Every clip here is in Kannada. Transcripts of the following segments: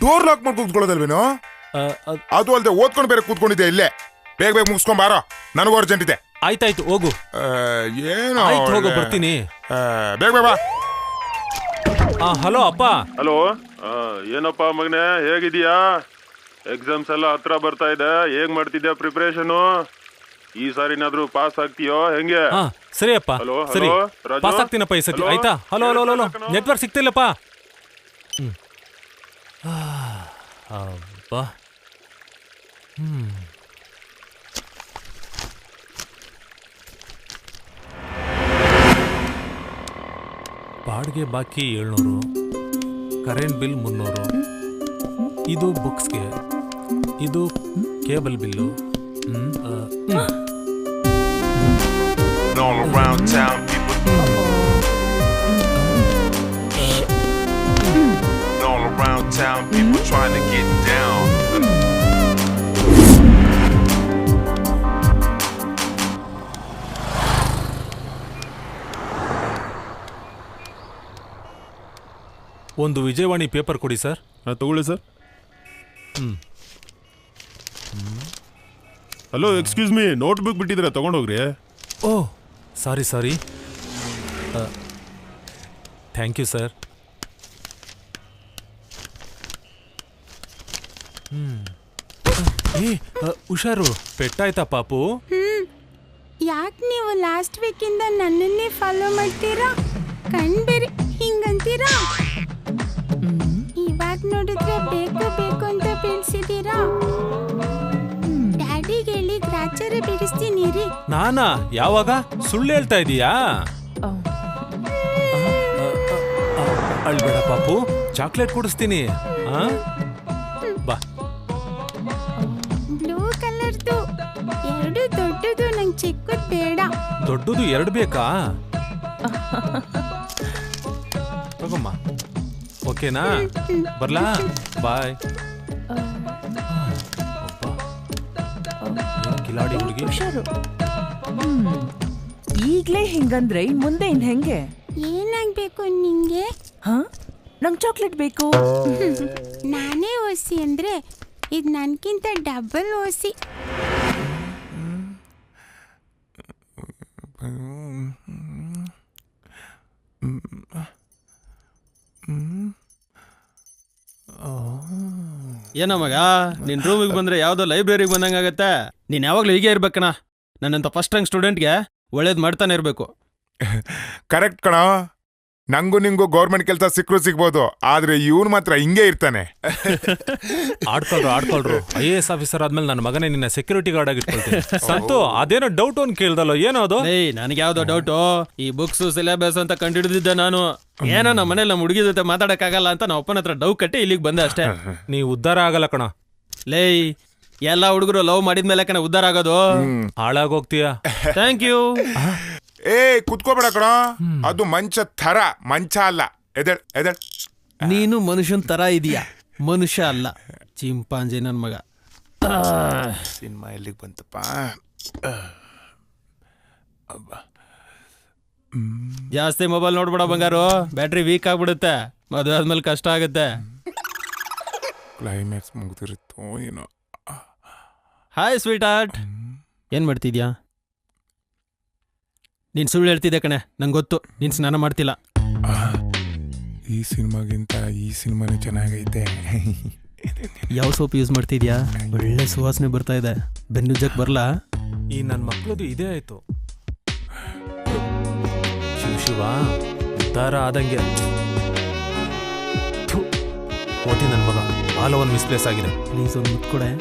ಡೋರ್ ಲಾಕ್ ಮಾಡಿ ಕೂತ್ಕೊಳ್ಳೋದಲ್ವೇನೋ? ಅದು ಅಲ್ಲದೆ ಓದ್ಕೊಂಡು ಬೇರೆ ಕೂತ್ಕೊಂಡಿದ್ದೆ ಇಲ್ಲೇ. ಬೇಗ ಬೇಗ ಮುಗಿಸ್ಕೊಂಡ್ ಬಾರೋ, ನನಗೂ ಅರ್ಜೆಂಟ್ ಇದೆ. ಆಯ್ತಾಯ್ತು ಹೋಗು. ಏನು ಹೋಗು, ಬರ್ತೀನಿ. ಬೇಗ ಬೇಗ ಬಾ. ಹಲೋ ಅಪ್ಪ. ಹಲೋ, ಏನಪ್ಪ ಮಗನೇ, ಹೇಗಿದೀಯಾ? ಎಕ್ಸಾಮ್ಸ್ ಎಲ್ಲ ಹತ್ರ ಬರ್ತಾ ಇದೆ, ಹೇಗ್ ಮಾಡ್ತಿದ್ಯಾ ಪ್ರಿಪರೇಷನು? ಈ ಸಾರಿನಾದ್ರೂ ಪಾಸ್ ಆಗ್ತೀಯೋ ಹೆಂಗೆ? ಸರಿ ಅಪ್ಪ, ಸರಿ ಪಾಸ್ ಆಗ್ತೀನಪ್ಪ ಈ ಸತಿ. ಆಯ್ತಾ? ಹಲೋ ಹಲೋ ಹಲೋ, ನೆಟ್ವರ್ಕ್ ಸಿಗ್ತಿಲ್ಲಪ್ಪ. ಅಬ್ಬಾ. ಬಾಡಿಗೆ ಬಾಕಿ 700, ಕರೆಂಟ್ ಬಿಲ್ 300, ಇದು ಬುಕ್ಸ್ಗೆ, ಇದು cable bill. All around town, people. All around town, people trying to get down. ಒಂದು ವಿಜಯವಾಣಿ ಪೇಪರ್ ಕೊಡಿ ಸರ್. ತಗೊಳ್ಳಿ sir. Hello, excuse me, notebook ಬಿಟ್ಟಿದ್ರೆ ತಗೊಂಡೋಗ್ರಿ. Oh, sorry. Thank you sir. ಹುಷಾರು, ಪೆಟ್ಟಾಯ್ತಾ ಪಾಪು? ಯಾಕೆ ನೀವು ಲಾಸ್ಟ್ ವೀಕಿಂದ ನನ್ನನ್ನೇ ಫಾಲೋ ಮಾಡ್ತೀರಾ? ಬೇರೆ ಹಿಂಗಂತೀರಾ? ಇವಾಗ ನೋಡಿದ್ರೆ ಬೇಕು ಅಂತ ಬೀಳ್ಸಿದ್ದೀರಾ. ಡ್ಯಾಡಿಗೆ ಹೇಳಿ ಗ್ರಾಚಾರ ಬಿಡಿಸ್ತೀನಿ ರೀ. ನಾನಾ? ಯಾವಾಗ? ಸುಳ್ಳು ಹೇಳ್ತಾ ಇದೀಯಾ? ಅಳ್ಬೇಡ ಪಾಪು, ಚಾಕ್ಲೇಟ್ ಕೊಡಿಸ್ತೀನಿ. ಬಾ. ಬ್ಲೂ ಕಲರ್ದು 2 ದೊಡ್ಡದು, ನಂಗೆ ಚಿಕ್ಕದು ಬೇಡ. ದೊಡ್ಡದು 2 ಬೇಕಾ? ತಗೊಮ್ಮ. ಓಕೆನಾ? ಬರ್ಲಾ? ಬಾಯ್. ಕಿಲಾಡಿ ಹುಡುಗಿ. ಈಗ್ಲೇ ಹಿಂಗಂದ್ರೆ ಇನ್ ಮುಂದೆ ಇನ್ ಹೆಂಗೆ? ಏನಾಗ್ಬೇಕು ನಿಂಗೆ? ನಂಗ್ ಚಾಕ್ಲೇಟ್ ಬೇಕು. ನಾನೇ ಓಸಿ ಅಂದ್ರೆ ಇದು ನನ್ಕಿಂತ ಡಬಲ್ ಓಸಿ. ಏನೋ ಮಗ, ನಿನ್ ರೂಮಿಗೆ ಬಂದ್ರೆ ಯಾವ್ದೋ ಲೈಬ್ರರಿಗೆ ಬಂದಂಗಾಗತ್ತೆ. ನೀನ್ ಯಾವಾಗ್ಲೂ ಹೀಗೆ ಇರ್ಬೇಕಣ್ಣ. ನನ್ನಂತ ಫಸ್ಟ್ ರ್ಯಾಂಕ್ ಸ್ಟೂಡೆಂಟ್ಗೆ ಒಳ್ಳೇದ್ ಮಾಡ್ತಾನೆ ಇರ್ಬೇಕು. ಕರೆಕ್ಟ್ ಕಣ. ನಂಗೂ ನಿಂಗೂ ಗೌರ್ಮೆಂಟ್ ಕೆಲಸ ಸಿಗ್ಬೋದು, ಆದ್ರೆ ಇವನು ಮಾತ್ರ ಹಿಂಗೆ ಇರ್ತಾನೆ. ಆಡ್ಕೊಳ್ರು. IAS ಆಫೀಸರ್ ಆದ್ಮೇಲೆ ನನ್ನ ಮಗನೇ ನಿನ್ನ ಸೆಕ್ಯೂರಿಟಿ ಗಾರ್ಡ್ ಆಗಿ ಇಟ್ಕೊಳ್ತೀನಿ. ಸಂತು, ಅದೇನೋ ಡೌಟ್ ಅವ್ನು ಕೇಳ್ದಲ್ಲ, ಏನೋ ಅದು? ನನಗೆ ಯಾವ್ದೋ ಡೌಟು. ಈ ಬುಕ್ಸ್ ಸಿಲೆಬಸ್ ಅಂತ ಕಂಡುಹಿಡಿದಿದ್ದೆ ನಾನು. ಏನೋ ನಮ್ಮ ಮನೇಲಿ ನಮ್ಮ ಹುಡುಗಿ ಜೊತೆ ಮಾತಾಡಕ್ಕಾಗಲ್ಲ ಅಂತ ನಮ್ಮ ಅಪ್ಪನ ಹತ್ರ ಡೌ ಕಟ್ಟಿ ಇಲ್ಲಿಗೆ ಬಂದೆ ಅಷ್ಟೇ. ನೀ ಉದ್ಧಾರ ಆಗಲ್ಲ ಕಣ. ಎಲ್ಲಾ ಹುಡುಗರು ಲವ್ ಮಾಡಿದ್ಮೇಲೆ ಕಣ ಉದ್ಧಾರ ಆಗೋದು. ಹಾಳಾಗೋಗ್ತೀಯ. Thank you. ಕುತ್ಕೋಬೇಡ ಕಣ, ಅದು ಮಂಚ ಥರ, ಮಂಚ ಅಲ್ಲ. ಎದಳ್. ನೀನು ಮನುಷ್ಯನ್ ತರ ಇದೀಯಾ, ಮನುಷ್ಯ ಅಲ್ಲ, ಚಿಂಪಾಂಜಿ ನನ್ ಮಗ. ಸಿನಿಮಾ ಎಲ್ಲಿಗೆ ಬಂತಪ್ಪ? ಜಾಸ್ತಿ ಮೊಬೈಲ್ ನೋಡ್ಬೇಡ ಬಂಗಾರು, ಬ್ಯಾಟ್ರಿ ವೀಕ್ ಆಗ್ಬಿಡುತ್ತೆ. ಮದುವೆ ಆದ್ಮೇಲೆ ಕಷ್ಟ ಆಗುತ್ತೆ. ಕ್ಲೈಮ್ಯಾಕ್ಸ್ ಮುಗ್ದಿರುತ್ತೋ ಏನೋ. ಹಾಯ್ ಸ್ವೀಟ್ ಹಾರ್ಟ್, ಏನ್ ಮಾಡ್ತಿದ್ಯಾ? ನೀನ್ ಸುಳ್ಳು ಹೇಳ್ತಿದ್ದೆ ಕಣೆ, ನಂಗೆ ಗೊತ್ತು. ನೀನ್ ಸ್ನಾನ ಮಾಡ್ತಿಲ್ಲ. ಈ ಸಿನಿಮಾಗಿಂತ ಈ ಸಿನಿಮಾನೇ ಚೆನ್ನಾಗೈತೆ. ಯಾವ ಸೋಪ್ ಯೂಸ್ ಮಾಡ್ತಿದ್ಯಾ? ಒಳ್ಳೆ ಸುವಾಸನೆ ಬರ್ತಾ ಇದೆ. ಬೆನ್ನುಜ್ಜಕ್ ಬರ್ಲಾ? ಈ ನನ್ನ ಮಕ್ಳದು ಇದೇ ಆಯ್ತು. ಶಿವ ಉದ್ಧಾರ ಆದಂಗೆ. ಓದಿ ನನ್ನ ಮಗ, ಆಲ ಒಂದು ಮಿಸ್ಪ್ಲೇಸ್ ಆಗಿದೆ. ಪ್ಲೀಸ್ ಒಂದು ಮುತ್ತು ಕೊಡೆ.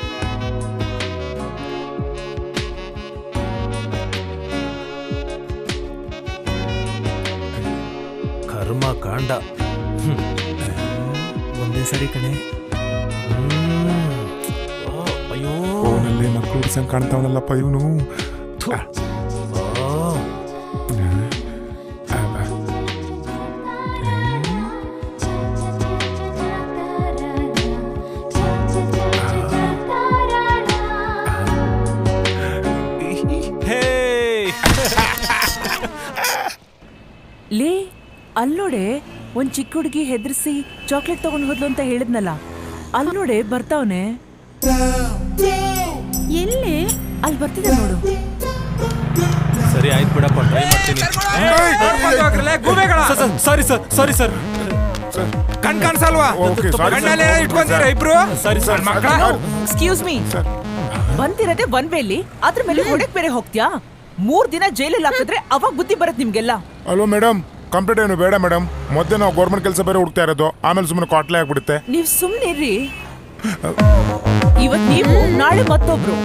ಕರ್ಮ ಕಾಂಡ. ಒಂದೇ ಸರಿ ಕಣೆ. ಅಯ್ಯೋ, ಫೋನಲ್ಲಿ ಮಕ್ಕಳು ಹುಡ್ಸಂಗ್ ಕಾಣ್ತಾವನಲ್ಲಪ್ಪ ಇವನು. ಲೇ ಅಲ್ಲೋಡೆ, ಒಂದ್ ಚಿಕ್ಕ ಹುಡುಗಿ ಹೆದರ್ಸಿ ಚಾಕ್ಲೇಟ್ ತಗೊಂಡ್ ಹೋದ್ಲು ಅಂತ ಹೇಳಿದ್ನಲ್ಲ, ಅಲ್ಲಿ ನೋಡೆ ಬರ್ತಾವನೆ. ಎಲ್ಲಿ? ಅಲ್ಲಿ ಬರ್ತಿದೆ ನೋಡು. ಸರಿ ಆಯ್ತು ಬಿಡಪ್ಪ, ಟ್ರೈ ಮಾಡ್ತೀನಿ. Sorry sir. ಕಣ್ ಕಾಣಿಸಲ್ವಾ? Okay, sorry, ಕಣ್ಣಲ್ಲೇ sir. ಇಟ್ಕೊಂತೀರಾ ಇಬ್ರು? Sorry sir. ಎಕ್ಸ್ಕ್ಯೂಸ್ ಮೀ, ಬಂದಿರದೆ ಒನ್ ವೇಲಿ, ಅದ್ರ ಮೇಲೆ ಹೊಡೆಕ್ ಬೇರೆ ಹೋಗ್ತ್ಯಾ? 3 ದಿನ ಜೈಲಲ್ಲಿ ಹಾಕಿದ್ರೆ ಅವಾಗ ಬುದ್ಧಿ ಬರತ್ ನಿಮ್ಗೆಲ್ಲ. ಹಲೋ ಮೇಡಮ್, ಕಂಪ್ಲೇಂಟ್ ಏನು ಬೇಡ ಮೇಡಮ್. ಮೊದಲೇ ನಾವು ಗೌರ್ಮೆಂಟ್ ಕೆಲಸ ಬೇರೆ ಹುಡುಕ್ತಾ ಇರೋದು, ಆಮೇಲೆ ಸುಮ್ಮನೆ ಕಾಟ್ಲೆ ಆಗ್ಬಿಡುತ್ತೆ. ನೀವ್ ಸುಮ್ನೆ ಇರ್ರಿ. ಇವತ್ ನೀವು, ನಾಳೆ ಮತ್ತೊಬ್ರು.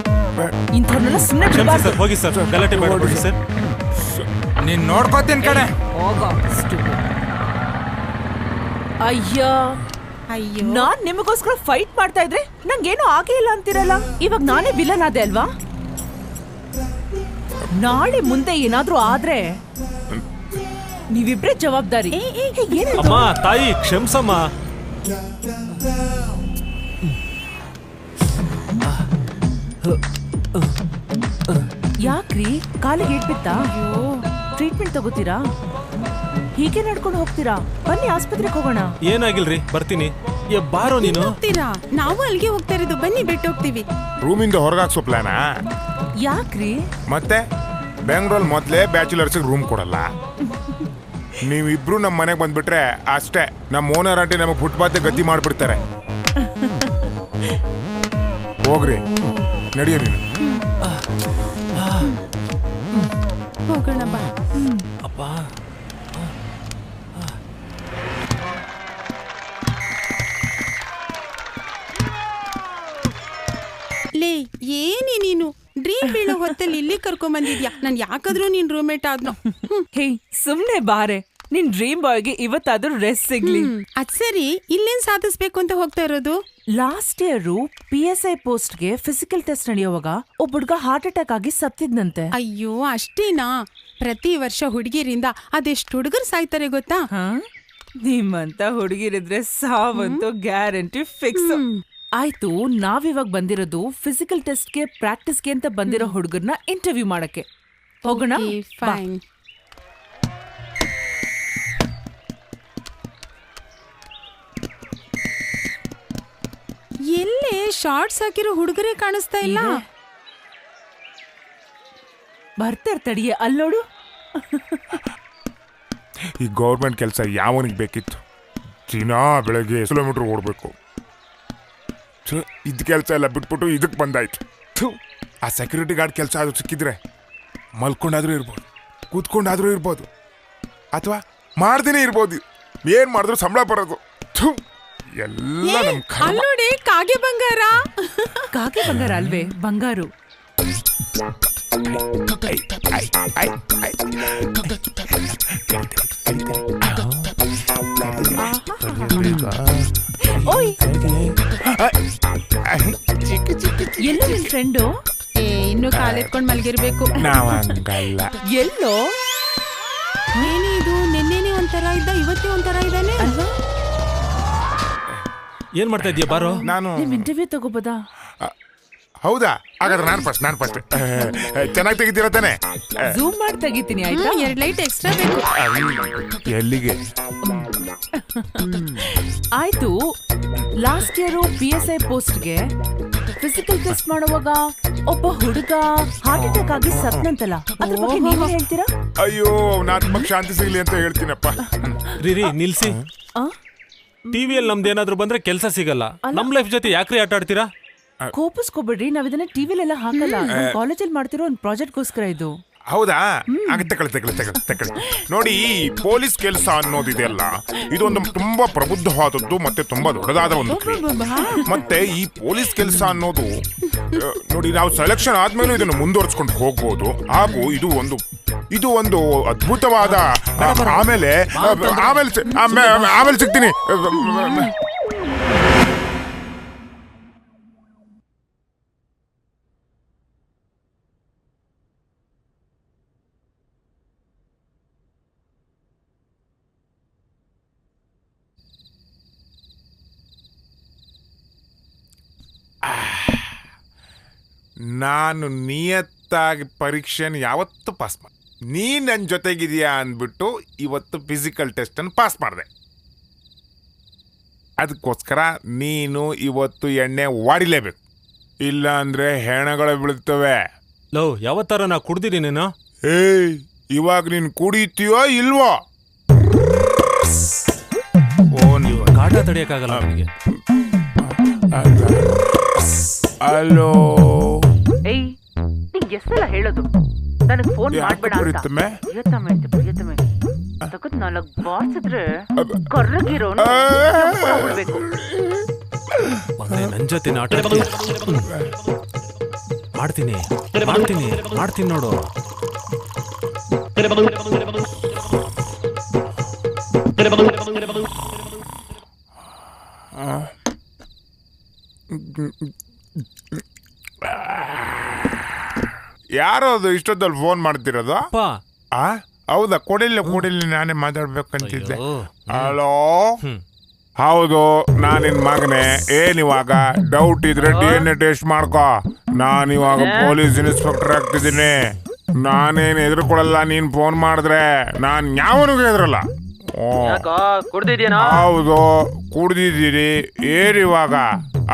ಇಂಥವ್ರನ್ನೆಲ್ಲ ಸುಮ್ನೆ ಕ್ಷಮಿಸಿ ಬಿಡ್ಬಾರ್ದು. ಸರ್, ಹೋಗಿ ಸರ್, ಗಲಾಟೆ ಮಾಡಬೇಡಿ ಸರ್. ನೀನ್ ನೋಡ್ಕೋತೀನಿ ಕಡೆ. ಅಯ್ಯೋ, ನಾನ್ ನಿಮಗೋಸ್ಕರ ಫೈಟ್ ಮಾಡ್ತಾ ಇದ್ರೆ ನಂಗೇನು ಆಗೇ ಇಲ್ಲ ಅಂತಿರಲ್ಲ. ಇವಾಗ ನಾನೇ ವಿಲನ್ ಆದೆ ಅಲ್ವಾ? ನಾಳೆ ಮುಂದೆ ಏನಾದ್ರೂ ಆದ್ರೆ ನೀವಿಬ್ರೇ ಜವಾಬ್ದಾರಿ. ಏನಾಯ್ತು? ಅಮ್ಮ ತಾಯಿ ಕ್ಷಮಿಸಮ್ಮ. ಯಾಕ್ರಿ ಕಾಲಿಗೆ ಏಟ್ಬಿತ್ತಾ? ಟ್ರೀಟ್ಮೆಂಟ್ ತಗೋತೀರಾ? ಹೀಗೆ ನಡ್ಕೊಂಡು ಹೋಗ್ತೀರಾ? ಬನ್ನಿ ಆಸ್ಪತ್ರೆಗೆ ಹೋಗೋಣ. ಏನಾಗಿಲ್ರಿ, ಬರ್ತೀನಿ. ಬಾರೋ ನೀನು. ಹೋಗ್ತೀರಾ? ನಾವು ಅಲ್ಲಿಗೆ ಹೋಗ್ತಾ ಇರೋದು. ಬನ್ನಿ, ಬಿಟ್ಟು ಹೋಗ್ತೀವಿ. ರೂಮಿಂದ ಹೊರಗೆ ಹಾಕ್ಸೋ ಪ್ಲಾನಾ? ಯಾಕ್ರಿ? ಮತ್ತೆ ಬೆಂಗಳೂರಲ್ಲಿ ಮೊದಲೇ ಬ್ಯಾಚುಲರ್ಸ್ಗೆ ರೂಮ್ ಕೊಡಲ್ಲ. ನೀವಿಬ್ರು ನಮ್ಮ ಮನೆಗೆ ಬಂದ್ಬಿಟ್ರೆ ಅಷ್ಟೇ, ನಮ್ಮ ಓನರ್ ಆಂಟಿ ನಮಗೆ ಫುಟ್ಪಾತ್ ಗತಿ ಮಾಡ್ಬಿಡ್ತಾರೆ. ಹೋಗ್ರಿ, ನಡಿಯ ನೀನು. ಹೋಗೋಣ ಬಾ. ಅಪ್ಪ ಲೇ, ಏನೇ ನೀನು ಡ್ರೀಮ್ ಬೀಳೋ ಹೊತ್ತಲ್ಲಿ ಇಲ್ಲಿ ಕರ್ಕೊಂಡ್ ಬಂದಿದ್ಯಾ? ನಾನ್ ಯಾಕಾದ್ರೂ ನಿನ್ ರೂಮೇಟ್ ಆದ್ನೋ. ಹೇ, ಸುಮ್ನೆ ಬಾರೆ. ನಿನ್ ಡ್ರೀಮ್ ಬಾಯ್ಗೆ ಇವತ್ತಾದ್ರೂ ರೆಸ್ಟ್ ಸಿಗ್ಲಿ. ಅದ್ ಸರಿ, ಇಲ್ಲೇನ್ ಸಾಧಿಸ್ಬೇಕು ಅಂತ ಹೋಗ್ತಾ ಇರೋದು? ಲಾಸ್ಟ್ ಇಯರ್ PSI ಪೋಸ್ಟ್ಗೆ ಫಿಸಿಕಲ್ ಟೆಸ್ಟ್ ನಡೆಯುವಾಗ ಒಬ್ಬ ಹುಡ್ಗ ಹಾರ್ಟ್ ಅಟ್ಯಾಕ್ ಆಗಿ ಸತ್ತಿದ್ನಂತೆ. ಅಯ್ಯೋ, ಅಷ್ಟೇನಾ? ಪ್ರತಿ ವರ್ಷ ಹುಡುಗಿರಿಂದ ಅದೆಷ್ಟು ಹುಡುಗರು ಸಾಯ್ತಾರೆ ಗೊತ್ತಾ? ನಿಮ್ಮಂತ ಹುಡುಗಿರಿದ್ರೆ ಸಾವಂತೂ ಗ್ಯಾರಂಟಿ ಫಿಕ್ಸ್. ಆಯ್ತು, ನಾವಿವಾಗ ಬಂದಿರೋದು ಫಿಸಿಕಲ್ ಟೆಸ್ಟ್ಗೆ ಪ್ರಾಕ್ಟೀಸ್ಗೆ ಅಂತ ಬಂದಿರೋ ಹುಡುಗರ್ನ ಇಂಟರ್ವ್ಯೂ ಮಾಡಕ್ಕೆ. ಹೋಗೋಣ? ಬಾ. ಫೈನ್. ಎಲ್ಲೇ ಶಾರ್ಟ್ಸ್ ಹಾಕಿರೋ ಹುಡುಗರೇ ಕಾಣಿಸ್ತಾ ಇಲ್ಲ. ಬರ್ತಾರ್ ತಡಿಯೇ, ಅಲ್ಲೋಡು. ಈ ಗೌರ್ಮೆಂಟ್ ಕೆಲಸ ಯಾವನಿಗೆ ಬೇಕಿತ್ತು? ದಿನ ಬೆಳಗ್ಗೆ ಕಿಲೋಮೀಟರ್ ಓಡಬೇಕು. ಇದ್ ಕೆಲಸ ಎಲ್ಲ ಬಿಟ್ಬಿಟ್ಟು ಇದಕ್ಕೆ ಬಂದಾಯ್ತು. ಆ ಸೆಕ್ಯೂರಿಟಿ ಗಾರ್ಡ್ ಕೆಲಸ ಅದು ಸಿಕ್ಕಿದ್ರೆ ಮಲ್ಕೊಂಡಾದ್ರೂ ಇರ್ಬೋದು, ಕೂತ್ಕೊಂಡಾದ್ರೂ ಇರ್ಬೋದು, ಅಥವಾ ಮಾಡ್ದೇನೆ ಇರ್ಬೋದು. ಏನ್ ಮಾಡಿದ್ರು ಸಂಬಳ ಬರೋದು. ಎಲ್ಲ ನಮ್ ಅಲ್ಲೋಡಿ, ಕಾಗೆ ಬಂಗಾರ. ಕಾಗೆ ಬಂಗಾರ ಅಲ್ವೇ? ಬಂಗಾರು. ಓಯ್, ಎಲ್ಲೋ ನಿನ್ ಫ್ರೆಂಡು? ಇನ್ನು ಕಾಲೆತ್ಕೊಂಡ್ ಮಲ್ಗಿರ್ಬೇಕು. ನಾವಂಗಲ್ಲ. ಎಲ್ಲೋ? ಏನೇ ಇದು? ನಿನ್ನೆನೆ ಒಂಥರ ಇದ್ದ, ಇವತ್ತೇ ಒಂಥರ ಇದ್ದಾನೆ ಅಲ್ವಾ? ಏನ್ ಮಾಡ್ತಾ ಇದೀಯ? ಬಾರೋ. ನಾನು ನಿಮ್ ಇಂಟರ್ವ್ಯೂ ತಗೋಬೋದಾ? ಹೌದಾ? ಹಾಗಾದ್ರೆ ನಾನು ಫಸ್ಟ್ ಚೆನ್ನಾಗಿ ತೆಗಿತೀರ ತಾನೆ? ಝೂಮ್ ಮಾಡಿ ತೆಗಿತೀನಿ, ಆಯ್ತಾ? 2 ಲೈಟ್ ಎಕ್ಸ್ಟ್ರಾ ಬೇಕು. ಎಲ್ಲಿಗೆ? ಆಯ್ತು, ಲಾಸ್ಟ್ ಇಯರ್ PSI ಪೋಸ್ಟ್ಗೆ ಫಿಸಿಕಲ್ ಟೆಸ್ಟ್ ಮಾಡುವಾಗ ಒಬ್ಬ ಹುಡುಗ ಹಾರ್ಟ್ ಅಟ್ಯಾಕ್ ಆಗಿ ಸತ್ನಂತಲ್ಲ, ಅದ್ರ ಬಗ್ಗೆ ನೀವೇ ಹೇಳ್ತೀರಾ? ಅಯ್ಯೋ, ನಾನ್ ನಿಮಗೆ ಶಾಂತಿ ಸಿಗ್ಲಿ ಅಂತ ಹೇಳ್ತೀನಪ್ಪ. ರೀ ನಿಲ್ಸಿ. ಟಿವಿಯಲ್ಲಿ ನಮ್ದೇನಾದ್ರೂ ಬಂದ್ರೆ ಕೆಲಸ ಸಿಗಲ್ಲ. ನಮ್ ಲೈಫ್ ಜೊತೆ ಯಾಕ್ರಿ ಆಟ ಆಡ್ತೀರಾ? ಕೋಪಿಸ್ಕೋಬೇಡ್ರಿ, ನಾವ್ ಇದನ್ನ ಟಿವಿಲೆಲ್ಲ ಹಾಕಲ್ಲ. ಕಾಲೇಜಲ್ಲಿ ಮಾಡ್ತಿರೋ ಒಂದು ಪ್ರಾಜೆಕ್ಟ್ಗೋಸ್ಕರ ಇದು. ಹೌದಾ? ತಗೊಳ್ಳಿ. ನೋಡಿ, ಈ ಪೊಲೀಸ್ ಕೆಲಸ ಅನ್ನೋದಿದೆಯಲ್ಲ, ಇದೊಂದು ತುಂಬಾ ಪ್ರಬುದ್ಧವಾದದ್ದು ಮತ್ತೆ ತುಂಬಾ ದೊಡ್ಡದಾದ ಒಂದು ಕ್ರಿಯೆ. ಮತ್ತೆ ಈ ಪೊಲೀಸ್ ಕೆಲಸ ಅನ್ನೋದು ನೋಡಿ, ನಾವು ಸೆಲೆಕ್ಷನ್ ಆದ್ಮೇಲೂ ಇದನ್ನು ಮುಂದುವರ್ಸ್ಕೊಂಡು ಹೋಗ್ಬೋದು. ಹಾಗೂ ಇದು ಒಂದು ಅದ್ಭುತವಾದ ಆಮೇಲೆ ಸಿಗ್ತೀನಿ. ನಾನು ನಿಯತ್ತಾಗಿ ಪರೀಕ್ಷೆನ ಯಾವತ್ತೂ ಪಾಸ್ ಮಾಡಿ, ನೀ ನನ್ನ ಜೊತೆಗಿದೆಯಾ ಅಂದ್ಬಿಟ್ಟು ಇವತ್ತು ಫಿಸಿಕಲ್ ಟೆಸ್ಟನ್ನು ಪಾಸ್ ಮಾಡಿದೆ. ಅದಕ್ಕೋಸ್ಕರ ನೀನು ಇವತ್ತು ಎಣ್ಣೆ ವಾಡಿಲೇಬೇಕು, ಇಲ್ಲ ಅಂದ್ರೆ ಹೆಣಗಳು ಬೀಳ್ತವೆ. ಲೋ ಯಾವತ್ತಾರ ನಾ ಕುಡ್ದಿರಿ ನೀನು? ಏಯ್, ಇವಾಗ ನೀನು ಕುಡಿತೀಯೋ ಇಲ್ವೋ? ನೀವು ಕಾಟ ತಡಿಯಕ್ಕಾಗಲ್ಲ ನನಗೆ. ಹಲೋ, ಏಯ್ ನಿಂಗೆ ಎಷ್ಟೆಲ್ಲ ಹೇಳೋದು, ನನಗೆ ಫೋನ್ ಮಾಡ್ಬೇಡ ಅಂತ. ಪ್ರಿಯತಮೆ ಅಂತ ಪ್ರಿಯತಮೆ ತಗದ್ 4 ಬಾರ್ಸಿದ್ರೆ ಕರ್ರಗಿರೋನು ಬಿಡ್ಬೇಕು. ಮೊನ್ನೆ ನನ್ ಜೊತೆ ಆಟ ಆಡ್ತೀಯ? ಮಾಡ್ತೀನಿ ಮಾಡ್ತೀನಿ ಮಾಡ್ತೀನಿ ನೋಡು. ಯಾರೋ ಅದು ಇಷ್ಟೊತ್ತಲ್ಲಿ ಫೋನ್ ಮಾಡ್ತಿರೋದು? ಅಪ್ಪ. ಹೌದಾ? ಕೊಡಿಲ್ಲ, ನಾನೇ ಮಾತಾಡ್ಬೇಕಂತಿದ್ದೆ. ಅಯ್ಯೋ. ಹಲೋ, ಹೌದು, ನಾನಿನ್ ಮಗನೇ. ಏನಿವಾಗ ಡೌಟ್ ಇದ್ರೆ DNA ಟೆಸ್ಟ್ ಮಾಡ್ಕೋ. ನಾನಿವಾಗ ಪೊಲೀಸ್ ಇನ್ಸ್ಪೆಕ್ಟರ್ ಆಗ್ತಿದ್ದೀನಿ. ನಾನೇನು ಎದುರ್ಕೊಳಲ್ಲ. ನೀನ್ ಫೋನ್ ಮಾಡಿದ್ರೆ ನಾನ್ ಯಾವನಿಗೂ ಎದುರಲ್ಲ. ಹೌದು, ಕುಡ್ದಿದ್ದೀರಿ. ಏನಿವಾಗ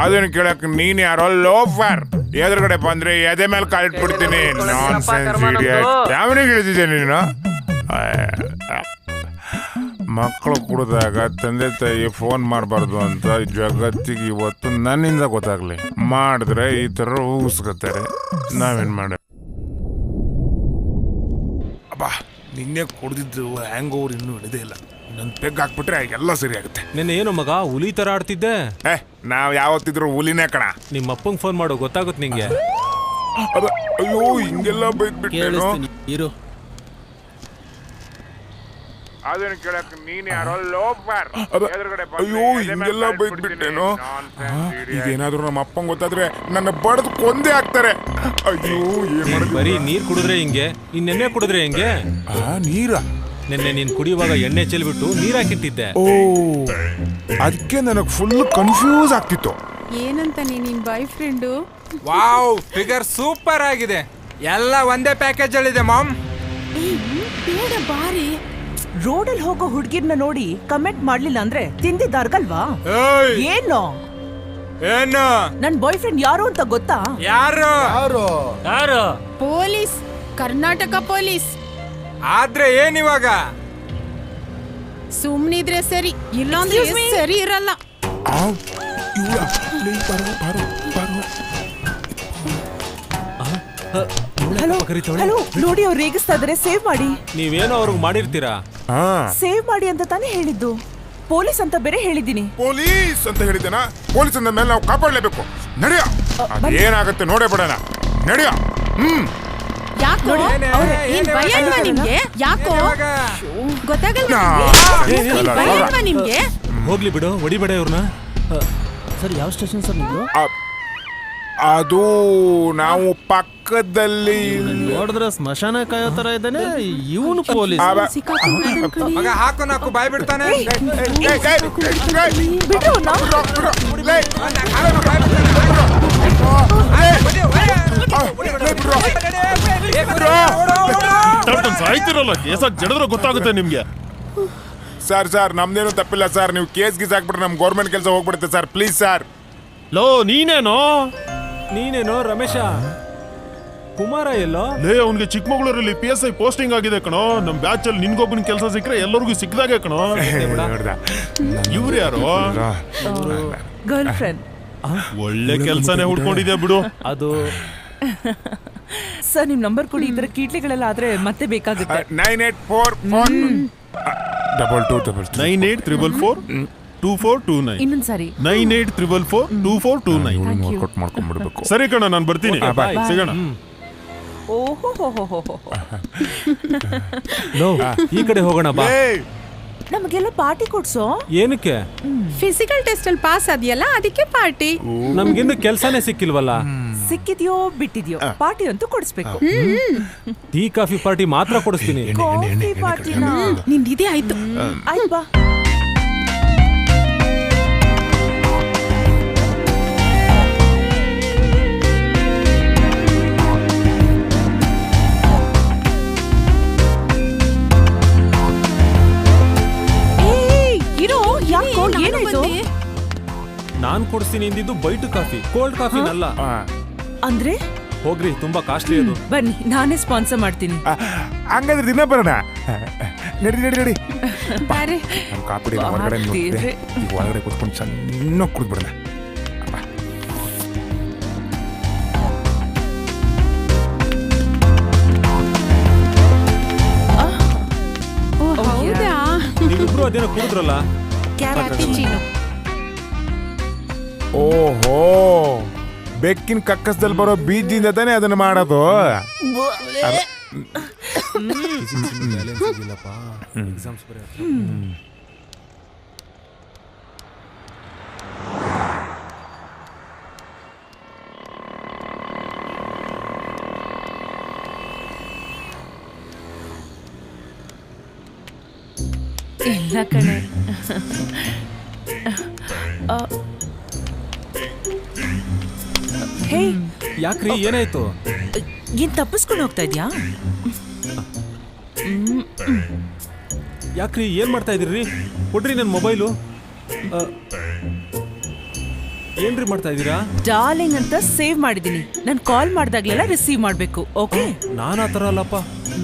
ಅದನ್ನ ಕೇಳಕ್ ನೀನ್ ಯಾರೋ ಲೋಫರ್. ಎದುರುಗಡೆ ಬಂದ್ರೆ ಎದೆ ಮೇಲೆ ಕಾಲಿಟ್ಬಿಡ್ತೀನಿ. Nonsense idiot. ಯಾವನಿಗೆ ಹೇಳಿದ್ದೆ ನೀನು? ಮಕ್ಕಳು ಕುಡಿದಾಗ ತಂದೆ ತಾಯಿ ಫೋನ್ ಮಾಡಬಾರ್ದು ಅಂತ ಜಗತ್ತಿಗೆ ಇವತ್ತು ನನ್ನಿಂದ ಗೊತ್ತಾಗ್ಲಿ. ಮಾಡಿದ್ರೆ ಈ ಥರ ಊಗಿಸ್ಕೊತಾರೆ. ನಾವೇನು ಮಾಡ? ಅಬ್ಬಾ, ನಿನ್ನೆ ಕುಡ್ದಿದ್ದು ಹ್ಯಾಂಗ್ ಓವರ್ ಇನ್ನೂ ಹಿಡಿದೇ ಇಲ್ಲ. ನನ್ನ ಪೆಗ್ ಹಾಕ್ಬಿಟ್ರೆ ಎಲ್ಲ ಸರಿ ಆಗುತ್ತೆ. ನಿನ್ನೆ ಏನು ಮಗ ಹುಲಿ ತರ ಆಡ್ತಿದ್ದೆ? ನಾವ್ ಯಾವತ್ತಿದ್ರು ಹುಲಿನೇ ಕಣ. ನಿಮ್ಮ ಅಪ್ಪಂಗೆ ಫೋನ್ ಮಾಡು, ಗೊತ್ತಾಗುತ್ತೆ ನಿಂಗೆ. ಅಯ್ಯೋ, ಹಿಂಗೆಲ್ಲ ಬೈದ್ಬಿಟ್ಟೇನು? ಇರು, ಅದನ್ನ ಕೇಳಕ್ ನೀನ್ ಯಾರೋ ಲೋಫರ್. ಅಯ್ಯೋ, ಹಿಂಗೆಲ್ಲ ಬೈದ್ಬಿಟ್ಟೇನು? ಇದೇನಾದ್ರೂ ನಮ್ಮ ಅಪ್ಪಂಗೆ ಗೊತ್ತಾದ್ರೆ ನನ್ನ ಬಡದು ಕೊಂದೇ ಹಾಕ್ತಾರೆ. ಅಯ್ಯೋ, ಏನ್ ಮಾಡೋದು? ಬರೀ ನೀರ್ ಕುಡಿದ್ರೆ ಹಿಂಗೆ, ಇನ್ನೆಣ್ಣೆ ಕುಡಿದ್ರೆ ಹೆಂಗೆ? ನೀರ? ನಿನ್ನೆ ನೀನ್ ಕುಡಿಯುವಾಗ ಎಣ್ಣೆ ಚೆಲ್ಬಿಟ್ಟು ನೀರ್ ಹಾಕಿಟ್ಟಿದ್ದೆ. ಓ, ಅದಕ್ಕೆ ನನಗೆ ಫುಲ್ ಕನ್ಫ್ಯೂಸ್ ಆಗ್ತಿತ್ತು. ಏನಂತ ನಿನ್ ಬಾಯ್ ಫ್ರೆಂಡು? ವಾವ್, ಫಿಗರ್ ಸೂಪರ್ ಆಗಿದೆ. ಎಲ್ಲ ಒಂದೇ ಪ್ಯಾಕೇಜ್ ಅಲ್ಲಿದೆ ಮಾಮ್. ಬೇಡ ಬಾರಿ. ರೋಡಲ್ಲಿ ಹೋಗೋ ಹುಡ್ಗಿರ್ನ ನೋಡಿ ಕಮೆಂಟ್ ಮಾಡ್ಲಿಲ್ಲ ಅಂದ್ರೆ ತಿಂದಿದ್ದಾರ್ಗಲ್ವಾ? ಏನು ನನ್ ಬಾಯ್ ಫ್ರೆಂಡ್ ಯಾರು ಅಂತ ಗೊತ್ತಾ? ಯಾರು? Police, Karnataka police. ಆದ್ರೆ ಏನಿವಾಗ? ಸುಮ್ನಿದ್ರೆ ಸರಿ, ಇಲ್ಲಾಂದ್ರೆ ಸರಿ ಇರಲ್ಲ. ಹಲೋ, ನೋಡಿ ಅವ್ರು ರೇಗಿಸ್ತಾ ಇದಾರೆ, ಸೇವ್ ಮಾಡಿ. ನೀವೇನೋ ಅವ್ರಿಗೆ ಮಾಡಿರ್ತೀರಾ? ಸೇವ್ ಮಾಡಿ ಅಂತ ತಾನೇ ಹೇಳಿದ್ದು. ಪೊಲೀಸ್ ಅಂತ ಬೇರೆ ಹೇಳಿದ್ದೀನಿ. ಪೊಲೀಸ್ ಅಂತ ಹೇಳಿದ್ದೇನಾ? ಪೊಲೀಸ್ ಅಂದ ಮೇಲೆ ನಾವು ಕಾಪಾಡಲೇಬೇಕು. ನಡೆಯ, ಏನಾಗುತ್ತೆ ನೋಡೇ ಬಿಡೋಣ. ನಡೆಯ. ಯಾಕೋ ಏನ್ ಭಯ ಅಲ್ವಾ ನಿಮ್ಗೆ? ಯಾಕೋ ಗೊತ್ತಾಗಲ್ವಾ ನಿಮ್ಗೆ? ಹೋಗ್ಲಿ ಬಿಡು, ಹೊಡಿಬೇಡ ಇವ್ರನ್ನ. ಸರ್ ಯಾವ ಸ್ಟೇಷನ್ ಸರ್ ನೀವು? ಅದು ನಾವು ಪಕ್ಕದಲ್ಲಿ. ನೋಡಿದ್ರೆ ಸ್ಮಶಾನ ಕಾಯೋ ತರ ಇದ್ದಾನೆ ಇವನು ಪೊಲೀಸ್. ಮಗ ಹಾಕು ಬಾಯ್ ಬಿಡ್ತಾನೆ. ಸಾಯ್ತಿರಲ್ಲ, ಕೇಸಾಗಿ ಜಡಿದ್ರೆ ಗೊತ್ತಾಗುತ್ತೆ ನಿಮ್ಗೆ. ಸರ್ ನಮ್ದೇನು ತಪ್ಪಿಲ್ಲ ಸರ್. ನೀವು ಕೇಸ್ ಗೀಸ್ ಹಾಕ್ಬಿಟ್ರೆ ನಮ್ ಗೌರ್ಮೆಂಟ್ ಕೆಲಸ ಹೋಗ್ಬಿಡುತ್ತೆ ಸರ್. Please sir. ಲೋ, ನೀನೇನೋ ರಮೇಶ? ಕುಮಾರ ಎಲ್ಲೋ? ಲೇ, ಅವ್ನಿಗೆ ಚಿಕ್ಕಮಗಳೂರಲ್ಲಿ PSI ಪೋಸ್ಟಿಂಗ್ ಆಗಿದೆ ಕಣೋ. ನಮ್ ಬ್ಯಾಚ್ ಅಲ್ಲಿ ನಿನ್ಗೊಬ್ಬನ ಕೆಲಸ ಸಿಕ್ಕರೆ ಎಲ್ಲರಿಗೂ ಸಿಕ್ಕದಾಗೆ ಕಣೋ. ಇವ್ರು ಯಾರು? Girl friend. ಒಳ್ಳೆ ಕೆಲ್ಸನೇ ಹುಡ್ಕೊಂಡಿದ್ಯಾ ಬಿಡು. ಅದು ಸರ್, ನಿಮ್ ನಂಬರ್ ಕೊಡಿ. ಇದ್ರ ಕೀಟ್ಲೆಗಳೆಲ್ಲ ಆದ್ರೆ ಮತ್ತೆ ಬೇಕಾಗುತ್ತೆ. 9844242429. ಇನ್ನೊಂದ್ಸಾರಿ 98442429. ವರ್ಕೌಟ್ ಮಾಡ್ಕೊಂಡ್ಬಿಡ್ಬೇಕು. ಸರಿ ಕಣ, ನಾನು ಬರ್ತೀನಿ. ಸಿಗೋಣ. ಓಹೋ, ಈ ಕಡೆ ಹೋಗೋಣ ಬಾ. ನಮಗೆಲ್ಲ ಪಾರ್ಟಿ ಕೊಡ್ಸೋ. ಏನಕ್ಕೆ? ಫಿಸಿಕಲ್ ಟೆಸ್ಟ್ ಅಲ್ಲಿ ಪಾಸ್ ಆದ್ಯಲ್ಲ, ಅದಕ್ಕೆ ಪಾರ್ಟಿ. ನಮ್ಗಿನ್ನು ಕೆಲ್ಸನೇ ಸಿಕ್ಕಿಲ್ವಲ್ಲ. ಸಿಕ್ಕಿದ್ಯೋ ಬಿಟ್ಟಿದ್ಯೋ, ಪಾರ್ಟಿ ಅಂತೂ ಕೊಡಿಸ್ಬೇಕು. ಟೀ ಕಾಫಿ ಪಾರ್ಟಿ ಮಾತ್ರ ಕೊಡಿಸ್ತೀನಿ. ಕಾಫಿ ಪಾರ್ಟಿನಾ? ನಿಂದಿದೆ ಆಯ್ತು. ಆಯ್ತು ಬಾ. ನಾನ್ ಕೊಡಿಸ್ತೀನಿ ಇಂದಿದ್ದು ಬೈಟ್ ಕಾಫಿ, ಕೋಲ್ಡ್ ಕಾಫಿನಲ್ಲ. ಅಂದ್ರೆ ಹೋಗ್ರಿ, ತುಂಬಾ ಕಾಸ್ಟ್ಲಿ ಅದು. ಬನ್ನಿ, ನಾನೇ ಸ್ಪಾನ್ಸರ್ ಮಾಡ್ತೀನಿ. ಹಂಗಾದ್ರೆ ದಿನ ಬರೋಣ. ನಡಿ ನಡಿ ನಡಿ. ಬಾರೆ. ನಮ್ ಕಾಪಿಡಿ ಹೊರಗಡೆ ನೋಡ್ತಿದ್ದೆ, ಈಗ ಒಳಗಡೆ ಕೂತ್ಕೊಂಡು ಚೆನ್ನಾಗಿ ಕುಡಿದ್ಬಿಡೋಣ. ಹೌದಾ? ನೀವಿಬ್ರು ಅದೇನೋ ಕುಡಿದ್ರಲ್ಲ. ಕ್ಯಾಪುಚಿನೋ. ಓಹೋ, ಬೆಕ್ಕಿನ ಕಕ್ಕಸದಲ್ಲಿ ಬರೋ ಬೀಜದಿಂದ ತಾನೇ ಅದನ್ನ ಮಾಡೋದು. ಇಲ್ಲ ಕಣೆ. ಹೇ, ಯಾಕ್ರಿ, ಏನಾಯ್ತು? ಏನ್ ತಪ್ಪಿಸ್ಕೊಂಡು ಹೋಗ್ತಾ ಇದ್ಯಾ? ಯಾಕ್ರಿ, ಏನ್ ಮಾಡ್ತಾ ಇದೀರಿ? ಕೊಡ್ರಿ ನನ್ ಮೊಬೈಲು. ಏನ್ರಿ ಮಾಡ್ತಾ ಇದೀರಾ? ಡಾರ್ಲಿಂಗ್ ಅಂತ ಸೇವ್ ಮಾಡಿದೀನಿ. ನಾನು ಕಾಲ್ ಮಾಡ್ದಾಗ್ಲೆಲ್ಲ ರಿಸೀವ್ ಮಾಡ್ಬೇಕು, ಓಕೆ? ನಾನ್ ಆತರ ಅಲ್ಲಪ್ಪ.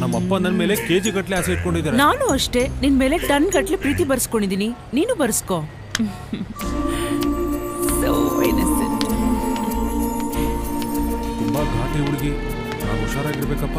ನಮ್ಮಪ್ಪ ನನ್ ಮೇಲೆ ಕೆಜಿ ಗಟ್ಲೆ ಆಸೆ ಇಟ್ಕೊಂಡಿದ್ದಾರೆ. ನಾನು ಅಷ್ಟೇ ನಿನ್ ಮೇಲೆ ಟನ್ ಗಟ್ಲೆ ಪ್ರೀತಿ ಬರ್ಸ್ಕೊಂಡಿದೀನಿ. ನೀನು ಬರ್ಸ್ಕೋ. So innocent. ತುಂಬಾ ಘಾಟಿ ಹುಡುಗಿ, ನಾವು ಹುಷಾರಾಗಿರ್ಬೇಕಪ್ಪ.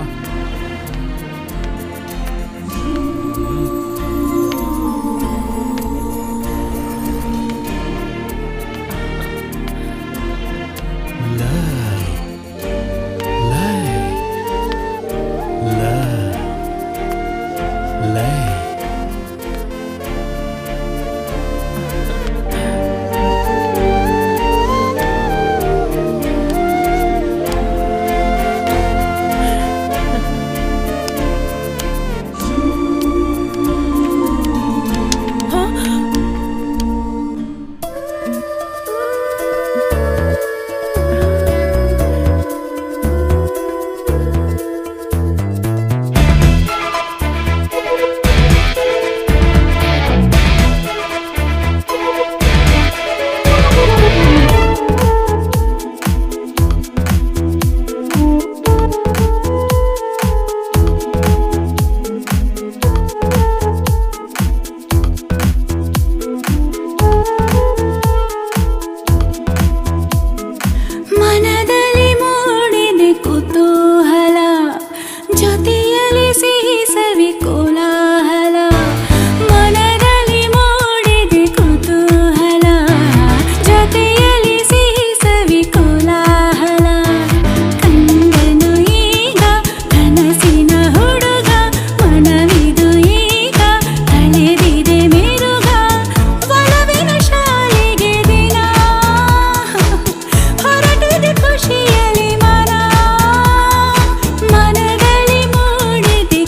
ಖುಷಿಯಲ್ಲಿ ಮನ ಮನದಲ್ಲಿ ಮೂಡಿದೆ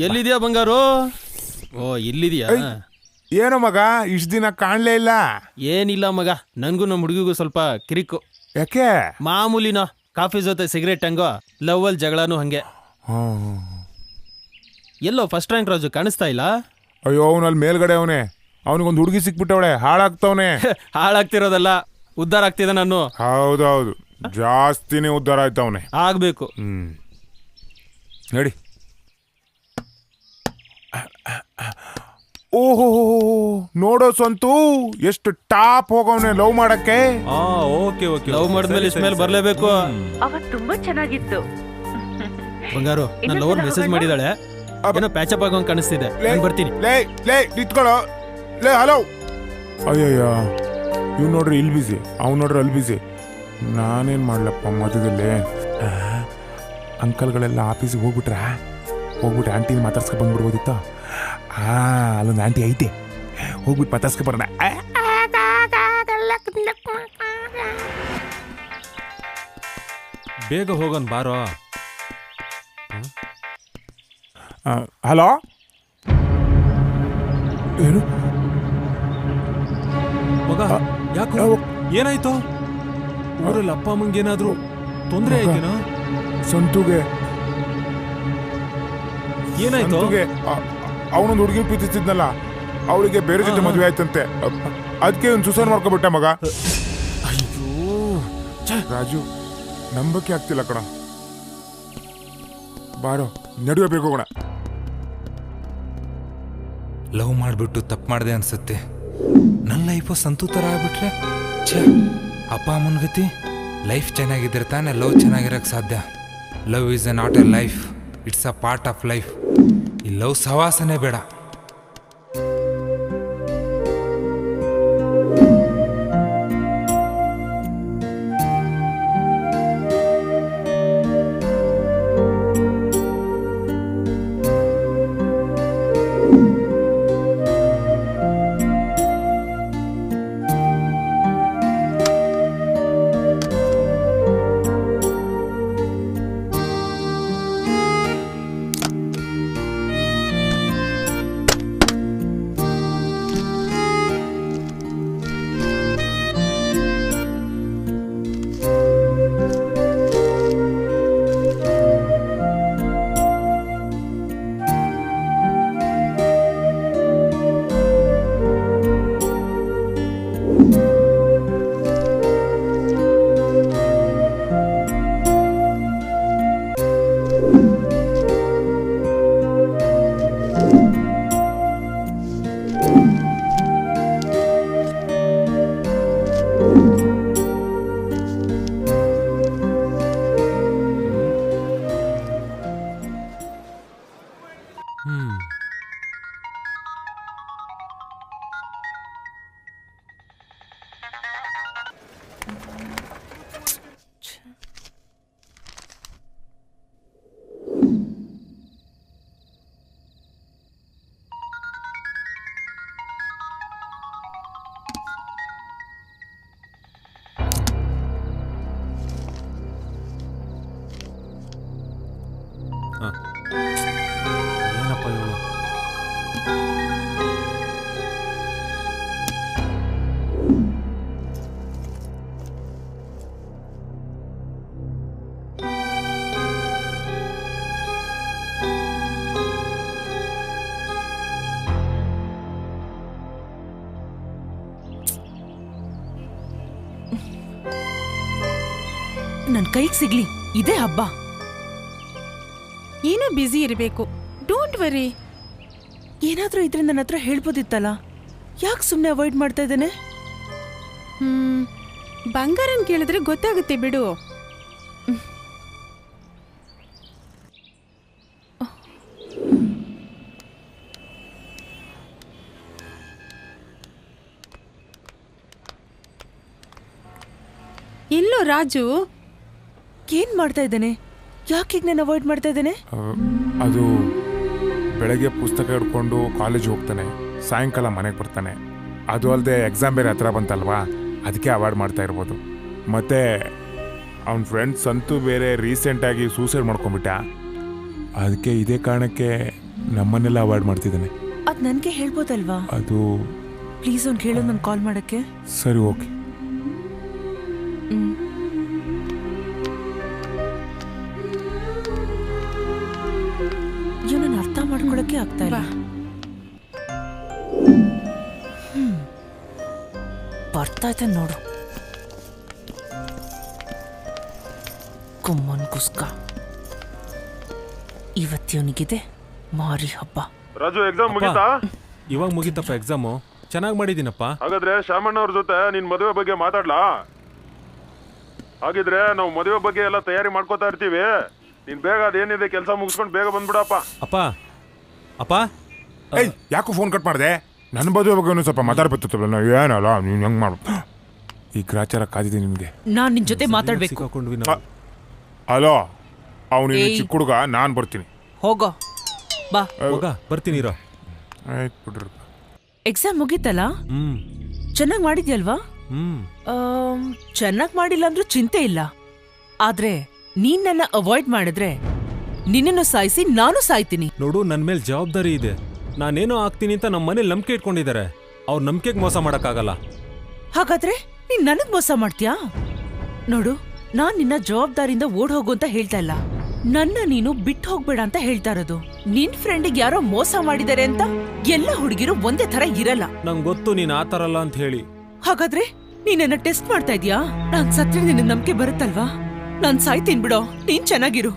ಎಲ್ಲಿದ್ಯಾ ಬಂಗಾರು? ಓ ಇಲ್ಲಿದ್ಯಾ? ಏನೋ ಮಗ ಇಷ್ಟ ದಿನ ಕಾಣ್ಲೇ ಇಲ್ಲ. ಏನಿಲ್ಲ ಮಗ, ನನ್ಗೂ ನಮ್ಮ ಹುಡುಗಿಗೂ ಸ್ವಲ್ಪ ಕಿರಿಕು. ಯಾಕೆ? ಮಾಮೂಲಿನೋ, ಕಾಫಿ ಜೊತೆ ಸಿಗರೇಟ್ ಹಂಗೋ, ಲವ್ ಅಲ್ಲಿ ಜಗಳನೂ ಹಂಗೆ. ಎಲ್ಲೋ ಫಸ್ಟ್ ರ್ಯಾಂಕ್ ರಾಜು ಕಾಣಿಸ್ತಾ ಇಲ್ಲ? ಅಯ್ಯೋ ಅವನಲ್ಲಿ ಮೇಲ್ಗಡೆ ಅವನೇ, ಅವನಿಗೊಂದು ಹುಡುಗಿ ಸಿಕ್ಬಿಟ್ಟವಳೆ, ಹಾಳಾಗ್ತವನೆ. ಹಾಳಾಗ್ತಿರೋದಲ್ಲ, ಉದ್ಧಾರ ಆಗ್ತಿದೆ ನಾನು. ಹೌದೌದು, ಜಾಸ್ತಿನೇ ಉದ್ಧಾರ ಆಯ್ತವನೆ. ಆಗ್ಬೇಕು. ನೋಡಿ. ಓಹೋ ನೋಡೋ ಸ್ವಂತು ಎಷ್ಟು ಟಾಪ್ ಹೋಗವನೆ ಲವ್ ಮಾಡಕ್ಕೆ. ಓಕೆ ಓಕೆ, ಲವ್ ಮಾಡಿದ್ಮೇಲೆ ಇಸ್ಮೇಲೆ ಬರ್ಲೇಬೇಕು. ಅವ ತುಂಬಾ ಚೆನ್ನಾಗಿತ್ತು. ಬಂಗಾರು, ನನ್ನ ಲವರ್ ಮೆಸೇಜ್ ಮಾಡಿದಾಳೆ, ಏನೋ ಪ್ಯಾಚಪ್ ಆಗೋಂಗ್ ಕಾಣಿಸ್ತಿದೆ. ನಾನು ಬರ್ತೀನಿ. ಲೇ ನಿತ್ಕೊಳ್ಳೋ. ಲೇ ಹಲೋ. ಅಯ್ಯಯ್ಯ, ಇವ್ ನೋಡ್ರಿ ಇಲ್ಲಿ ಬಿಸಿ, ಅವ್ನು ನೋಡ್ರಿ ಅಲ್ಲಿ ಬಿಸಿ. ನಾನೇನ್ ಮಾಡ್ಲಪ್ಪ ಮಧ್ಯದಲ್ಲಿ. ಅಂಕಲ್ಗಳೆಲ್ಲ ಆಫೀಸಿಗೆ ಹೋಗ್ಬಿಟ್ರೆ ಆಂಟಿನ ಮಾತಾಡ್ಸ್ಕೊ ಬಂದ್ಬಿಡ್ಬೋದಿತ್ತ. ಅಲ್ಲೊಂದು ಆಂಟಿ ಐತೆ, ಹೋಗ್ಬಿಟ್ಟು ಮಾತಾಡ್ಸ್ಕೊ ಬರೋಣ. ಬೇಗ ಹೋಗೋಣ ಬಾರೋ. ಹಲೋ, ಏನು ಮಗ? ಯಾಕೋ ಏನಾಯ್ತು? ಊರಲ್ಲಿ ಅಪ್ಪ ಅಮ್ಮಂಗೆ ಏನಾದ್ರು ತೊಂದರೆ ಆಯ್ತೇನೋ? ಸಂತುಗೆ ಏನಾಯ್ತು? ಅವನೊಂದು ಹುಡುಗಿ ಪ್ರೀತಿಸಿದ್ನಲ್ಲ, ಅವಳಿಗೆ ಬೇರೆ ಜೊತೆ ಮದುವೆ ಆಯ್ತಂತೆ. ಅದಕ್ಕೆ ಒಂದು ಸುಸೈಡ್ ಮಾಡ್ಕೊಬಿಟ್ಟ ಮಗ. ಅಯ್ಯೋ ರಾಜು, ನಂಬಕ್ಕೆ ಆಗ್ತಿಲ್ಲ ಕಣ. ಬಾರೋ ನಡುವೆ ಬೇಕು ಕಣ. ಲವ್ ಮಾಡಿಬಿಟ್ಟು ತಪ್ಪು ಮಾಡಿದೆ ಅನ್ಸುತ್ತೆ. ನನ್ನ ಲೈಫು ಸಂತು ಥರ ಆಗ್ಬಿಟ್ರೆ ಛೇ, ಅಪ್ಪ ಅಮ್ಮನ ಗತಿ. ಲೈಫ್ ಚೆನ್ನಾಗಿದ್ರೆ ತಾನೇ ಲವ್ ಚೆನ್ನಾಗಿರೋಕ್ಕೆ ಸಾಧ್ಯ. Love is not A life, it's a part of life. ಈ ಲವ್ ಸವಾಸನೆ ಬೇಡ. ಏನಪ್ಪ ಇವಳು? ನನ್ ಕೈಗೆ ಸಿಗ್ಲಿ, ಇದೇ ಹಬ್ಬ. ಏನೋ ಬ್ಯುಸಿ ಇರಬೇಕು. Don't worry. ಏನಾದ್ರೂ ಇದ್ರೆ ನನ್ನ ಹತ್ರ ಹೇಳ್ಬೋದಿತ್ತಲ್ಲ, ಯಾಕೆ ಸುಮ್ಮನೆ ಅವಾಯ್ಡ್ ಮಾಡ್ತಾ ಇದ್ದೇನೆ? ಬಂಗಾರನ್ ಕೇಳಿದ್ರೆ ಗೊತ್ತಾಗುತ್ತೆ ಬಿಡು. ಎಲ್ಲೋ ರಾಜು? ಏನ್ ಮಾಡ್ತಾ ಇದ್ದೇನೆ? ಯಾಕೆ ನಾನು ಅವಾಯ್ಡ್ ಮಾಡ್ತಾ ಇದ್ದೇನೆ? ಅದು ಬೆಳಗ್ಗೆ ಪುಸ್ತಕ ಹಿಡ್ಕೊಂಡು ಕಾಲೇಜ್ ಹೋಗ್ತಾನೆ, ಸಾಯಂಕಾಲ ಮನೆಗೆ ಬರ್ತಾನೆ. ಅದು ಅಲ್ಲದೆ ಎಕ್ಸಾಮ್ ಬೇರೆ ಹತ್ರ ಬಂತಲ್ವಾ, ಅದಕ್ಕೆ ಅವಾಯ್ಡ್ ಮಾಡ್ತಾ ಇರ್ಬೋದು. ಮತ್ತು ಅವನ ಫ್ರೆಂಡ್ಸ್ ಅಂತೂ ಬೇರೆ ರೀಸೆಂಟಾಗಿ ಸೂಸೈಡ್ ಮಾಡ್ಕೊಂಬಿಟ್ಟ. ಅದಕ್ಕೆ ಇದೇ ಕಾರಣಕ್ಕೆ ನಮ್ಮನ್ನೆಲ್ಲ ಅವಾಯ್ಡ್ ಮಾಡ್ತಿದ್ದಾನೆ. ಅದ್ ನನ್ಗೆ ಹೇಳ್ಬೋದಲ್ವಾ? ಅದು ಪ್ಲೀಸ್ ಅವ್ನ್ ಕೇಳೋ ನನ್ ಕಾಲ್ ಮಾಡಕ್ಕೆ. ಸರಿ, ಓಕೆ. ಇವನನ್ನ ಅರ್ಥ ಮಾಡ್ಕೊಳಕ್ಕೆ ಆಗ್ತಾ ಇಲ್ಲ. ಬರ್ತಾ ಇದ್ದ ನೋಡು ಕುಮ್ಮನ್ ಕುಸ್ಕ. ಇವತ್ತಿವನಿಗಿದೆ ಮಾರಿ ಹಬ್ಬ. ರಾಜು ಎಕ್ಸಾಮ್ ಮುಗೀತಾ? ಇವಾಗ ಮುಗೀತಪ್ಪ ಎಕ್ಸಾಮು. ಚೆನ್ನಾಗಿ ಮಾಡಿದ್ದೀನಪ್ಪ. ಹಾಗಾದ್ರೆ ಶ್ಯಾಮಣ್ಣ ಅವ್ರ ಜೊತೆ ನಿನ್ ಮದುವೆ ಬಗ್ಗೆ ಮಾತಾಡ್ಲಾ? ಹಾಗಿದ್ರೆ ನಾವು ಮದುವೆ ಬಗ್ಗೆ ಎಲ್ಲ ತಯಾರಿ ಮಾಡ್ಕೋತಾ ಇರ್ತೀವಿ. ನೀನ್ ಬೇಗ ಅದೇನಿದೆ ಕೆಲಸ ಮುಗಿಸ್ಕೊಂಡು ಬೇಗ ಬಂದ್ಬಿಡಪ್ಪ. ಅಪ್ಪ ಅಪ್ಪ ಏಯ್, ಯಾಕೋ ಫೋನ್ ಕಟ್ ಮಾಡಿದೆ? ನನ್ನ ಮದುವೆ ಬಗ್ಗೆ ಸ್ವಲ್ಪ ಮಾತಾಡ್ಬೇಕಿತ್ತಲ್ಲ. ಏನಲ್ಲ ನೀನು ಹೆಂಗ್ ಮಾಡು. ಈ ಗ್ರಾಚಾರ ಕಾದಿದೆ ನಿಮ್ಗೆ. ನಾನ್ ನಿನ್ ಜೊತೆ ಮಾತಾಡ್ಬೇಕು. ಸಿಕ್ಕಾಕೊಂಡ್ವಿ ನಾವು. ಹಲೋ, ಅವನು ಚಿಕ್ಕ ಹುಡುಗ, ನಾನು ಬರ್ತೀನಿ. ಹೋಗೋ ಬಾ. ಹೋಗ ಬರ್ತೀನಿ ಇರೋ. ಆಯ್ತು ಬಿಡ್ರಿ. ಎಕ್ಸಾಮ್ ಮುಗೀತಲ್ಲ? ಚೆನ್ನಾಗ್ ಮಾಡಿದ್ಯಲ್ವಾ? ಚೆನ್ನಾಗ್ ಮಾಡಿಲ್ಲ ಅಂದ್ರೂ ಚಿಂತೆ ಇಲ್ಲ. ಆದ್ರೆ ನೀನ್ ನನ್ನ ಅವಾಯ್ಡ್ ಮಾಡಿದ್ರೆ ನಿನ್ನನ್ನು ಸಾಯಿಸಿ ನಾನು ಸಾಯ್ತೀನಿ. ನೋಡು, ನನ್ ಮೇಲೆ ಜವಾಬ್ದಾರಿ ಇದೆ. ನಾನೇನೋ ಆಗ್ತೀನಿ ಅಂತ ನಮ್ಮ ಮನೇಲಿ ನಂಬಿಕೆ ಇಟ್ಕೊಂಡಿದ್ದಾರೆ. ಅವ್ರ ನಂಬಿಕೆಗೆ ಮೋಸ ಮಾಡಕ್ಕಾಗಲ್ಲ. ಹಾಗಾದ್ರೆ ನೀನ್ ನನಗ್ ಮೋಸ ಮಾಡ್ತೀಯಾ? ನೋಡು, ನಾನ್ ನಿನ್ನ ಜವಾಬ್ದಾರಿಯಿಂದ ಓಡ್ ಹೋಗು ಅಂತ ಹೇಳ್ತಾ ಇಲ್ಲ. ನನ್ನ ನೀನು ಬಿಟ್ಟು ಹೋಗ್ಬೇಡ ಅಂತ ಹೇಳ್ತಾ ಇರೋದು. ನಿನ್ ಫ್ರೆಂಡಿಗೆ ಯಾರೋ ಮೋಸ ಮಾಡಿದಾರೆ ಅಂತ ಎಲ್ಲ ಹುಡುಗಿರು ಒಂದೇ ತರ ಇರಲ್ಲ. ನಂಗೆ ಗೊತ್ತು ನೀನ್ ಆತರಲ್ಲ ಅಂತ ಹೇಳಿ. ಹಾಗಾದ್ರೆ ನೀನನ್ನ ಟೆಸ್ಟ್ ಮಾಡ್ತಾ ಇದ್ಯಾ? ನಾನ್ ಸತ್ರ ನಿನ್ನ ನಂಬಿಕೆ ಬರುತ್ತಲ್ವಾ? ನಾನ್ ಸಾಯ್ತೀನಿ ಬಿಡೋ, ನೀನ್ ಚೆನ್ನಾಗಿರು.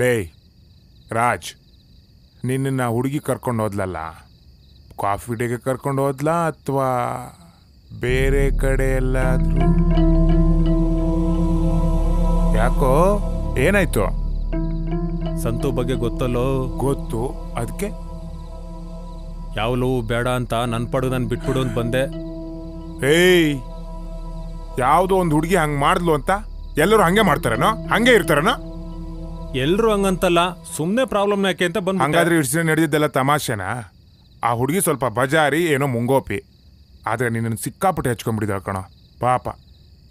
ಲೇ ರಾಜ್, ನಿನ್ನ ಹುಡುಗಿ ಕರ್ಕೊಂಡು ಹೋದ್ಲಲ್ಲ, ಕಾಫಿ ಡೇಗೆ ಕರ್ಕೊಂಡು ಹೋದ್ಲಾ ಅಥವಾ ಬೇರೆ ಕಡೆ ಎಲ್ಲಾದ್ರೂ? ಯಾಕೋ, ಏನಾಯ್ತು? ಸಂತು ಬಗ್ಗೆ ಗೊತ್ತಲ್ಲೋ? ಗೊತ್ತು. ಅದಕ್ಕೆ ಯಾವಲೂ ಬೇಡ ಅಂತ ನನ್ ಪಡು ನಾನು ಬಿಟ್ಬಿಡು ಅಂತ ಬಂದೆ. ಏಯ್, ಯಾವುದೋ ಒಂದು ಹುಡುಗಿ ಹಂಗೆ ಮಾಡಿದ್ಲು ಅಂತ ಎಲ್ಲರೂ ಹಂಗೆ ಮಾಡ್ತಾರೇನೋ? ಹಂಗೆ ಇರ್ತಾರೇನೋ? ಎಲ್ರು ಹಂಗಂತಲ್ಲ, ಸುಮ್ಮನೆ ಪ್ರಾಬ್ಲಮ್ ಯಾಕೆ ಅಂತ ಬಂದು. ಹಂಗಾದ್ರೆ ಇಷ್ಟು ದಿನ ನಡೆದಿದ್ದೆಲ್ಲ ತಮಾಷೆನಾ? ಆ ಹುಡುಗಿ ಸ್ವಲ್ಪ ಬಜಾರಿ, ಏನೋ ಮುಂಗೋಪಿ. ಆದರೆ ನಿನ್ನನ್ನು ಸಿಕ್ಕಾಪಟ್ಟೆ ಹಚ್ಕೊಂಡ್ಬಿಟ್ಟಿದ್ದಾಳೆ ಕಣೋ. ಪಾಪ,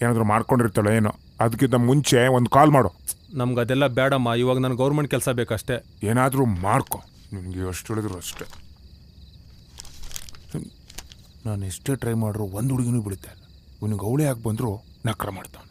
ಏನಾದರೂ ಮಾಡ್ಕೊಂಡಿರ್ತಾಳೋ ಏನೋ. ಅದಕ್ಕಿಂತ ಮುಂಚೆ ಒಂದು ಕಾಲ್ ಮಾಡು. ನಮ್ಗೆ ಅದೆಲ್ಲ ಬೇಡಮ್ಮ, ಇವಾಗ ನಾನು ಗೌರ್ಮೆಂಟ್ ಕೆಲಸ ಬೇಕಷ್ಟೇ. ಏನಾದರೂ ಮಾಡ್ಕೊ, ನಿನಗೆ ಎಷ್ಟು ಹೇಳಿದ್ರು ಅಷ್ಟೇ. ನಾನು ಎಷ್ಟೇ ಟ್ರೈ ಮಾಡ್ರು ಒಂದು ಹುಡುಗಿನೂ ಬಿಡುತ್ತಾ ಇಲ್ಲ. ಇವನಿಗೆ ಅವಳೇ ಯಾಕೆ ಬಂದರೂ ನಕ್ರ ಮಾಡ್ತಾನೆ.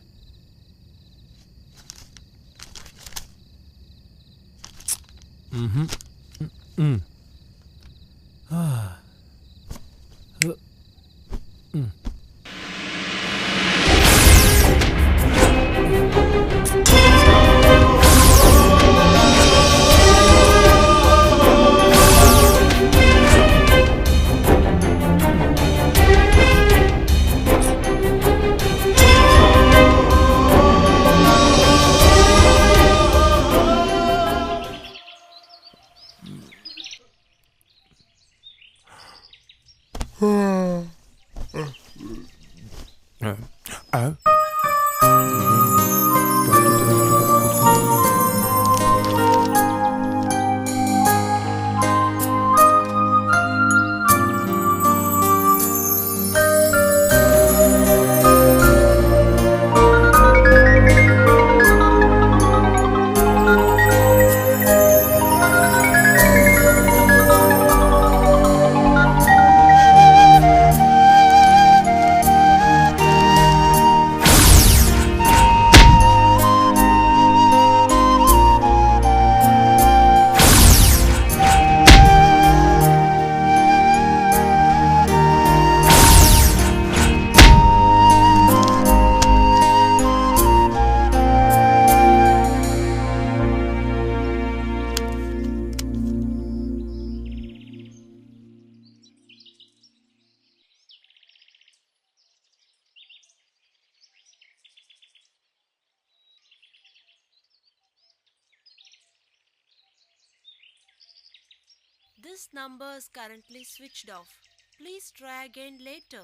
This number is currently switched off. Please try again later.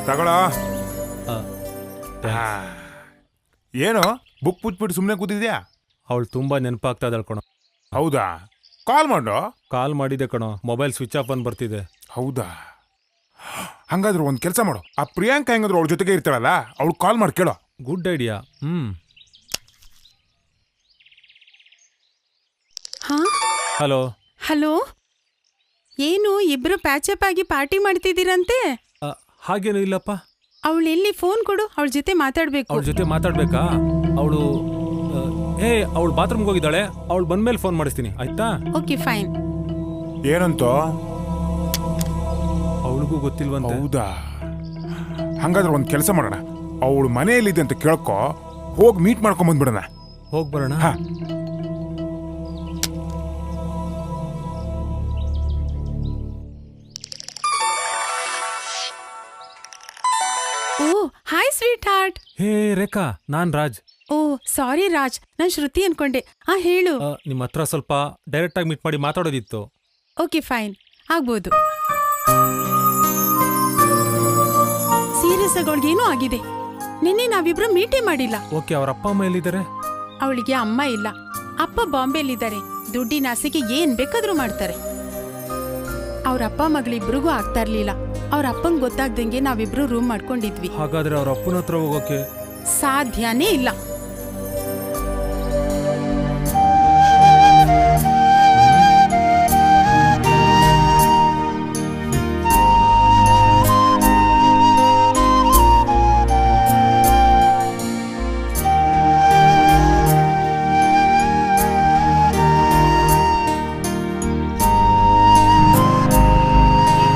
ತಗೊಳ. ಏನು ಬುಕ್ ಬಿಟ್ಬಿಟ್ಟು ಸುಮ್ಮನೆ ಕೂತಿದ್ಯಾ? ಅವಳು ತುಂಬಾ ನೆನಪಾಗ್ತಾ ಇದ್ದಾಳೆ ಕಣೋ. ಹೌದಾ? ಕಾಲ್ ಮಾಡು. ಕಾಲ್ ಮಾಡಿದೆ ಕಣೋ, ಮೊಬೈಲ್ ಸ್ವಿಚ್ ಆಫ್ ಅಂತ ಬರ್ತಿದೆ. ಹೌದಾ? ಹಂಗಾದ್ರೆ ಒಂದ್ ಕೆಲಸ ಮಾಡು, ಆ ಪ್ರಿಯಾಂಕಾ ಹೆಂಗಾದ್ರು ಅವಳ ಜೊತೆಗೆ ಇರ್ತಾಳಲ್ಲ, ಅವಳು ಕಾಲ್ ಮಾಡಿ ಕೇಳೋ. Good idea. ಹಾ ಹಲೋ. ಹಲೋ, ಏನು ಇಬ್ರು ಪ್ಯಾಚಪ್ ಆಗಿ ಪಾರ್ಟಿ ಮಾಡ್ತಿದ್ದೀರಂತೆ? ಹಾಗೇನು ಇಲ್ಲಪ್ಪ. ಅವಳು ಎಲ್ಲಿ? ಫೋನ್ ಕೊಡು, ಅವಳ ಜೊತೆ ಮಾತಾಡ್ಬೇಕು. ಅವಳ ಜೊತೆ ಮಾತಾಡ್ಬೇಕಾ? ಅವಳು ಅವಳು ಬಾತ್ರೂಮ್ಗೆ ಹೋಗಿದ್ದಾಳೆ. ಅವಳು ಬಂದ್ಮೇಲೆ ಫೋನ್ ಮಾಡಿಸ್ತೀನಿ, ಆಯ್ತಾ? Okay fine. ಏನಂತೋ? ಅವಳಿಗೂ ಗೊತ್ತಿಲ್ವಂತ. ಹೌದಾ? ಹಂಗಾದ್ರೆ ಒಂದ್ ಕೆಲಸ ಮಾಡೋಣ, ಅವಳು ಮನೆಯಲ್ಲಿದೆ ಅಂತ ಕೇಳ್ಕೊ, ಹೋಗಿ ಮೀಟ್ ಮಾಡ್ಕೊಂಡ್ ಬಂದ್ಬಿಡೋಣ. ಹೋಗ್ ಬರೋಣ. ಓ ಹಾಯ್ ಸ್ವೀಟ್ ಹಾರ್ಟ್. ಹೇ ರೇಖಾ, ನಾನ್ ರಾಜ್. ಓ ಸಾರಿ ರಾಜ್, ನಾನ್ ಶ್ರುತಿ ಅನ್ಕೊಂಡೆ. ಹೇಳು. ನಿಮ್ಮ ಹತ್ರ ಸ್ವಲ್ಪ ಡೈರೆಕ್ಟ್ ಆಗಿ ಮೀಟ್ ಮಾಡಿ ಮಾತಾಡೋದಿತ್ತು. ಓಕೆ ಫೈನ್, ಆಗ್ಬೋದು. ಸೀರಿಯಸ್ ಆಗಿ ಅವಳಿಗೇನೂ ಆಗಿದೆ. ನಿನ್ನೆ ನಾವಿಬ್ರು ಮೀಟೇ ಮಾಡಿಲ್ಲ. ಓಕೆ, ಅವ್ರ ಅಪ್ಪ ಅಮ್ಮ ಎಲ್ಲಿದ್ದಾರೆ? ಅವಳಿಗೆ ಅಮ್ಮ ಇಲ್ಲ, ಅಪ್ಪ ಬಾಂಬೆಲಿದ್ದಾರೆ. ದುಡ್ಡಿನ ಆಸೆಗೆ ಏನ್ ಬೇಕಾದ್ರೂ ಮಾಡ್ತಾರೆ. ಅವ್ರ ಅಪ್ಪ ಮಗಳಿಬ್ರಿಗೂ ಆಗ್ತಾ ಇರ್ಲಿಲ್ಲ. ಅವ್ರ ಅಪ್ಪಂಗ್ ಗೊತ್ತಾಗ್ದಂಗೆ ನಾವಿಬ್ರು ರೂಮ್ ಮಾಡ್ಕೊಂಡಿದ್ವಿ. ಹಾಗಾದ್ರೆ ಅವ್ರ ಅಪ್ಪನ ಹತ್ರ ಹೋಗೋಕೆ ಸಾಧ್ಯನೇ ಇಲ್ಲ.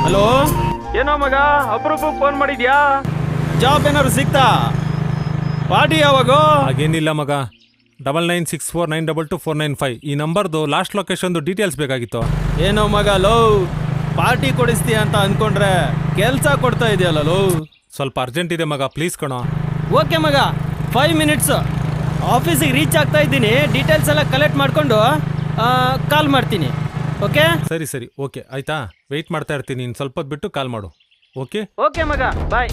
ಹಲೋ, ಏನೋ ಮಗ ಅಪರೂಪಕ್ಕೆ ಫೋನ್ ಮಾಡಿದ್ಯಾ? ಜಾಬ್ ಏನಾದ್ರು ಸಿಗ್ತಾ? ಪಾರ್ಟಿ ಯಾವಾಗ? ಹಾಗೇನಿಲ್ಲ ಮಗ. 9964922495 ಈ ನಂಬರ್ದು ಲಾಸ್ಟ್ ಲೊಕೇಶನ್ದು ಡೀಟೇಲ್ಸ್ ಬೇಕಾಗಿತ್ತು. ಏನೋ ಮಗ ಲೋ, ಪಾರ್ಟಿ ಕೊಡಿಸ್ತೀಯ ಅಂತ ಅನ್ಕೊಂಡ್ರೆ ಕೆಲ್ಸ ಕೊಡ್ತಾ ಇದೆಯಲ್ಲ ಲೋ. ಸ್ವಲ್ಪ ಅರ್ಜೆಂಟ್ ಇದೆ ಮಗ, ಪ್ಲೀಸ್ ಕಣೋ. ಓಕೆ ಮಗ, 5 ಮಿನಿಟ್ಸ್. ಆಫೀಸಿಗೆ ರೀಚ್ ಆಗ್ತಾ ಇದ್ದೀನಿ. ಡೀಟೇಲ್ಸ್ ಎಲ್ಲ ಕಲೆಕ್ಟ್ ಮಾಡ್ಕೊಂಡು ಕಾಲ್ ಮಾಡ್ತೀನಿ. ಓಕೆ? ಸರಿ ಸರಿ, ಓಕೆ ಆಯ್ತಾ. ವೆಯ್ಟ್ ಮಾಡ್ತಾ ಇರ್ತೀನಿ, ಇನ್ನು ಸ್ವಲ್ಪ ಹೊತ್ತು ಬಿಟ್ಟು ಕಾಲ್ ಮಾಡು. ಓಕೆ ಓಕೆ ಮಗ, ಬಾಯ್.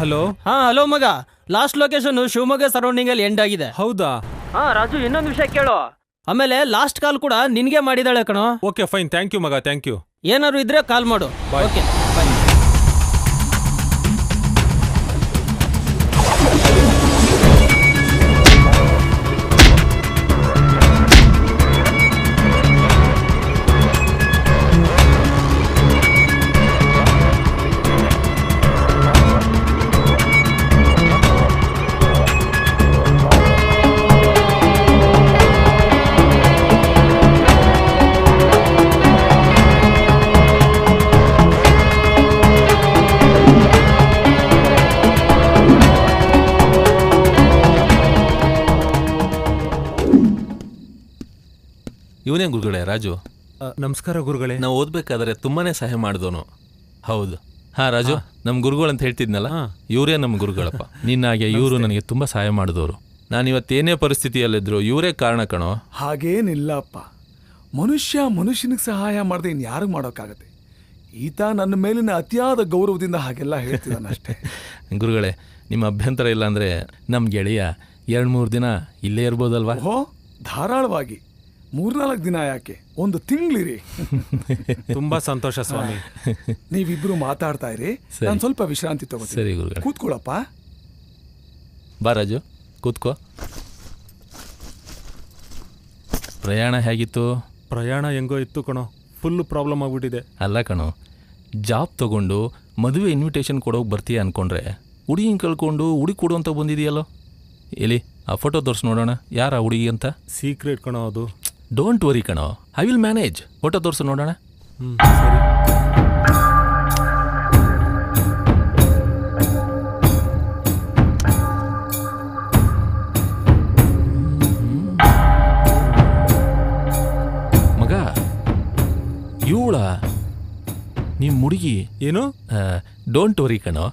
ಹಲೋ. ಹಲೋ ಮಗ, ಲಾಸ್ಟ್ ಲೊಕೇಶನ್ ಶಿವಮೊಗ್ಗ ಸರೌಂಡಿಂಗ್ ಅಲ್ಲಿ ಎಂಡ್ ಆಗಿದೆ. ಹೌದಾ? ರಾಜು, ಇನ್ನೊಂದು ವಿಷಯ ಕೇಳು. ಆಮೇಲೆ ಲಾಸ್ಟ್ ಕಾಲ್ ಕೂಡ ನಿನ್ಗೆ ಮಾಡಿದಾಳೆ ಕಣೋ. ಓಕೆ ಫೈನ್, ಥ್ಯಾಂಕ್ ಯು ಮಗ, ಥ್ಯಾಂಕ್ ಯು. ಏನಾದ್ರು ಇದ್ರೆ ಕಾಲ್ ಮಾಡು. Okay bye. ಇವನೇ ಗುರುಗಳೇ ರಾಜು. ನಮಸ್ಕಾರ ಗುರುಗಳೇ. ನಾವು ಓದ್ಬೇಕಾದ್ರೆ ತುಂಬಾನೇ ಸಹಾಯ ಮಾಡಿದವನು. ಹೌದು. ರಾಜು, ನಮ್ಮ ಗುರುಗಳು ಅಂತ ಹೇಳ್ತಿದ್ನಲ್ಲ, ಇವರೇ ನಮ್ಮ ಗುರುಗಳಪ್ಪ. ನಿನ್ನಾಗೆ ಇವರು ನನಗೆ ತುಂಬಾ ಸಹಾಯ ಮಾಡಿದವರು. ನಾನು ಇವತ್ತೇನೇ ಪರಿಸ್ಥಿತಿಯಲ್ಲಿದ್ರು ಇವರೇ ಕಾರಣ ಕಣೋ. ಹಾಗೇನಿಲ್ಲಪ್ಪ, ಮನುಷ್ಯ ಮನುಷ್ಯನಿಗೆ ಸಹಾಯ ಮಾಡದೆ ಇನ್ ಯಾರಿಗೆ ಮಾಡೋಕ್ಕಾಗತ್ತೆ? ಈತ ನನ್ನ ಮೇಲಿನ ಅತಿಯಾದ ಗೌರವದಿಂದ ಹಾಗೆಲ್ಲ ಹೇಳ್ತಿದ್ದಾನಷ್ಟೇ. ಗುರುಗಳೇ, ನಿಮ್ಮ ಅಭ್ಯಂತರ ಇಲ್ಲ ಅಂದ್ರೆ ನಮ್ಮ ಗೆಳೆಯ 2-3 ದಿನ ಇಲ್ಲೇ ಇರ್ಬೋದಲ್ವಾ? ಓಹೋ, ಧಾರಾಳವಾಗಿ. 3-4 ದಿನ ಯಾಕೆ, 1 ತಿಂಗಳಿರಿ. ತುಂಬಾ ಸಂತೋಷ ಸ್ವಾಮಿ. ನೀವಿಬ್ರು ಮಾತಾಡ್ತಾ ಇರಿ, ನಾನು ಸ್ವಲ್ಪ ವಿಶ್ರಾಂತಿ ತಗೋತೀನಿ. ಸರಿ ಗುರುಗಳೇ. ಕೂತ್ಕೊಳ್ಳಪ್ಪ. ಬಾ ರಾಜು, ಕೂತ್ಕೋ. ಪ್ರಯಾಣ ಹೇಗಿತ್ತು? ಪ್ರಯಾಣ ಹೆಂಗೋ ಇತ್ತು ಕಣೋ, ಫುಲ್ ಪ್ರಾಬ್ಲಮ್ ಆಗ್ಬಿಟ್ಟಿದೆ. ಅಲ್ಲ ಕಣೋ, ಜಾಬ್ ತಗೊಂಡು ಮದುವೆ ಇನ್ವಿಟೇಷನ್ ಕೊಡೋಕೆ ಬರ್ತೀಯ ಅನ್ಕೊಂಡ್ರೆ ಹುಡುಗಿನ ಕಳ್ಕೊಂಡು ಹುಡುಗಿ ಕೊಡು ಅಂತ ಬಂದಿದೆಯಲ್ಲೋ. ಎಲ್ಲಿ ಆ ಫೋಟೋ ತೋರಿಸಿ ನೋಡೋಣ, ಯಾರ ಹುಡುಗಿ ಅಂತ. ಸೀಕ್ರೆಟ್ ಕಣೋ ಅದು. ಡೋಂಟ್ ವರಿ ಕಣೋ, ಐ ವಿಲ್ ಮ್ಯಾನೇಜ್. ಫೋಟೋ ತೋರಿಸು ನೋಡೋಣ. ಸರಿ. ಮಗ, ಇವಳ ನಿಮ್ಮ ಹುಡುಗಿ ಏನು? ಡೋಂಟ್ ವರಿ ಕಣೋ,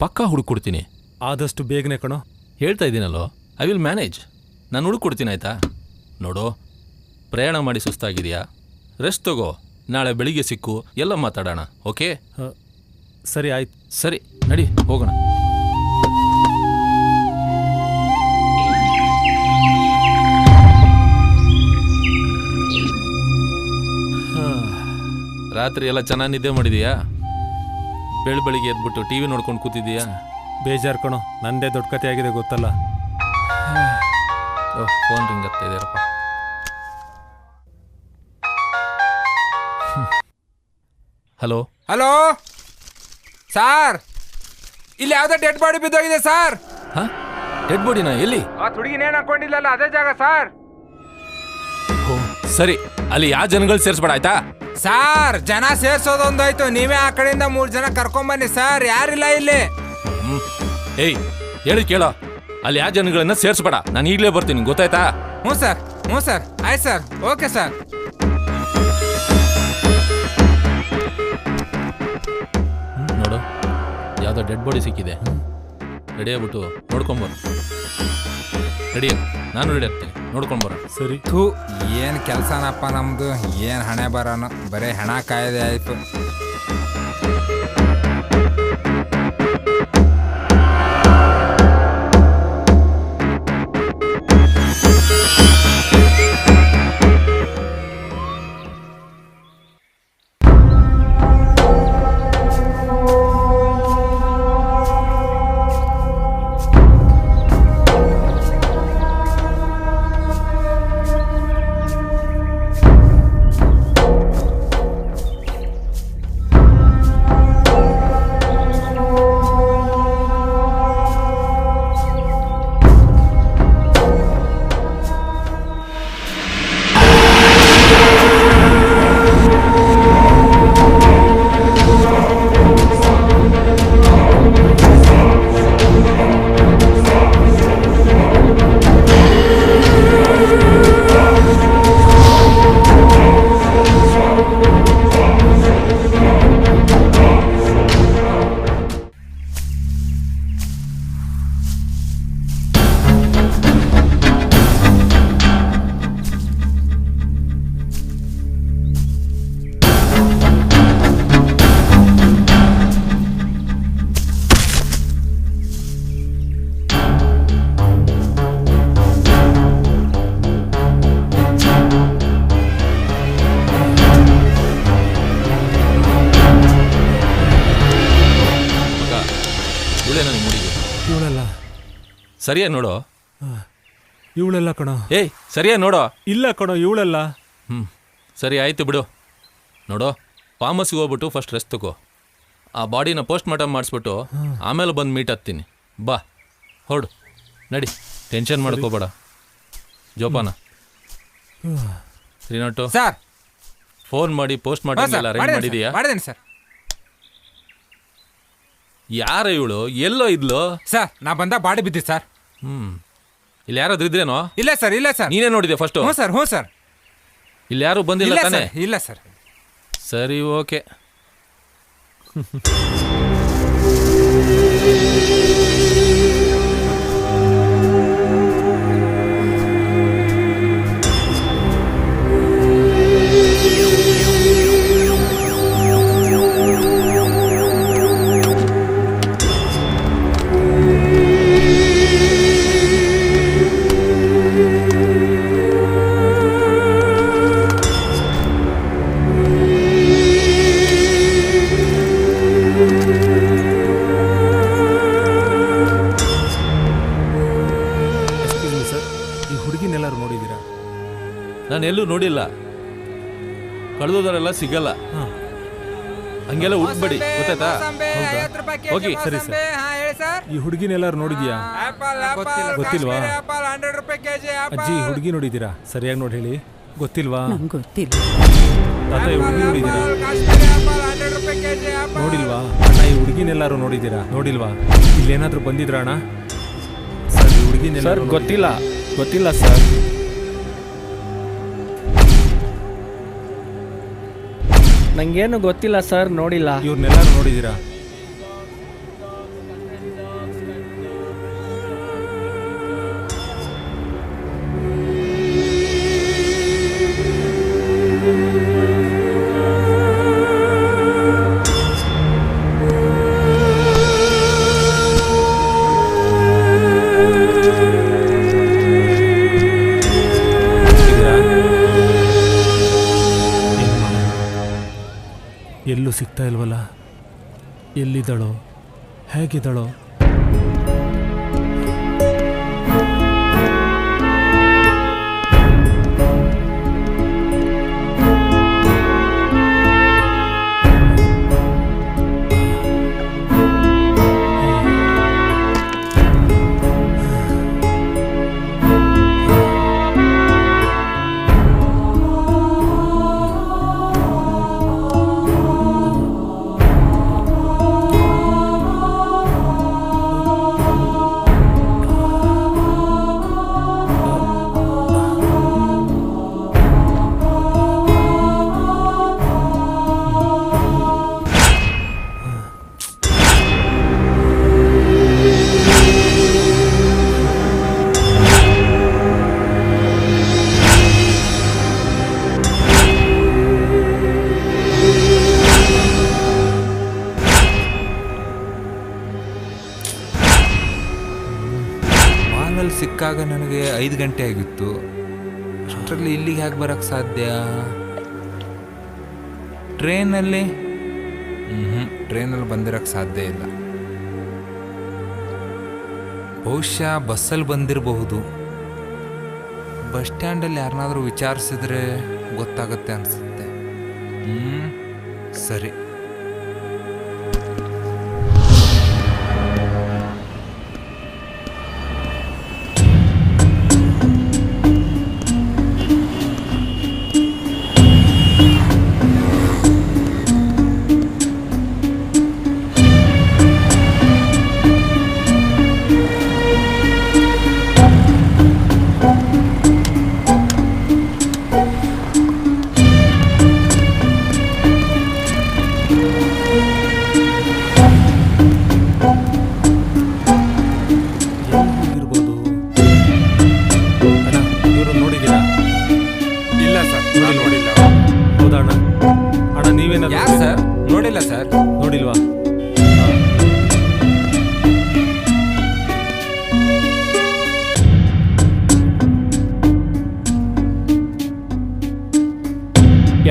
ಪಕ್ಕಾ ಹುಡುಕೊಡ್ತೀನಿ. ಆದಷ್ಟು ಬೇಗನೆ ಕಣೋ. ಹೇಳ್ತಾ ಇದ್ದೀನಲ್ಲೋ, ಐ ವಿಲ್ ಮ್ಯಾನೇಜ್. ನಾನು ಹುಡುಕೊಡ್ತೀನಿ ಆಯ್ತಾ? ನೋಡು, ಪ್ರಯಾಣ ಮಾಡಿ ಸುಸ್ತಾಗಿದೆಯಾ, ರೆಸ್ಟ್ ತಗೋ, ನಾಳೆ ಬೆಳಿಗ್ಗೆ ಸಿಕ್ಕು ಎಲ್ಲ ಮಾತಾಡೋಣ. ಓಕೆ? ಸರಿ ಆಯ್ತು. ಸರಿ, ನಡಿ ಹೋಗೋಣ. ರಾತ್ರಿ ಎಲ್ಲ ಚೆನ್ನಾಗಿ ನಿದ್ದೆ ಮಾಡಿದೀಯಾ? ಬೆಳಿಗ್ಗೆ ಎದ್ಬಿಟ್ಟು ಟಿವಿ ನೋಡ್ಕೊಂಡು ಕೂತಿದ್ದೀಯಾ? ಬೇಜಾರು ಕಣೋ, ನಂದೇ ದೊಡ್ಡ ಕತೆ ಆಗಿದೆ ಗೊತ್ತಲ್ಲ. ಫೋನ್ ರಿಂಗ್ ಆಗ್ತಾ ಇದೆಯಪ್ಪ. ಹಲೋ ಹಲೋ ಸಾರ್, ಇಲ್ಲಿ ಯಾವ್ದೋ ಡೆಡ್ ಬಾಡಿ ಬಿದ್ದೋಗಿದೆ ಸರ್. ಹಾ, ಡೆಡ್ ಬಾಡಿನ? ಎಲ್ಲಿ? ಆ ಹುಡುಗಿನೇನು ಹಾಕೊಂಡಿಲ್ಲಲ್ಲ ಅದೇ ಜಾಗ ಸರ್. ಸರಿ, ಅಲ್ಲಿ ಯಾವ ಜನಗಳು ಸೇರಿಸ್ಬೇಡ ಆಯ್ತಾ? ಸಾರ್, ಜನ ಸೇರ್ಸೋದೊಂದಾಯ್ತು, ನೀವೇ ಆ ಕಡೆಯಿಂದ 3 ಜನ ಕರ್ಕೊಂಬನ್ನಿ ಸರ್, ಯಾರಿಲ್ಲ ಇಲ್ಲಿ. ಏಯ್, ಹೇಳಿ ಕೇಳೋ, ಅಲ್ಲಿ ಯಾವ ಜನಗಳನ್ನ ಸೇರಿಸ್ಬೇಡ, ನಾನು ಈಗಲೇ ಬರ್ತೀನಿ, ಗೊತ್ತಾಯ್ತಾ? ಹ್ಞೂ ಸರ್, ಆಯ್ತು ಸರ್, ಓಕೆ ಸರ್. ನೋಡು, ಯಾವುದೋ ಡೆಡ್ ಬಾಡಿ ಸಿಕ್ಕಿದೆ. ರೆಡಿ ಆಗ್ಬಿಟ್ಟು ನೋಡ್ಕೊಂಬರು. ರೆಡಿ, ನಾನು ರೆಡಿ ಆಗ್ತೀನಿ, ನೋಡ್ಕೊಂಬರ. ಸರಿ. ಥೂ, ಏನು ಕೆಲಸನಪ್ಪ ನಮ್ದು, ಏನು ಹಣೆ ಬರೋಣ, ಬರೀ ಹಣ ಕಾಯ್ದೆ ಆಯ್ತು. ಸರಿಯಾಗಿ ನೋಡೋ. ಇವಳೆಲ್ಲ ಕಣೋ. ಏಯ್, ಸರಿಯಾಗಿ ನೋಡೋ. ಇಲ್ಲ ಕಣೋ, ಇವಳೆಲ್ಲ. ಸರಿ ಆಯ್ತು ಬಿಡು. ನೋಡೋ, ಫಾರ್ಮಸಿಗೆ ಹೋಗ್ಬಿಟ್ಟು ಫಸ್ಟ್ ರೆಸ್ಟ್ ತಗೋ, ಆ ಬಾಡಿನ ಪೋಸ್ಟ್ ಮಾರ್ಟಮ್ ಮಾಡಿಸ್ಬಿಟ್ಟು ಆಮೇಲೆ ಬಂದು ಮೀಟ್ ಆಗ್ತೀನಿ. ಬಾ, ಹೊರಡು, ನಡಿ, ಟೆನ್ಷನ್ ಮಾಡ್ಕೋಬೇಡ. ಜೋಪಾನ. ಶ್ರೀನಾಟು ಸರ್, ಫೋನ್ ಮಾಡಿ ಪೋಸ್ಟ್ ಮಾರ್ಟಮ್ ಎಲ್ಲ ಅರೇಂಜ್ ಮಾಡಿದೀಯಾ? ಮಾಡಿದ್ದೇನೆ ಸರ್. ಯಾರ ಇವಳು, ಎಲ್ಲೋ ಇದ್ಲು? ಸರ್, ನಾ ಬಂದ ಬಾಡಿ ಬಿದ್ದಿ ಸರ್. ಇಲ್ಲಿ ಯಾರಾದ್ರೂ ಇದ್ರೇನೋ? ಇಲ್ಲ ಸರ್, ಇಲ್ಲ ಸರ್. ನೀನೇ ನೋಡಿದೆ ಫಸ್ಟ್? ಹ್ಞೂ ಸರ್, ಹ್ಞೂ ಸರ್. ಇಲ್ಲಿ ಯಾರು ಬಂದಿಲ್ಲ ತಾನೆ? ಇಲ್ಲ ಸರ್. ಸರಿ, ಓಕೆ. ಎಲ್ಲೂ ನೋಡಿಲ್ಲ. ಕಳೆದೋದರೆಲ್ಲ ಸಿಗಲ್ಲ. ಹಂಗೆಲ್ಲ ಹುಡ್ಬೇಡಿ, ಗೊತ್ತಾಯ್ತಾ? ಹೋಗಿ. ಸರಿ ಸರ್. ಈ ಹುಡುಗಿನ ಎಲ್ಲಾರು ನೋಡಿದ್ಯಾ? ಗೊತ್ತಿಲ್ವಾ? ಅಜ್ಜಿ ಹುಡುಗಿ ನೋಡಿದ್ದೀರಾ? ಸರಿಯಾಗಿ ನೋಡಿ ಹೇಳಿ. ಗೊತ್ತಿಲ್ವಾ? ಗೊತ್ತಿಲ್ಲ. ತಾತ ಈ ಹುಡುಗಿ ನೋಡಿದ್ದೀರಾ? ನೋಡಿಲ್ವಾ? ಅಣ್ಣ ಈ ಹುಡುಗಿನೆಲ್ಲಾರು ನೋಡಿದ್ದೀರಾ? ನೋಡಿಲ್ವಾ? ಇಲ್ಲೇನಾದ್ರೂ ಬಂದಿದ್ರ ಅಣ್ಣ? ಸರ್ ಈ ಹುಡುಗಿನ ಸರ್ ಗೊತ್ತಿಲ್ಲ ಸರ್. ನಂಗೇನು ಗೊತ್ತಿಲ್ಲ ಸರ್, ನೋಡಿಲ್ಲ. ಇವ್ರನ್ನೆಲ್ಲಾರು ನೋಡಿದ್ದೀರಾ? ಎಲ್ಲೂ ಸಿಗ್ತಾ ಇಲ್ವಲ್ಲ. ಎಲ್ಲಿದ್ದಾಳೋ, ಹೇಗಿದ್ದಾಳೋ? ಸಿಕ್ಕಾಗ ನನಗೆ 5 ಗಂಟೆ ಆಗಿತ್ತು. ಅಷ್ಟರಲ್ಲಿ ಇಲ್ಲಿಗೆ ಹೇಗೆ ಬರೋಕ್ಕೆ ಸಾಧ್ಯ? ಟ್ರೈನಲ್ಲಿ ಬಂದಿರೋಕ್ಕೆ ಸಾಧ್ಯ ಇಲ್ಲ. ಬಹುಶಃ ಬಸ್ಸಲ್ಲಿ ಬಂದಿರಬಹುದು. ಬಸ್ ಸ್ಟ್ಯಾಂಡಲ್ಲಿ ಯಾರನ್ನಾದರೂ ವಿಚಾರಿಸಿದ್ರೆ ಗೊತ್ತಾಗುತ್ತೆ ಅನಿಸುತ್ತೆ. ಸರಿ. ನೋಡಿಲ್ವಾ?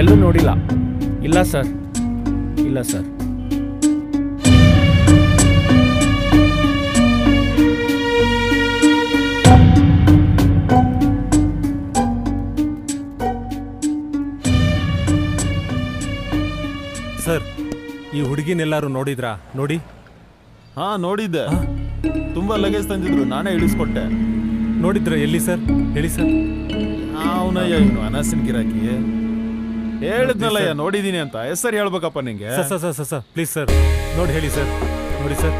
ಎಲ್ಲೂ ನೋಡಿಲ್ಲ. ಇಲ್ಲ ಸರ್. ಸರ್ ಈ ಹುಡುಗಿನೆಲ್ಲಾರು ನೋಡಿದ್ರಾ? ಹಾ ನೋಡಿದ್ದೆ. ತುಂಬಾ ಲಗೇಜ್ ತಂದಿದ್ರು, ನಾನೇ ಇಳಿಸ್ಕೊಟ್ಟೆ. ನೋಡಿದ್ರ? ಎಲ್ಲಿ ಸರ್? ಹೇಳಿ ಸರ್. ಅವನಯ್ಯ ಇವನು ಅನಸಿನ್ ಗಿರಾಕಿ. ಹೇಳಿದ್ನಲ್ಲಯ್ಯ ನೋಡಿದೀನಿ ಅಂತ. ಹೆಸರು ಹೇಳ್ಬೇಕಪ್ಪ ನಿಂಗೆ? ಸರ್ ಪ್ಲೀಸ್ ಸರ್ ನೋಡಿ ಹೇಳಿ ಸರ್. ನೋಡಿ ಸರ್.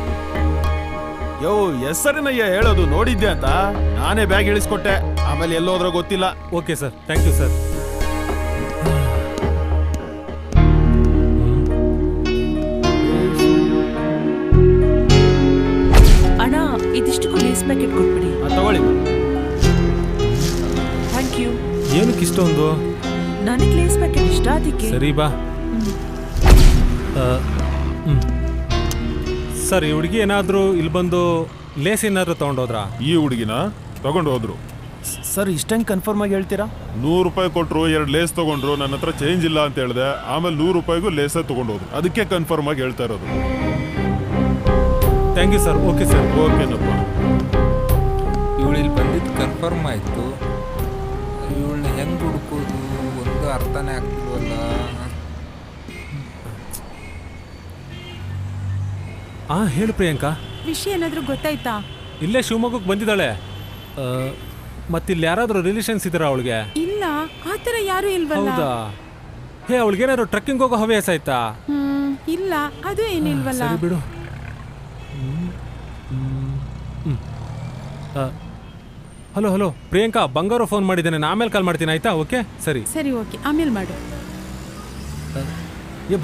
ಯೋ ಹೆಸರಿನಯ್ಯ ಹೇಳೋದು, ನೋಡಿದ್ದೆ ಅಂತ. ನಾನೇ ಬ್ಯಾಗ್ ಇಳಿಸ್ಕೊಟ್ಟೆ, ಆಮೇಲೆ ಎಲ್ಲೋದ್ರೂ ಗೊತ್ತಿಲ್ಲ. Okay sir, thank you sir. ಅಣ್ಣ ಇದಿಷ್ಟಕ್ಕೂ ಲೇಸ್ ಪ್ಯಾಕೆಟ್ ಕೊಟ್ಬಿಡಿ. ತಗೊಳ್ಳಿ. Thank you. ಏನಕ್ಕೆ ಇಷ್ಟೊಂದು? ನನಗೆ ಲೇಸ್ ಪ್ಯಾಕೆಟ್ ಇಷ್ಟ, ಅದಕ್ಕೆ. ಸರಿ ಬಾ. ಸರ್ ಈ ಹುಡುಗಿ ಏನಾದರೂ ಇಲ್ಲಿ ಬಂದು ಲೇಸ್ ಏನಾದರೂ ತಗೊಂಡೋದ್ರಾ? ಈ ಹುಡುಗಿನ ತಗೊಂಡು ಹೋದ್ರು ಸರ್. ಇಷ್ಟಂಗೆ ಕನ್ಫರ್ಮ್ ಆಗಿ ಹೇಳ್ತೀರಾ? 100 ರೂಪಾಯಿ ಕೊಟ್ಟರು, 2 ಲೇಸ್ ತಗೊಂಡ್ರು. ನನ್ನ ಹತ್ರ ಚೇಂಜ್ ಇಲ್ಲ ಅಂತ ಹೇಳಿದೆ. ಆಮೇಲೆ 100 ರೂಪಾಯಿಗೂ ಲೇಸೇ ತಗೊಂಡೋದ್ರು. ಅದಕ್ಕೆ ಕನ್ಫರ್ಮ್ ಆಗಿ ಹೇಳ್ತಾ ಇರೋದು. Thank you sir. Okay sir. ಓಕೆನಪ್ಪ. ಇವಳು ಇಲ್ಲಿ ಬಂದಿದ್ದು ಕನ್ಫರ್ಮ್ ಆಯಿತು. ಇವಳನ್ನ ಹೆಂಗೆ ಹುಡುಕೋದು? ಅರ್ಥನೇ ಆಗ್ತಿಲ್ವಲ್ಲ. ಹೇಳು ಪ್ರಿಯಾಂಕಾ. ವಿಷಯ ಏನಾದ್ರೂ ಗೊತ್ತಾಯ್ತಾ? ಇಲ್ಲೇ ಶಿವಮೊಗ್ಗಕ್ಕೆ ಬಂದಿದ್ದಾಳೆ. ಮತ್ತಿಲ್ಲಿ ಯಾರಾದ್ರೂ ರಿಲೇಷನ್ಸ್ ಇದ್ದಾರಾ ಅವಳಿಗೆ? ಇಲ್ಲ, ಆತರ ಯಾರು ಇಲ್ವಲ್ಲ. ಹೌದಾ? ಅವಳಿಗೇನಾದ್ರು ಟ್ರೆಕ್ಕಿಂಗ್ ಹೋಗೋ ಹವ್ಯಾಸ ಆಯ್ತಾ? ಇಲ್ಲ, ಅದು ಏನಿಲ್ವಲ್ಲ. ಸರಿ ಬಿಡು. ಹಲೋ ಹಲೋ ಪ್ರಿಯಾಂಕಾ, ಬಂಗಾರು ಫೋನ್ ಮಾಡಿದ್ದೇನೆ, ನಾನು ಆಮೇಲೆ ಕಾಲ್ ಮಾಡ್ತೀನಿ ಆಯ್ತಾ? ಓಕೆ ಸರಿ ಸರಿ ಓಕೆ, ಆಮೇಲೆ ಮಾಡು.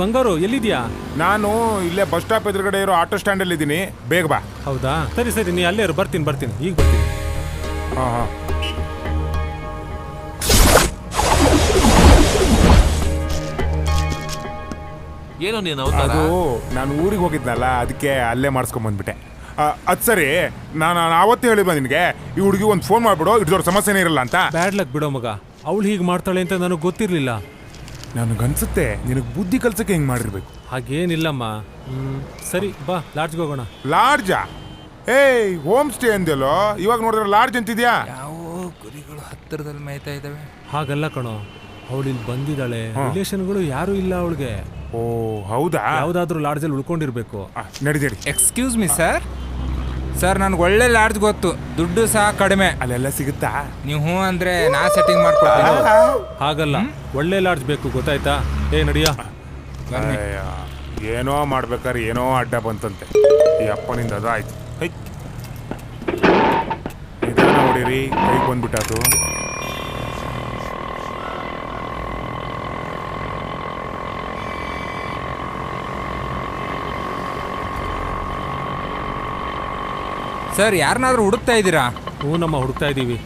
ಬಂಗಾರು ಎಲ್ಲಿದ್ಯಾ? ನಾನು ಇಲ್ಲೇ ಬಸ್ ಸ್ಟಾಪ್ ಎದುರುಗಡೆ ಇರೋ ಆಟೋ ಸ್ಟ್ಯಾಂಡ್ ಅಲ್ಲಿ ಇದ್ದೀನಿ, ಬೇಗ ಬಾ. ಹೌದಾ? ಸರಿ ಸರಿ, ನೀ ಅಲ್ಲೇ ಇರು, ಬರ್ತೀನಿ ಈಗ ಬರ್ತೀನಿ. ಹಾಂ. ಏನೋ ನೀನು ಅದು ನಾನು ಊರಿಗೆ ಹೋಗಿದ್ನಲ್ಲ, ಅದಕ್ಕೆ ಅಲ್ಲೇ ಮಾಡಿಸ್ಕೊಂಡ್ ಬಂದ್ಬಿಟ್ಟೆ. ಅದು ಸರಿ, ನಾನು ಆವತ್ತೇ ಹೇಳಿದ್ದೆ ನಿನಗೆ, ಈ ಹುಡುಗಿ ಒಂದು ಫೋನ್ ಮಾಡ್ಬಿಡು, ಇದ್ದವ್ರ ಸಮಸ್ಯೆನೇ ಇರಲ್ಲ ಅಂತ. ಬ್ಯಾಡ್ ಲಕ್ ಬಿಡೋ ಮಗ, ಅವಳು ಹೀಗೆ ಮಾಡ್ತಾಳೆ ಅಂತ ನನಗೆ ಗೊತ್ತಿರಲಿಲ್ಲ. ನನಗನ್ಸುತ್ತೆ ನಿನಗೆ ಬುದ್ಧಿ ಕಲ್ಸಕ್ಕೆ ಹಿಂಗೆ ಮಾಡಿರ್ಬೇಕು. ಹಾಗೇನಿಲ್ಲಮ್ಮ. ಸರಿ ಬಾ, ಲಾಡ್ಜ್ಗೆ ಹೋಗೋಣ. ಲಾಡ್ಜಾ? ಹೋಮ್ ಸ್ಟೇ ಅಂದೆಲ್ಲೋ, ಇವಾಗ ನೋಡಿದ್ರೆ ಲಾಡ್ಜ್ ಅಂತಿದ್ಯಾ? ಯಾವ ಕುರಿಗಳು ಹತ್ತಿರದಲ್ಲಿ ಮೇಯ್ತಾ ಇದ್ದಾವೆ. ಹಾಗಲ್ಲ ಕಣೋ, ಅವಳು ಇಲ್ಲಿ ಬಂದಿದ್ದಾಳೆ, ರಿಲೇಷನ್ಗಳು ಯಾರು ಇಲ್ಲ ಅವಳಿಗೆ. ಓ ಹೌದಾ? ಯಾವ್ದಾದ್ರು ಲಾಡ್ಜಲ್ಲಿ ಉಳ್ಕೊಂಡಿರ್ಬೇಕು. ನಡೀರಿ. Excuse me sir. ಸರ್ ನನ್ಗೆ ಒಳ್ಳೆ ಲಾಡ್ಜ್ ಗೊತ್ತು, ದುಡ್ಡು ಸಹ ಕಡಿಮೆ. ಅಲ್ಲೆಲ್ಲ ಸಿಗುತ್ತಾ? ನೀವು ಹ್ಞೂ ಅಂದ್ರೆ ನಾ ಸೆಟ್ಟಿಂಗ್ ಮಾಡ್ಕೊಡ್ತೀನಿ. ಹಾಗಲ್ಲ, ಒಳ್ಳೆ ಲಾಡ್ಜ್ ಬೇಕು, ಗೊತ್ತಾಯ್ತಾ? ನಡಿಯ. ಏನೋ ಮಾಡ್ಬೇಕಾದ್ರೆ ಏನೋ ಅಡ್ಡ ಬಂತಂತೆ, ಈ ಅಪ್ಪನಿಂದ ಅದು ಆಯ್ತು. ನಿಧಾನ ಹೊಡೀರಿ, ಕೈಗೆ ಬಂದ್ಬಿಟ್ಟದು. ಸರ್ ಯಾರನ್ನಾದ್ರೂ ಹುಡುಕ್ತಾ ಇದ್ದೀರಾ? ಹ್ಞೂ ನಮ್ಮ ಹುಡುಕ್ತಾ ಇದ್ದೀವಿ.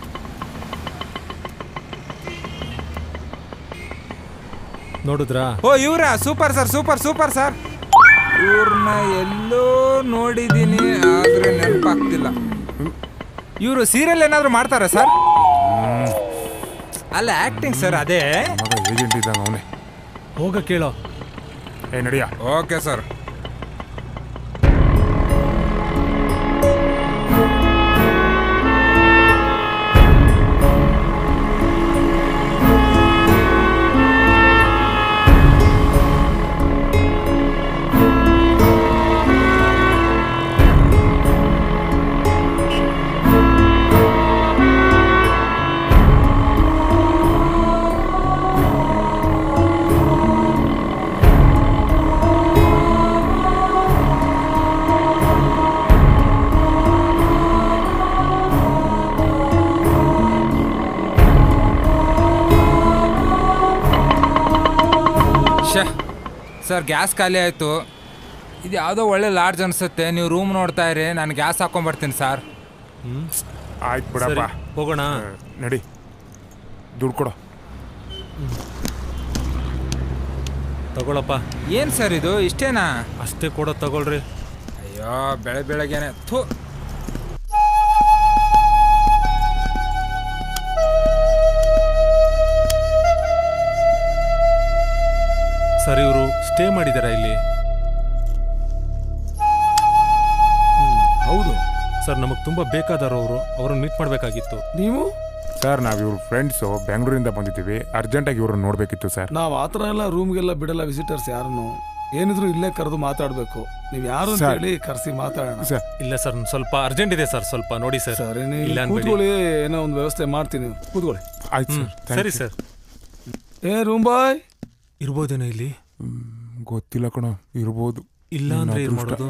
ನೋಡಿದ್ರಾ? ಓ ಇವ್ರಾ? Super sir, super super sir. ಇವ್ರನ್ನ ಎಲ್ಲೋ ನೋಡಿದ್ದೀನಿ, ಆದ್ರೆ ನೆನಪಾಗ್ತಿಲ್ಲ. ಇವರು ಸೀರಿಯಲ್ ಏನಾದ್ರು ಮಾಡ್ತಾರಾ ಸರ್? ಅಲ್ಲ ಆಕ್ಟಿಂಗ್ ಸರ್. ಅದೇ ಏಜೆಂಟ್ ಇದ್ದ ಅವನೇ. ಹೋಗ ಕೇಳೋ. ನಡಿಯ. Okay sir. ಸರ್ ಗ್ಯಾಸ್ ಖಾಲಿ ಆಯಿತು. ಇದು ಯಾವುದೋ ಒಳ್ಳೆ ಲಾಡ್ಜ್ ಅನಿಸುತ್ತೆ, ನೀವು ರೂಮ್ ನೋಡ್ತಾ ಇರಿ, ನಾನು ಗ್ಯಾಸ್ ಹಾಕೊಂಡ್ಬರ್ತೀನಿ ಸರ್. ಆಯ್ತು ಬಿಡಪ್ಪ, ಹೋಗೋಣ. ನಡಿ, ದುಡ್ಡು ಕೊಡು. ತಗೊಳಪ್ಪ. ಏನು ಸರ್ ಇದು, ಇಷ್ಟೇನಾ? ಅಷ್ಟೇ ಕೊಡೋ, ತಗೊಳ್ರಿ. ಅಯ್ಯೋ ಬೆಳಗ್ಗೆನೆ ಥೂ. ಸರ್ ಇವರು ಸ್ಟೇ ಮಾಡಿದಾರ ಇಲ್ಲಿ? ಹೌದು ಸರ್, ನಮಗೆ ತುಂಬ ಬೇಕಾದವರು, ಅವ್ರನ್ನ ಮೀಟ್ ಮಾಡಬೇಕಾಗಿತ್ತು. ನೀವು? ಸರ್ ನಾವು ಇವ್ರ ಫ್ರೆಂಡ್ಸು, ಬೆಂಗಳೂರಿಂದ ಬಂದಿದ್ದೀವಿ, ಅರ್ಜೆಂಟಾಗಿ ಇವ್ರನ್ನ ನೋಡಬೇಕಿತ್ತು ಸರ್. ನಾವು ಆ ಥರ ಎಲ್ಲ ರೂಮ್ಗೆಲ್ಲ ಬಿಡಲ್ಲ ವಿಸಿಟರ್ಸ್ ಯಾರನ್ನು. ಏನಿದ್ರು ಇಲ್ಲೇ ಕರೆದು ಮಾತಾಡಬೇಕು. ನೀವು ಯಾರು ಅಂತ ಹೇಳಿ ಕರೆಸಿ ಮಾತಾಡೋಣ. ಇಲ್ಲ ಸರ್, ಸ್ವಲ್ಪ ಅರ್ಜೆಂಟ್ ಇದೆ ಸರ್, ಸ್ವಲ್ಪ ನೋಡಿ ಸರ್. ಸರ್ ಕೂತ್ಕೊಳ್ಳಿ, ಏನೋ ಒಂದು ವ್ಯವಸ್ಥೆ ಮಾಡ್ತೀನಿ, ಕೂತ್ಕೊಳ್ಳಿ. ಆಯ್ತು ಸರ್. ಸರಿ ಸರ್. ರೂಮ್ ಬಾಯ್ ಇರ್ಬೋದೇನೋ ಇಲ್ಲಿ? ಗೊತ್ತಿಲ್ಲ ಕಣೋ, ಇರ್ಬೋದು. ಇಲ್ಲ ಅಂದ್ರೆ ಏನು ಮಾಡೋದು?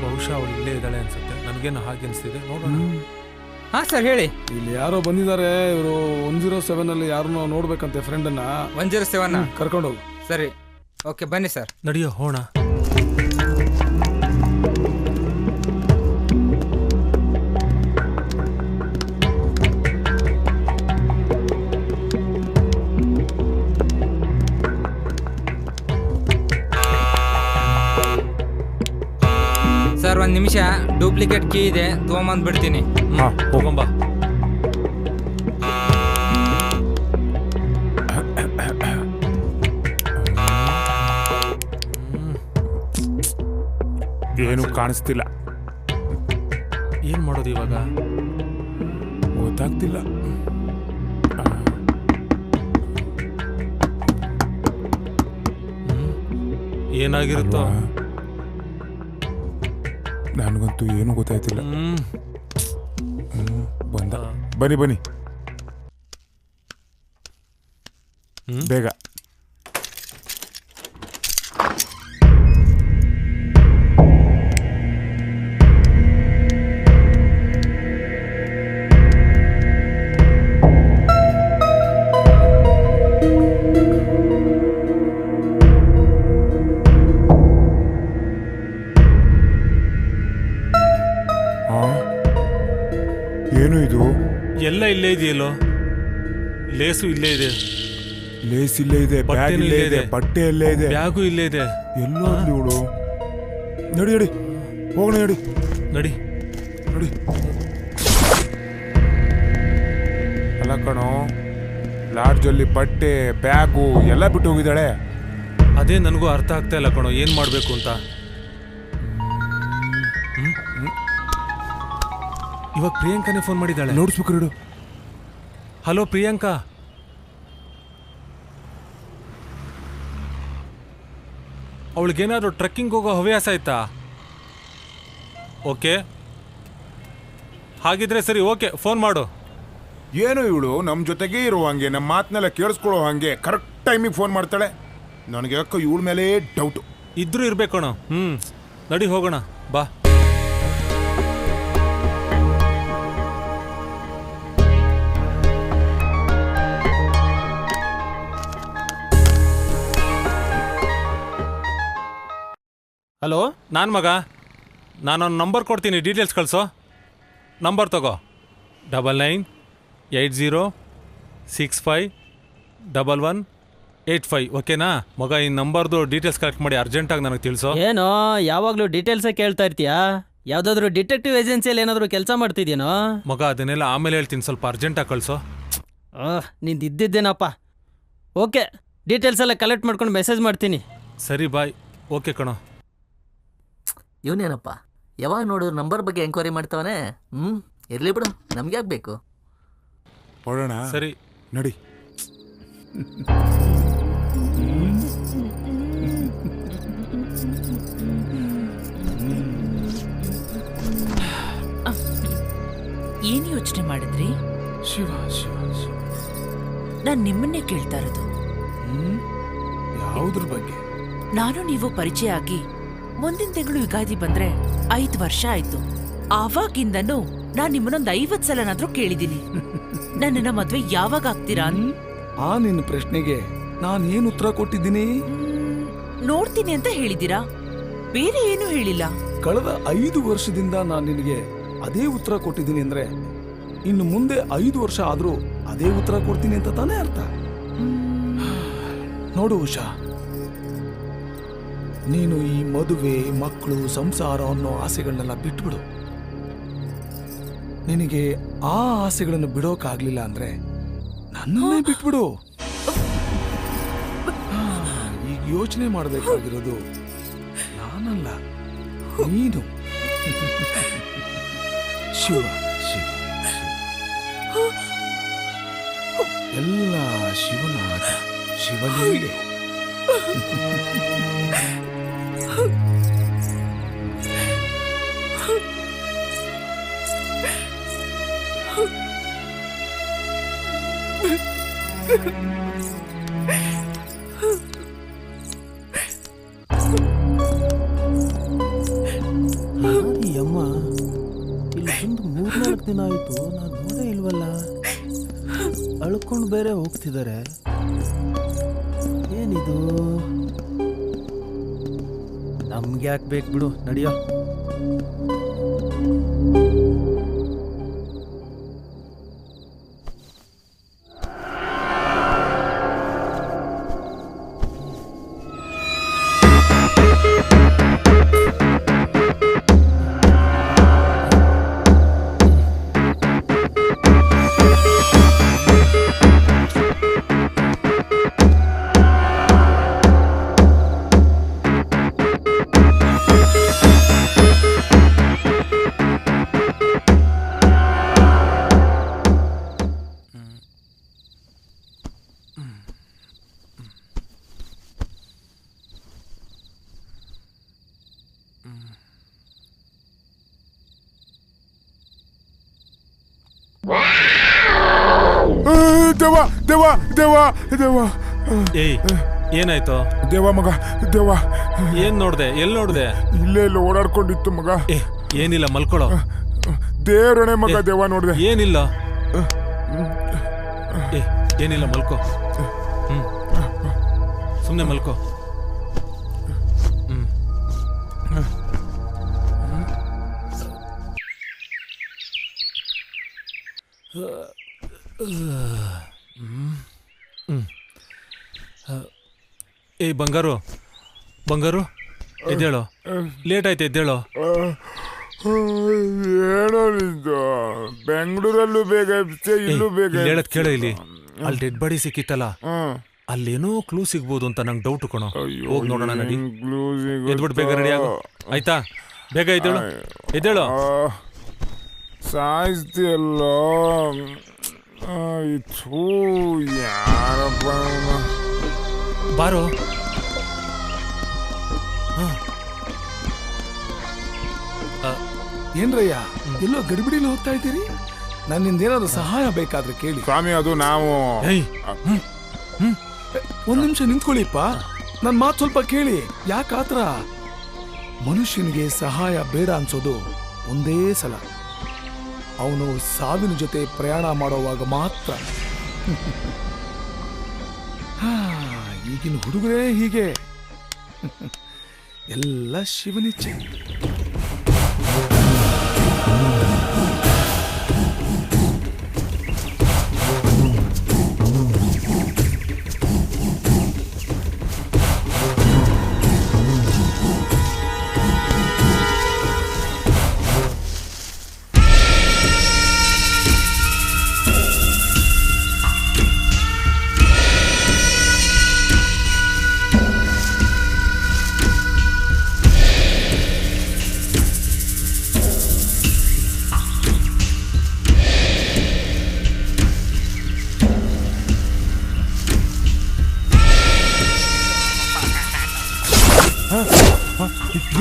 ಬಹುಶಃ ಅವಳು ಇಲ್ಲೇ ಇದ್ದಾಳೆ ಅನ್ಸುತ್ತೆ, ನನಗೇನು ಹಾಗೆ ಅನಿಸ್ತಿದೆ, ನೋಡೋಣ. ಹಾಂ ಸರ್ ಹೇಳಿ. ಇಲ್ಲಿ ಯಾರೋ ಬಂದಿದ್ದಾರೆ, ಇವರು 107 ಅಲ್ಲಿ ಯಾರನ್ನೋ ನೋಡ್ಬೇಕಂತೆ, ಫ್ರೆಂಡನ್ನ. 107 ಕರ್ಕೊಂಡೋಗು. ಸರಿ ಓಕೆ ಬನ್ನಿ ಸರ್. ನಡಿಯೋ ಹೋಣ. ಸರ್ ಒಂದು ನಿಮಿಷ, ಡೂಪ್ಲಿಕೇಟ್ ಕೀ ಇದೆ, ತೊಗೊಂಬಂದ್ಬಿಡ್ತೀನಿ. ಹಾಂ ಹೋಗಂಬ. ಏನು ಕಾಣಿಸ್ತಿಲ್ಲ. ಏನು ಮಾಡೋದು ಇವಾಗ? ಗೊತ್ತಾಗ್ತಿಲ್ಲ. ಏನಾಗಿರುತ್ತೋ ನನಗಂತೂ ಏನೂ ಗೊತ್ತಾಯ್ತಿಲ್ಲ. ಬಂದ. ಬನ್ನಿ ಬನ್ನಿ ಬೇಗ. ಏನು ಇದು? ಎಲ್ಲ ಇಲ್ಲೇ ಇದೆಯಲ್ಲೋ. ಲೇಸು ಇಲ್ಲೇ ಇದೆ, ಲೇಸ್ ಇಲ್ಲೇ ಇದೆ, ಬ್ಯಾಗ್ ಇಲ್ಲೇ ಇದೆ, ಬಟ್ಟೆ ಇಲ್ಲೇ ಇದೆ, ಬ್ಯಾಗು ಇಲ್ಲೇ ಇದೆ. ಎಲ್ಲೋ ಇವಳು. ನಡಿ ನಡಿ ಹೋಗೋಣ, ನಡಿ ನಡಿ ನಡಿ. ಅಲ್ಲ ಕಣೋ, ಲಾಡ್ಜಲ್ಲಿ ಬಟ್ಟೆ ಬ್ಯಾಗು ಎಲ್ಲ ಬಿಟ್ಟು ಹೋಗಿದ್ದಾಳೆ. ಅದೇ ನನಗೂ ಅರ್ಥ ಆಗ್ತಾ ಇಲ್ಲ ಕಣೋ, ಏನು ಮಾಡಬೇಕು ಅಂತ. ಇವಾಗ ಪ್ರಿಯಾಂಕಾನೇ ಫೋನ್ ಮಾಡಿದ್ದಾಳೆ. ನೋಡಿಸ್ಬೇಕು ನೋಡು. ಹಲೋ ಪ್ರಿಯಾಂಕಾ, ಅವಳಿಗೇನಾದ್ರೂ ಟ್ರೆಕ್ಕಿಂಗ್ ಹೋಗೋ ಹವ್ಯಾಸ ಆಯ್ತಾ? ಓಕೆ, ಹಾಗಿದ್ರೆ ಸರಿ, ಓಕೆ, ಫೋನ್ ಮಾಡು. ಏನು ಇವಳು ನಮ್ಮ ಜೊತೆಗೇ ಇರೋ ಹಂಗೆ, ನಮ್ಮ ಮಾತನ್ನೆಲ್ಲ ಕೇಳಿಸ್ಕೊಳ್ಳೋ ಹಂಗೆ ಕರೆಕ್ಟ್ ಟೈಮಿಗೆ ಫೋನ್ ಮಾಡ್ತಾಳೆ. ನನಗೆ ಯಾಕೋ ಇವಳ ಮೇಲೆ ಡೌಟು. ಇದ್ರೂ ಇರ್ಬೇಕಣ. ನಡಿ ಹೋಗೋಣ ಬಾ. ಹಲೋ, ನಾನು ಮಗ. ನಾನೊಂದು ನಂಬರ್ ಕೊಡ್ತೀನಿ, ಡೀಟೇಲ್ಸ್ ಕಳಿಸೋ. ನಂಬರ್ ತಗೋ, 9980651185. ಓಕೆನಾ ಮಗ? ಈ ನಂಬರ್ದು ಡೀಟೇಲ್ಸ್ ಕಲೆಕ್ಟ್ ಮಾಡಿ ಅರ್ಜೆಂಟಾಗಿ ನನಗೆ ತಿಳಿಸೋ. ಏನೋ ಯಾವಾಗಲೂ ಡೀಟೇಲ್ಸೇ ಕೇಳ್ತಾ ಇರ್ತೀಯಾ? ಯಾವುದಾದ್ರೂ ಡಿಟೆಕ್ಟಿವ್ ಏಜೆನ್ಸಿಯಲ್ಲಿ ಏನಾದರೂ ಕೆಲಸ ಮಾಡ್ತಿದ್ಯೇನೋ? ಮಗ ಅದನ್ನೆಲ್ಲ ಆಮೇಲೆ ಹೇಳ್ತೀನಿ, ಸ್ವಲ್ಪ ಅರ್ಜೆಂಟಾಗಿ ಕಳಿಸೋ. ನಿಂದು ಇದ್ದಿದ್ದೇನಪ್ಪ. ಓಕೆ, ಡೀಟೇಲ್ಸ್ ಎಲ್ಲ ಕಲೆಕ್ಟ್ ಮಾಡ್ಕೊಂಡು ಮೆಸೇಜ್ ಮಾಡ್ತೀನಿ. ಸರಿ ಬಾಯ್. ಓಕೆ ಕಣೋ. ಇವನೇನಪ್ಪ ಯಾವಾಗ ನೋಡಿದ್ರು ನಂಬರ್ ಬಗ್ಗೆ ಎಂಕ್ವೈರಿ ಮಾಡ್ತಾವನೆ. ಇರ್ಲಿ ಬಿಡು, ನಮ್ಗೆ ಯಾಕೆ ಬೇಕು? ಹೊರಡೋಣ. ಸರಿ ನಡಿ. ಏನ್ ಯೋಚನೆ ಮಾಡಿದ್ರಿ? ಶಿವ ಶಿವ ಶಿವ, ನಾನ್ ನಿಮ್ಮನ್ನೇ ಕೇಳ್ತಾ ಇರೋದು. ಯಾವುದ್ರ ಬಗ್ಗೆ? ನಾನು ನೀವು ಪರಿಚಯ ಆಗಿ ಮುಂದಿನ ತಿಂಗಳು ಯುಗಾದಿ ಬಂದ್ರೆ 5 ವರ್ಷ ಆಯ್ತು. ಆವಾಗಿಂದನೂ ನಾನ್ ನಿಮ್ಮನ್ನೊಂದು 50 ಸಲನಾದ್ರೂ ಕೇಳಿದೀನಿ, ನನ್ನನ್ನ ಮದ್ವೆ ಯಾವಾಗ ಆಗ್ತೀರಾ? ಆ ನಿನ್ನ ಪ್ರಶ್ನೆಗೆ ನಾನೇನು ಉತ್ತರ ಕೊಟ್ಟಿದ್ದೀನಿ? ನೋಡ್ತೀನಿ ಅಂತ ಹೇಳಿದೀರಾ, ಬೇರೆ ಏನು ಹೇಳಿಲ್ಲ. ಕಳೆದ 5 ವರ್ಷದಿಂದ ನಾನು ನಿನಗೆ ಅದೇ ಉತ್ತರ ಕೊಟ್ಟಿದ್ದೀನಿ ಅಂದ್ರೆ ಇನ್ನು ಮುಂದೆ 5 ವರ್ಷ ಆದ್ರೂ ಅದೇ ಉತ್ತರ ಕೊಡ್ತೀನಿ ಅಂತ ತಾನೇ ಅರ್ಥ. ನೋಡು ಉಷಾ, ನೀನು ಈ ಮದುವೆ, ಮಕ್ಕಳು, ಸಂಸಾರ ಅನ್ನೋ ಆಸೆಗಳನ್ನೆಲ್ಲ ಬಿಟ್ಬಿಡು. ನಿನಗೆ ಆ ಆಸೆಗಳನ್ನು ಬಿಡೋಕಾಗ್ಲಿಲ್ಲ ಅಂದ್ರೆ ನನ್ನನ್ನೇ ಬಿಟ್ಬಿಡು. ಈಗ ಯೋಚನೆ ಮಾಡಬೇಕಾಗಿರೋದು ನಾನಲ್ಲ, ನೀನು. ಶಿವ ಶಿವ, ಎಲ್ಲ ಶಿವನ ಆಟ, ಶಿವಲೀಲೆ. ಅಮ್ಮ ಇಲ್ಲಿ ಬಂದು 3-4 ದಿನ ಆಯಿತು, ನಾನು ನೋಡೇ ಇಲ್ವಲ್ಲ. ಅಳ್ಕೊಂಡು ಬೇರೆ ಹೋಗ್ತಿದ್ದಾರೆ. ಏನಿದು? ನಮ್ಗೆ ಯಾಕೆ ಬೇಕು ಬಿಡು, ನಡಿಯೋ. ದೇವ ದೇವ ದೇವ ದೇವ. ಏಯ್ ಏನಾಯ್ತು? ದೇವ ಮಗ ದೇವ. ಏನ್ ನೋಡ್ದೆ? ಎಲ್ಲಿ ನೋಡ್ದೆ? ಇಲ್ಲೇ ಇಲ್ಲ ಓಡಾಡ್ಕೊಂಡಿತ್ತು ಮಗ. ಏನಿಲ್ಲ, ಮಲ್ಕೊಳ್ಳೋ. ದೇವ್ರಣೆ ಮಗ ದೇವ ನೋಡ್ದೆ. ಏನಿಲ್ಲ ಏನಿಲ್ಲ, ಮಲ್ಕೋ. ಸುಮ್ಮನೆ ಮಲ್ಕೋ. ಏಯ್ ಬಂಗಾರು, ಬಂಗಾರು ಎದ್ದೇಳೋ. ಲೇಟ್ ಆಯ್ತು, ಎದ್ದೇಳೋ. ಏನೋ ನಿಂದು ಬೆಂಗಳೂರಲ್ಲೂ ಬೇಗ ಇಲ್ಲೂ ಬೇಗ. ಹೇಳದ್ ಕೇಳ ಇಲ್ಲಿ. ಅಲ್ಲಿ ಡೆಡ್ ಬಾಡಿ ಸಿಕ್ಕಿತ್ತಲ್ಲ, ಅಲ್ಲೇನೋ ಕ್ಲೂ ಸಿಗ್ಬೋದು ಅಂತ ನಂಗೆ ಡೌಟ್ ಕಣೋ. ಹೋಗಿ ನೋಡೋಣ ನಡಿ. ಎದ್ಬಿಟ್ಟು ಬೇಗ ರೆಡಿ ಆಗೋ ಆಯ್ತಾ? ಬೇಗ ಎದ್ದೇಳು, ಎದ್ದೇಳು. ಸಾಯಿಸ್ತಿಯಲ್ಲ ಯಾರಪ್ಪ ಬಾರೋ. ಏನ್ರಯ್ಯ ಎಲ್ಲೋ ಗಡಿಬಿಡಿಲಿ ಹೋಗ್ತಾ ಇದ್ದೀರಿ? ನನ್ನಿಂದ ಏನಾದ್ರು ಸಹಾಯ ಬೇಕಾದ್ರೆ ಕೇಳಿ. ಸ್ವಾಮಿ ಅದು ನಾವು. ಒಂದ್ ನಿಮಿಷ ನಿಂತ್ಕೊಳ್ಳಿಪ್ಪ, ನನ್ ಮಾತು ಸ್ವಲ್ಪ ಕೇಳಿ. ಯಾಕಾತ್ರ? ಮನುಷ್ಯನಿಗೆ ಸಹಾಯ ಬೇಡ ಅನ್ಸೋದು ಒಂದೇ ಸಲ, ಅವನು ಸಾವಿನ ಜೊತೆ ಪ್ರಯಾಣ ಮಾಡೋವಾಗ ಮಾತ್ರ. ಈಗಿನ ಹುಡುಗರೇ ಹೀಗೆ, ಎಲ್ಲ ಶಿವನಿಚ್ಛೆ.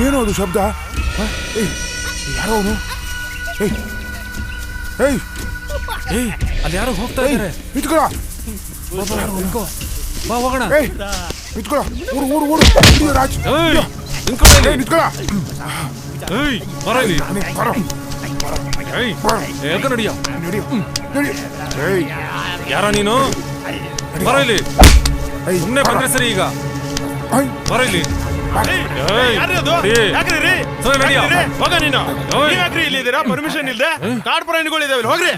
ಏನೋ ಅದು ಶಬ್ದ? ಯಾರೋ ಅವನು? ಅಲ್ಲಿ ಯಾರೋ ಹೋಗ್ತಾ ಇದ್ದಾರೆ. ನಿಂತ್ಕೊಳ್ಳ, ಬಾ ಹೋಗೋಣ. ನಿಂತ್ಕೊಳ್ಳ, ಓಡು ರಾಜ್. ನಿಂತ್ಕೊಳ್ಳ. ನಡಿಯ ಯಾರ ನೀನು? ಬರ ಇಲ್ಲಿ. ಸುಮ್ಮನೆ ಬಂದ್ರೆ ಸರಿ. ಈಗ ಬರ ಇಲ್ಲಿ. ಪರ್ಮಿಷನ್ ಇಲ್ದೆ ಕಾಡ್ ಪ್ರಾಣಿಗಳಿದಾವೆ, ಹೋಗ್ರಿ.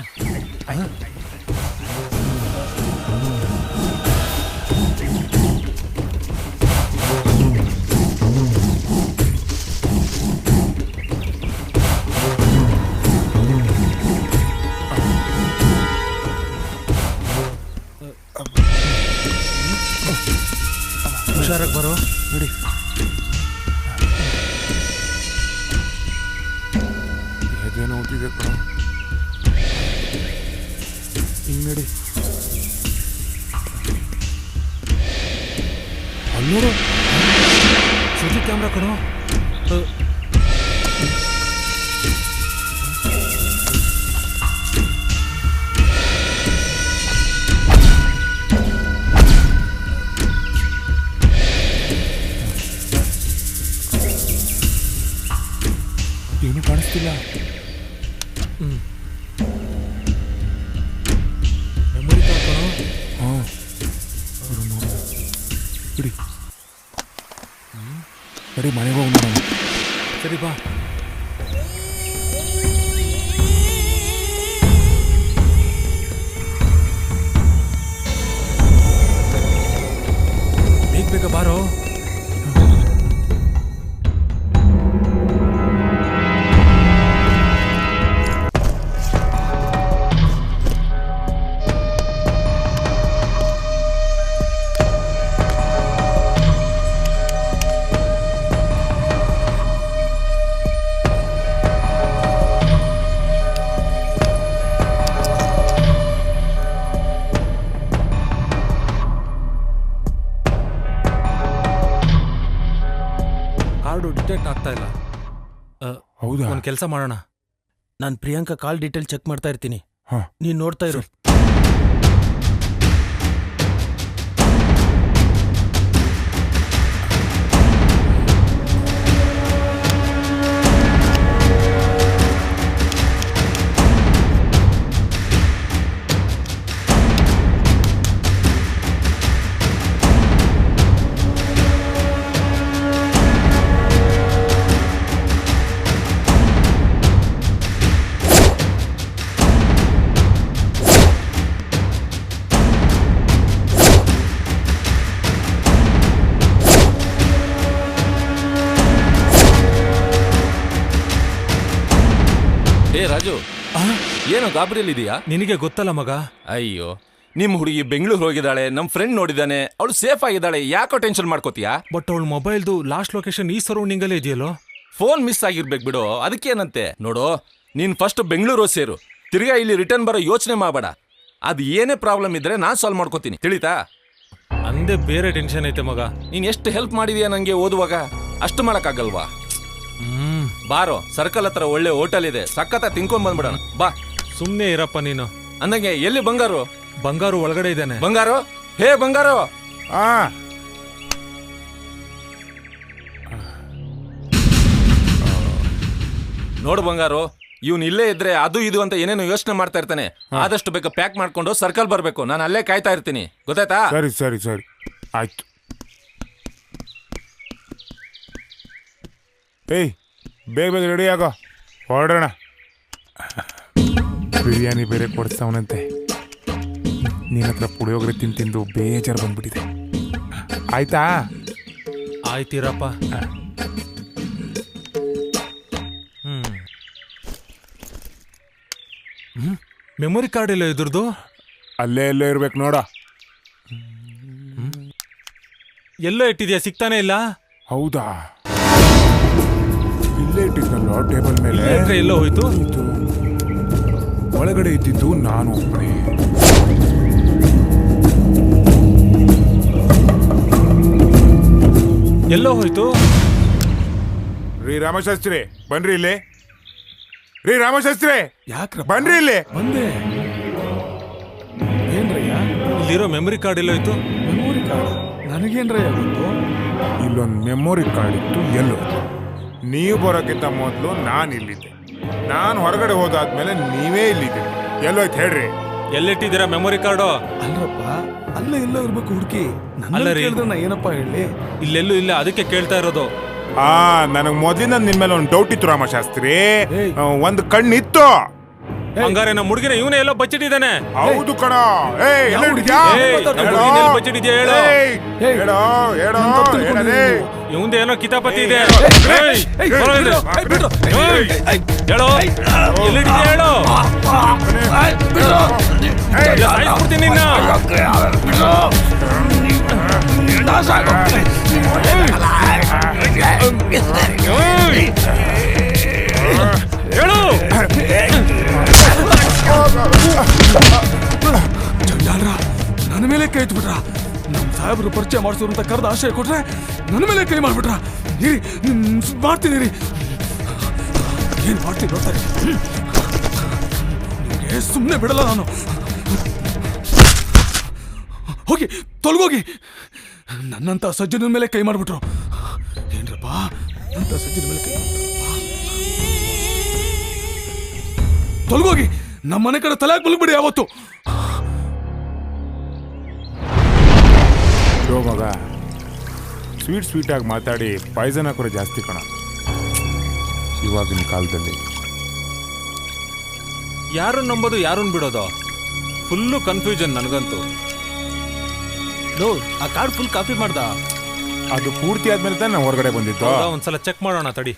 ಹುಷಾರಾಗಿ ಬರೋ. ನೋಡಿ ಎದೇನೋ ಓದಿದೆ ಕಣ. ಹಿಂಗ್ ನಡಿ. ಅಲ್ಲೋಡು, ಸುದ್ದಿ ಕ್ಯಾಮ್ರಾ ಕಣೋ. ಏನು ಕಾಣಿಸ್ತಿಲ್ಲ. ಮೆಮೊರಿ ಕಾರ್ಡ್ ಕಣೋ. ಬಿಡಿ ನಡಿ, ಮನೆಗೆ ಹೋಗಿ ನೋಡೋಣ. ಸರಿ ಬಾ. ಬೇಗ ಬೇಗ ಬಾರೋ. ಡಿಟೆಕ್ಟ್ ಆಗ್ತಾ ಇಲ್ಲ. ಹೌದಾ? ಒಂದು ಕೆಲಸ ಮಾಡೋಣ. ನಾನು ಪ್ರಿಯಾಂಕಾ ಕಾಲ್ ಡೀಟೇಲ್ ಚೆಕ್ ಮಾಡ್ತಾ ಇರ್ತೀನಿ, ನೀನ್ ನೋಡ್ತಾ ಇರು. ಏನು ಗಾಬರಿಯಲ್ಲಿದೆಯಾ? ನಿನಗೆ ಗೊತ್ತಲ್ಲ ಮಗ. ಅಯ್ಯೋ, ನಿಮ್ ಹುಡುಗಿ ಬೆಂಗಳೂರು ಹೋಗಿದ್ದಾಳೆ, ನಮ್ ಫ್ರೆಂಡ್ ನೋಡಿದಾನೆ, ಅವಳು ಸೇಫ್ ಆಗಿದ್ದಾಳೆ, ಯಾಕೋ ಟೆನ್ಷನ್ ಮಾಡ್ಕೋತೀಯಾ? ಬಟ್ ಅವಳ ಮೊಬೈಲ್ದು ಲಾಸ್ಟ್ ಲೊಕೇಶನ್ ಈ ಸರೌಂಡಿಂಗ್ ಅಲ್ಲೇ ಇದೆಯಲ್ಲೋ. ಫೋನ್ ಮಿಸ್ ಆಗಿರ್ಬೇಕು ಬಿಡು, ಅದಕ್ಕೇನಂತೆ. ನೋಡು, ನೀನ್ ಫಸ್ಟ್ ಬೆಂಗಳೂರು ಸೇರು, ತಿರ್ಗಾ ಇಲ್ಲಿ ರಿಟರ್ನ್ ಬರೋ ಯೋಚನೆ ಮಾಡಬೇಡ. ಅದು ಏನೇ ಪ್ರಾಬ್ಲಮ್ ಇದ್ರೆ ನಾನ್ ಸಾಲ್ವ್ ಮಾಡ್ಕೋತೀನಿ, ತಿಳಿತಾ? ಅಂದೇ ಬೇರೆ ಟೆನ್ಷನ್ ಐತೆ ಮಗ. ನೀನ್ ಎಷ್ಟು ಹೆಲ್ಪ್ ಮಾಡಿದೀಯ ನಂಗೆ ಓದುವಾಗ, ಅಷ್ಟು ಮಾಡಕ್ಕಾಗಲ್ವಾ? ಬಾರೋ, ಸರ್ಕಲ್ ಹತ್ರ ಒಳ್ಳೆ ಹೋಟೆಲ್ ಇದೆ, ಸಕ್ಕತ್ತ ತಿನ್ಕೊಂಡ್ ಬಂದ್ಬಿಡೋಣ ಬಾ. ಸುಮ್ನೆ ಇರಪ್ಪ ನೀನು. ಅಂದಂಗೆ ಎಲ್ಲಿ ಬಂಗಾರು? ಬಂಗಾರು ಒಳಗಡೆ ಇದ್ದಾನೆ. ಬಂಗಾರು, ಹೇ ಬಂಗಾರು. ನೋಡು ಬಂಗಾರು, ಇವ್ನು ಇಲ್ಲೇ ಇದ್ರೆ ಅದು ಇದು ಅಂತ ಏನೇನು ಯೋಚನೆ ಮಾಡ್ತಾ ಇರ್ತಾನೆ. ಆದಷ್ಟು ಬೇಗ ಪ್ಯಾಕ್ ಮಾಡ್ಕೊಂಡು ಸರ್ಕಲ್ ಬರ್ಬೇಕು, ನಾನು ಅಲ್ಲೇ ಕಾಯ್ತಾ ಇರ್ತೀನಿ, ಗೊತ್ತಾಯ್ತಾ? ಸರಿ ಸರಿ ಸರಿ ಆಯ್ತು. ಏಯ್, ಬೇಗ ಬೇಗ ರೆಡಿ ಆಗೋ, ಹೊರಡೋಣ. ಬಿರಿಯಾನಿ ಬೇರೆ ಕೊಡಿಸ್ತಾವನಂತೆ. ನಿನ್ನ ಹತ್ರ ಪುಳಿಯೋಗರೆ ತಿಂದು ಬೇಜಾರು ಬಂದ್ಬಿಟ್ಟಿದೆ. ಆಯ್ತಾ? ಆಯ್ತಿರಪ್ಪ. ಮೆಮೊರಿ ಕಾರ್ಡ್ ಇಲ್ಲ ಇದ್ರದ್ದು? ಅಲ್ಲೇ ಎಲ್ಲೋ ಇರ್ಬೇಕು ನೋಡ. ಎಲ್ಲೋ ಇಟ್ಟಿದ್ಯಾ, ಸಿಗ್ತಾನೆ ಇಲ್ಲ. ಹೌದಾ? ಇಲ್ಲೇ ಇಟ್ಟಿದ್ನಲ್ಲ ಟೇಬಲ್ ಮೇಲೆ. ಎಲ್ಲೋ ಹೋಯ್ತು? ಒಳಗಡೆ ಇದ್ದಿದ್ದು ನಾನು ಒಬ್ಬನೇ. ಎಲ್ಲೋ ಹೋಯ್ತು? ರೀ ರಾಮಶಾಸ್ತ್ರಿ ಬನ್ರಿ ಇಲ್ಲಿ. ರೀ ರಾಮಶಾಸ್ತ್ರಿ, ಯಾಕ್ರ ಬನ್ರಿ ಇಲ್ಲಿ. ಬಂದೆ. ಏನ್ರಯ್ಯ? ಇಲ್ಲಿರೋ ಮೆಮೊರಿ ಕಾರ್ಡ್ ಎಲ್ಲೋಯ್ತು? ಮೆಮೊರಿ ಕಾರ್ಡ್ ನನಗೇನ್ರಯ್ಯ ಗೊತ್ತು? ಇಲ್ಲೊಂದು ಮೆಮೊರಿ ಕಾರ್ಡ್ ಇತ್ತು, ಎಲ್ಲೋ. ನೀವು ಬರೋಕ್ಕಿಂತ ಮೊದಲು ನಾನು ಇಲ್ಲಿದ್ದೆ. ನಾನು ಹೊರಗಡೆ ಹೋದಾದ್ಮೇಲೆ ನೀವೇ ಇಲ್ಲಿದ್ದೆ. ಎಲ್ಲೋಯ್ತು ಹೇಳ್ರಿ. ಎಲ್ಲಿಟ್ಟಿದ್ದೀರಾ ಮೆಮೊರಿ ಕಾರ್ಡು? ಅಲ್ರಪ್ಪ, ಅಲ್ಲೇ ಎಲ್ಲೋ ಇರ್ಬೇಕು ಹುಡುಕಿ. ನನ್ನ ಏನಪ್ಪ ಹೇಳಿ? ಇಲ್ಲೆಲ್ಲೂ ಇಲ್ಲ, ಅದಕ್ಕೆ ಕೇಳ್ತಾ ಇರೋದು. ನನಗ್ ಮೊದಲಿಂದ ನಿನ್ ಮೇಲೆ ಒಂದು ಡೌಟ್ ಇತ್ತು ರಾಮಶಾಸ್ತ್ರಿ. ಒಂದು ಕಣ್ಣಿತ್ತು. ಹಂಗಾರೆ ನಮ್ಮ ಹುಡುಗಿನ ಇವನೇ ಎಲ್ಲೋ ಬಚ್ಚಿಟ್ಟಿದ್ದಾನೆ. ಹೌದು ಕಣ. ಇವಂದ ಏನೋ ಕಿತಾಪತಿ ಇದೆ. ಹೇಳೋ, ಎಲ್ಲಿಟ್ಟಿದ್ಯಾ ಹೇಳು. ಸಾಯಿಸ್ಬಿಡ್ತೀನಿ ನಿನ್ನ. ಹೇಳು. ಚಂಡಾಲ್ರ ನನ್ನ ಮೇಲೆ ಕೈ ಎತ್ಬಿಟ್ರ. ನಮ್ ಸಾಹೇಬ್ರು ಪರಿಚಯ ಮಾಡಿಸೋರು ಅಂತ ಕರೆದ ಆಶಯ ಕೊಟ್ರೆ ನನ್ನ ಮೇಲೆ ಕೈ ಮಾಡ್ಬಿಟ್ರ. ಇರಿ, ಮಾಡ್ತೀನಿ ರೀ. ಏನ್ ಮಾಡ್ತೀನಿ ನೋಡ್ತಾರೆ. ನಿಮ್ಗೆ ಸುಮ್ಮನೆ ಬಿಡಲ್ಲ ನಾನು. ಹೋಗಿ ತೊಲಗೋಗಿ. ನನ್ನಂತ ಸಜ್ಜನ ಮೇಲೆ ಕೈ ಮಾಡ್ಬಿಟ್ರು. ಏನ್ರಪ್ಪ, ಅಂತ ಸಜ್ಜನ ಮೇಲೆ ಕೈ ತೊಲಗೋಗಿ. ನಮ್ಮ ಮನೆ ಕಡೆ ತಲೆಯಾಗಿ ಮಲ್ಬಿಡಿ ಯಾವತ್ತು. ಮಗ, ಸ್ವೀಟ್ ಆಗಿ ಮಾತಾಡಿ ಪಾಯ್ಸನ್ ಹಾಕೋರೆ ಜಾಸ್ತಿ ಕಣ ಇವಾಗಿನ ಕಾಲದಲ್ಲಿ. ಯಾರನ್ನ ನಂಬೋದು ಯಾರನ್ನ ಬಿಡೋದು, ಫುಲ್ಲು ಕನ್ಫ್ಯೂಷನ್ ನನಗಂತೂ. ಆ ಕಾರ್ಡ್ ಫುಲ್ ಕಾಪಿ ಮಾಡ್ದ. ಅದು ಪೂರ್ತಿ ಆದ್ಮೇಲೆ ತಾನೆ ನಾವು ಹೊರಗಡೆ ಬಂದಿದ್ದು. ಒಂದ್ಸಲ ಚೆಕ್ ಮಾಡೋಣ ತಡಿ.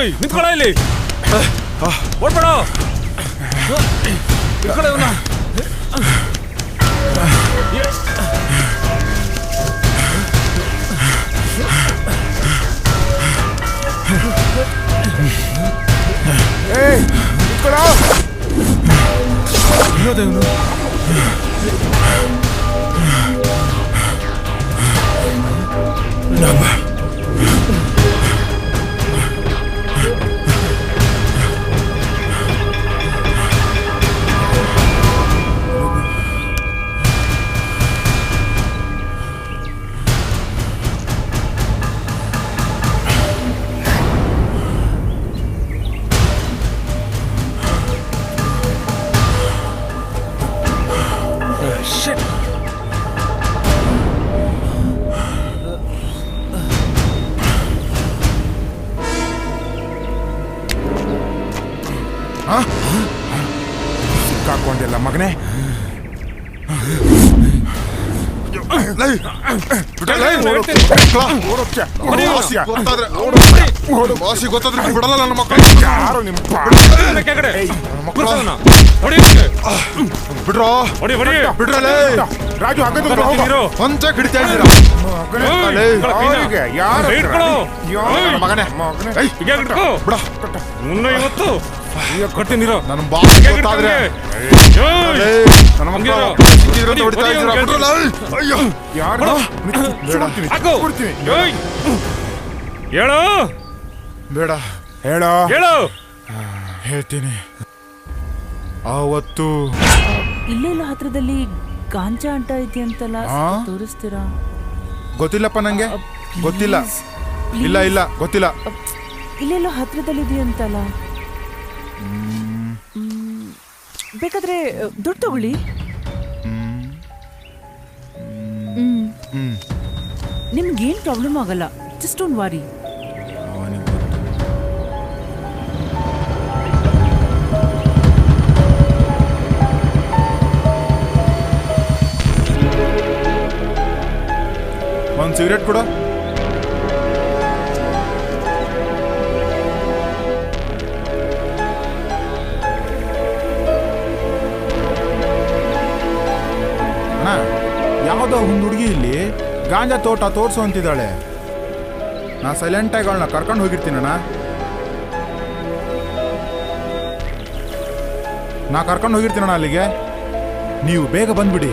ಏಯ್ ನಿಂತ್ಕೊಳ್ಳ ಇಲ್ಲಿ ಓಡ್ಬೇಡ ನಿಂತ್ಕೊಳ್ಳ ಇವನ್ನ ಏಯ್ ನಿಂತ್ಕೊಳ್ಳ ಇನ್ನೋದೇವನು ಸಿಕ್ಕಾಕೊಂಡಿಲ್ಲ ಮಗನೇ. ಗೊತ್ತಾದ್ರೆ ಬಿಡಲ್ಲ ನನ್ನ ಮಕ್ಕಳು. ಯಾರು ನಿಮ್ಮ ಬಿಡ್ರೋ ಬಿಡ್ರಲೇ ರಾಜು ಹಾಕಿದ್ರು ಒಂಚ ಹಿಡಿತಾ ಇದ್ದೀರಾ ಮಗನೇ ಬಿಡ ಇವತ್ತು ಕಟ್ಟಿನಿರೋ ನನ್ನ ಬಾಸ್ ಗೊತ್ತಾದ್ರೆ ನನ್ನ ಮಕ್ಕಳು ಹೊಡಿತಾ ಇದ್ದೀರಾ ಬಿಡ್ರಲ್ಲ. ಅಯ್ಯೋ ಯಾರು ಹೇಳೋ ಬೇಡ ಹೇಳೋ ಹೇಳೋ ಹೇಳ್ತೀನಿ. ಆವತ್ತು ಇಲ್ಲೆಲ್ಲ ಹತ್ರದಲ್ಲಿ ಗಾಂಜಾ ಅಂಟ ಇದೆಯಂತಲ್ಲ, ತೋರಿಸ್ತೀರಾ? ಗೊತ್ತಿಲ್ಲಪ್ಪ ನಂಗೆ, ಗೊತ್ತಿಲ್ಲ. ಇಲ್ಲ ಇಲ್ಲ ಗೊತ್ತಿಲ್ಲ. ಇಲ್ಲೆಲ್ಲ ಹತ್ರದಲ್ಲಿ ಇದೆಯಂತಲ್ಲ. ಬೇಕಾದ್ರೆ ದುಡ್ಡು ತಗೊಳ್ಳಿ. ನಿಮ್ಗೇನ್ ಪ್ರಾಬ್ಲಮ್ ಆಗಲ್ಲ, ಜಸ್ಟ್ ಡೋಂಟ್ ವರಿ. ಒಂದು ಸಿಗರೇಟ್ ಕೊಡ. ಯಾವುದೋ ಒಂದು ಹುಡುಗಿ ಇಲ್ಲಿ ಗಾಂಜಾ ತೋಟ ತೋರ್ಸು ಅಂತಿದ್ದಾಳೆ. ನಾ ಸೈಲೆಂಟಾಗಿ ಅವಳನ್ನ ಕರ್ಕೊಂಡು ಹೋಗಿರ್ತೀನಣ್ಣ. ನಾ ಕರ್ಕೊಂಡು ಹೋಗಿರ್ತೀನಣ್ಣ ಅಲ್ಲಿಗೆ. ನೀವು ಬೇಗ ಬಂದ್ಬಿಡಿ.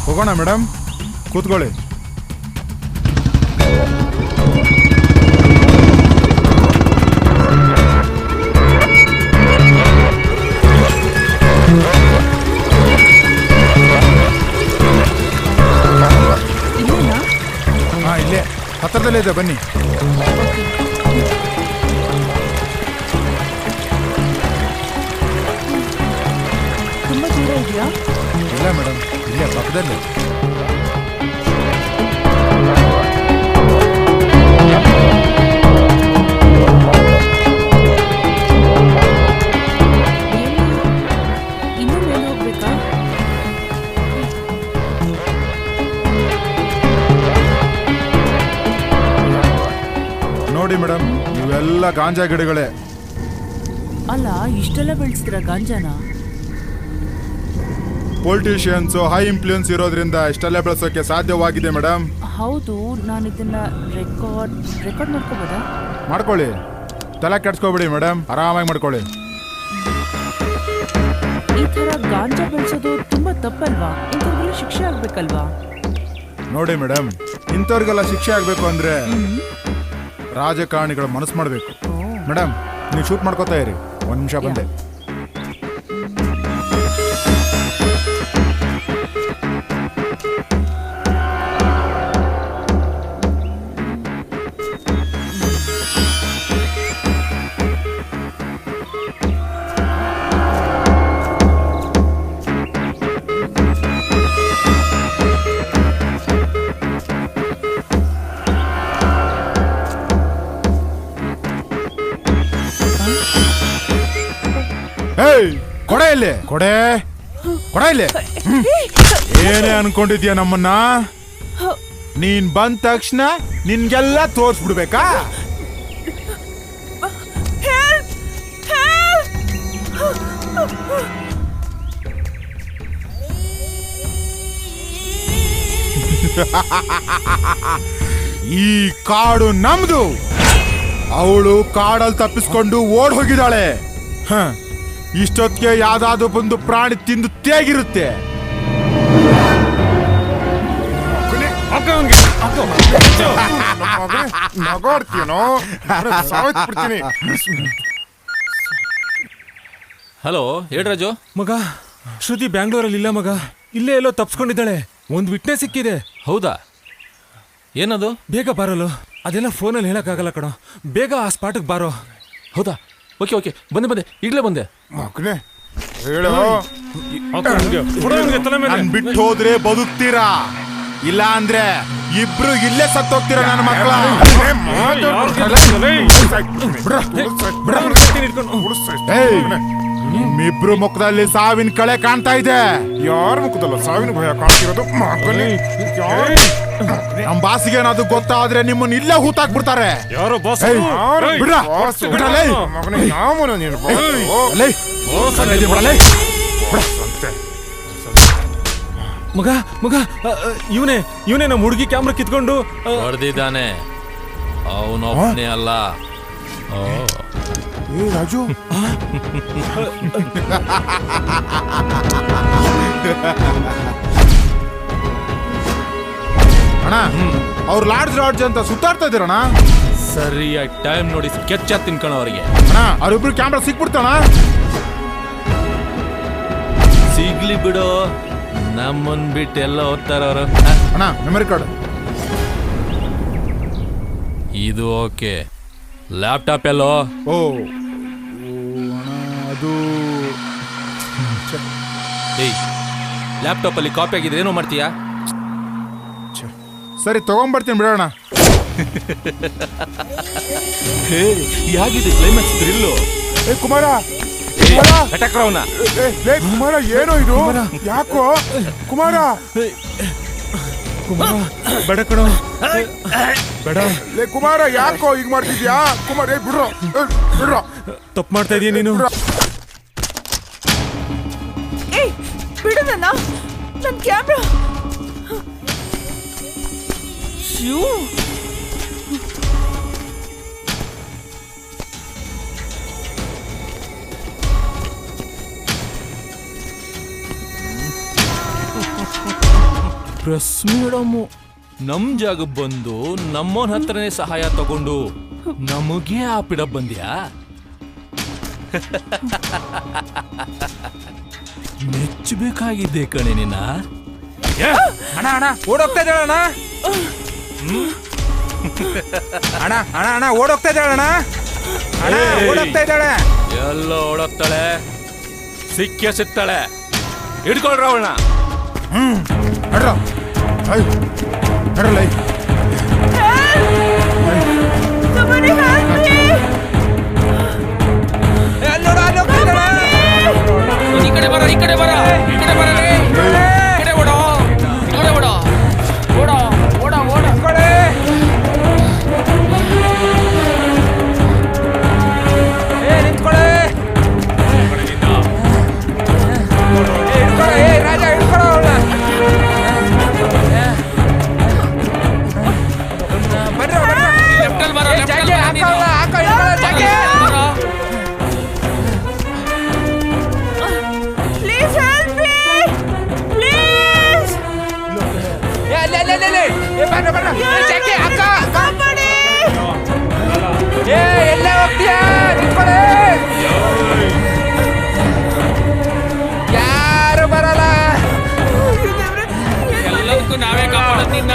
ಹೋಗೋಣ ಮೇಡಮ್, ಕೂತ್ಕೊಳ್ಳಿ. ಹಾಂ ಇಲ್ಲೇ ಹತ್ತಿರದಲ್ಲೇ ಇದೆ, ಬನ್ನಿ. ತುಂಬಾ ದೂರ ಇದೆಯಾ? ಇಲ್ಲ ಮೇಡಮ್, ಇಲ್ಲೇ ಪಕ್ಕದಲ್ಲೇ. ಇನ್ನೂ ಮೇಲೆ ಹೋಗ್ಬೇಕಾ? ನೋಡಿ ಮೇಡಮ್, ಇವೆಲ್ಲ ಗಾಂಜಾ ಗಿಡಗಳೇ. ಅಲ್ಲ, ಇಷ್ಟೆಲ್ಲ ಬೆಳೆಸಿದ್ರ ಗಾಂಜಾನ? ಪೊಲಿಟಿಷಿಯನ್ಸ್ ಹೈ ಇನ್ಫ್ಲೂಯೆನ್ಸ್ ಇರೋದ್ರಿಂದ ಇಷ್ಟೆಲ್ಲ ಬೆಳೆಸೋಕೆ ಸಾಧ್ಯವಾಗಿದೆ ಮೇಡಮ್. ಹೌದು, ನಾನು ಇದನ್ನ ರೆಕಾರ್ಡ್ ಮಾಡ್ಕೋಬೋದಾ? ಮಾಡ್ಕೊಳ್ಳಿ, ತಲೆ ಕೆಡ್ಸ್ಕೊಬೇಡಿ ಮೇಡಮ್, ಆರಾಮಾಗಿ ಮಾಡ್ಕೊಳ್ಳಿ. ಈ ತರ ಗಾಂಜಾ ಬೆಳೆಸೋದು ತುಂಬಾ ತಪ್ಪಲ್ವಾ? ಇಂಥವ್ರಿಗೆಲ್ಲ ಶಿಕ್ಷೆ ಆಗ್ಬೇಕಲ್ವಾ? ನೋಡಿ ಮೇಡಮ್, ಇಂಥವ್ರಿಗೆಲ್ಲ ಶಿಕ್ಷೆ ಆಗ್ಬೇಕು ಅಂದ್ರೆ ರಾಜಕಾರಣಿಗಳು ಮನಸ್ಸು ಮಾಡಬೇಕು. ಮೇಡಮ್, ನೀವು ಶೂಟ್ ಮಾಡ್ಕೋತಾ ಇರಿ, ಒಂದು ನಿಮಿಷ ಬಂದೆ. ಕೊಡೆ ಇಲ್ಲಿ, ಕೊಡೆ ಕೊಡೆ ಇಲ್ಲಿ. ಏನೇ ಅನ್ಕೊಂಡಿದ್ಯಾ ನಮ್ಮನ್ನ? ನೀನ್ ಬಂದ ತಕ್ಷಣ ನಿನ್ಗೆಲ್ಲ ತೋರ್ಸ್ಬಿಡ್ಬೇಕಾ? ಈ ಕಾಡು ನಮ್ದು. ಅವಳು ಕಾಡಲ್ಲಿ ತಪ್ಪಿಸ್ಕೊಂಡು ಓಡ್ ಹೋಗಿದ್ದಾಳೆ. ಇಷ್ಟೊತ್ತಿಗೆ ಯಾವ್ದಾದ್ರು ಬಂದು ಪ್ರಾಣಿ ತಿಂದು ತೇಗಿರುತ್ತೆ. ಹಲೋ ಹೇಳ್ರಾಜು. ಮಗ ಶ್ರುತಿ ಬ್ಯಾಂಗ್ಳೂರಲ್ಲಿ ಇಲ್ಲ ಮಗ, ಇಲ್ಲೇ ಎಲ್ಲೋ ತಪ್ಸ್ಕೊಂಡಿದ್ದಾಳೆ. ಒಂದು ವಿಟ್ನೆಸ್ ಸಿಕ್ಕಿದೆ. ಹೌದಾ? ಏನದು? ಬೇಗ ಬಾರಲು. ಅದೆಲ್ಲ ಫೋನಲ್ಲಿ ಹೇಳಕ್ಕಾಗಲ್ಲ ಕಣೋ, ಬೇಗ ಆ ಸ್ಪಾಟಿಗೆ ಬಾರೋ. ಹೌದಾ? ಓಕೆ ಓಕೆ, ಬಂದೆ ಈಗಲೇ ಬಂದೆ. ನನ್ ಬಿಟ್ಟು ಹೋದ್ರೆ ಬದುಕ್ತೀರಾ, ಇಲ್ಲ ಅಂದ್ರೆ ಇಬ್ರು ಇಲ್ಲೇ ಸತ್ತೋಗ್ತೀರಾ ನನ್ನ ಮಕ್ಕಳ. ನಿಮ್ಮಿಬ್ರು ಮುಖದಲ್ಲಿ ಸಾವಿನ ಕಳೆ ಕಾಣ್ತಾ ಇದೆ. ಯಾರ ಮುಖದಲ್ಲ ಸಾವಿನ ಭಯ ಕಾಣ್ತಿರೋದು? ನಮ್ ಬಾಸಿಗೆ ಏನಾದ್ರು ಗೊತ್ತಾದ್ರೆ ನಿಮ್ಮನ್ನ ಇಲ್ಲೇ ಹೂತಾಕ್ಬಿಡ್ತಾರೆ. ಯಾರೋ ಬಾಸ್ ಮಗ ಮಗ ಇವನೇ ನಮ್ಮ ಹುಡುಗಿ ಕ್ಯಾಮ್ರಾ ಕಿತ್ಕೊಂಡು ಹೊಡೆದಿದ್ದಾನೆ. ಅವನೊಬ್ಬನೇ ಅಲ್ಲ. ರಾಜು, ಅಣ್ಣ ಅವ್ರು ಲಾಡ್ಜ್ ಅಂತ ಸುತ್ತಾಡ್ತಾ ಇದ್ದೀರಣ್ಣ. ಸರಿಯಾಗಿ ಟೈಮ್ ನೋಡಿ ಸ್ಕೆಚ್ ತಿನ್ಕಣ ಅವರಿಗೆ. ಅಣ್ಣ ಅವ್ರಿಬ್ರು ಕ್ಯಾಮ್ರಾ ಸಿಕ್ಬಿಡ್ತಾಣ. ಸಿಗ್ಲಿ ಬಿಡು, ನಮ್ಮನ್ ಬಿಟ್ಟು ಎಲ್ಲ ಓದ್ತಾರ ಅವರು. ಅಣ್ಣ ಮೆಮರಿ ಕಾರ್ಡ್ ಇದು ಓಕೆ. ಲ್ಯಾಪ್ಟಾಪ್ ಎಲ್ಲೋ? ಓ ಅದು ಲ್ಯಾಪ್ಟಾಪ್ ಅಲ್ಲಿ ಕಾಪಿ ಆಗಿದೆ, ಏನೋ ಮಾಡ್ತೀಯಾ? ಸರಿ ತಗೊಂಡ್ಬರ್ತೀನಿ ಬಿಡೋಣ. ಯಾಗಿದೆ ಕ್ಲೈಮ್ಯಾಕ್ಸ್ ಥ್ರಿಲ್ಲು? ಕುಮಾರ ಕುಮಾರ ಏನೋ ಇದು? ಯಾಕೋ ಕುಮಾರ? ಬೇಡ ಕಣೋ, ಬೇಡ. ಕುಮಾರ ಯಾಕೋ ಈಗ ಮಾಡ್ತಿದ್ಯಾ? ಕುಮಾರ ಬಿಡ್ರೋ ಬಿಡ್ರೋ. ತಪ್ಪು ಮಾಡ್ತಾ ಇದೀಯ ನೀನು. ಬಿಡು ನನ್ನ ಕ್ಯಾಮ್ರಾ. ಪ್ರೆಸ್ ಮೇಡಮ್ ನಮ್ ಜಾಗ ಬಂದು ನಮ್ಮವನ ಹತ್ರನೇ ಸಹಾಯ ತಗೊಂಡು ನಮಗೆ ಆ ಪಿಡ ಬಂದ್ಯಾ? ಮೆಚ್ಚಬೇಕಾಗಿದ್ದೆ ಕಣೆ ನಿನ್ನ. ಅಣ್ಣ ಅಣ್ಣ ಓಡೋಗ್ತಾ ಇದ್ದಾಳೆ ಅಣ್ಣ. ಅಣ್ಣ ಅಣ್ಣ ಅಣ್ಣ ಓಡೋಗ್ತಾ ಇದ್ದಾಳೆ ಅಣ್ಣ. ಅಣ್ಣ ಓಡೋಗ್ತಾ ಇದ್ದಾಳೆ. ಎಲ್ಲೋ ಓಡೋಗ್ತಾಳೆ, ಸಿಕ್ಕೇ ಸಿಗ್ತಾಳೆ. ಹಿಡ್ಕೊಳ್ರ ಅವಳನ್ನ. ನಡ್ರ ನಡ್ರಲ್ಲ. ಈ ಕಡೆ ಬರ, ಈ ಕಡೆ ಬರ, ಈ ಕಡೆ ಬರ, ಈ ಕಡೆ ಓಡೋ, ಈ ಕಡೆ ಓಡೋ, ಓಡೋ ಓಡೋ ಓಡೋ ಕಡೆ. ನಿಂತ್ಕೊಳ್ಳೆ. ರಾಜ ಹಿಡ್ಕೊಳ್ಳೋ ಅವಳನ್ನ. ಲೆಫ್ಟಲ್ಲಿ ಬರ, ಲೆಫ್ಟಲ್ಲಿ ಬರ ನೀನು. ಎಲ್ಲೇ ಹೋಗ್ತೀಯಾ? ನಿಂತ್ಕೊಳ್ಳೆ. ಯಾರು ಬರಲ್ಲ. ಎಲ್ಲದಕ್ಕೂ ನಾವೇ ಕಾಪಾಡೋದು ನಿನ್ನ.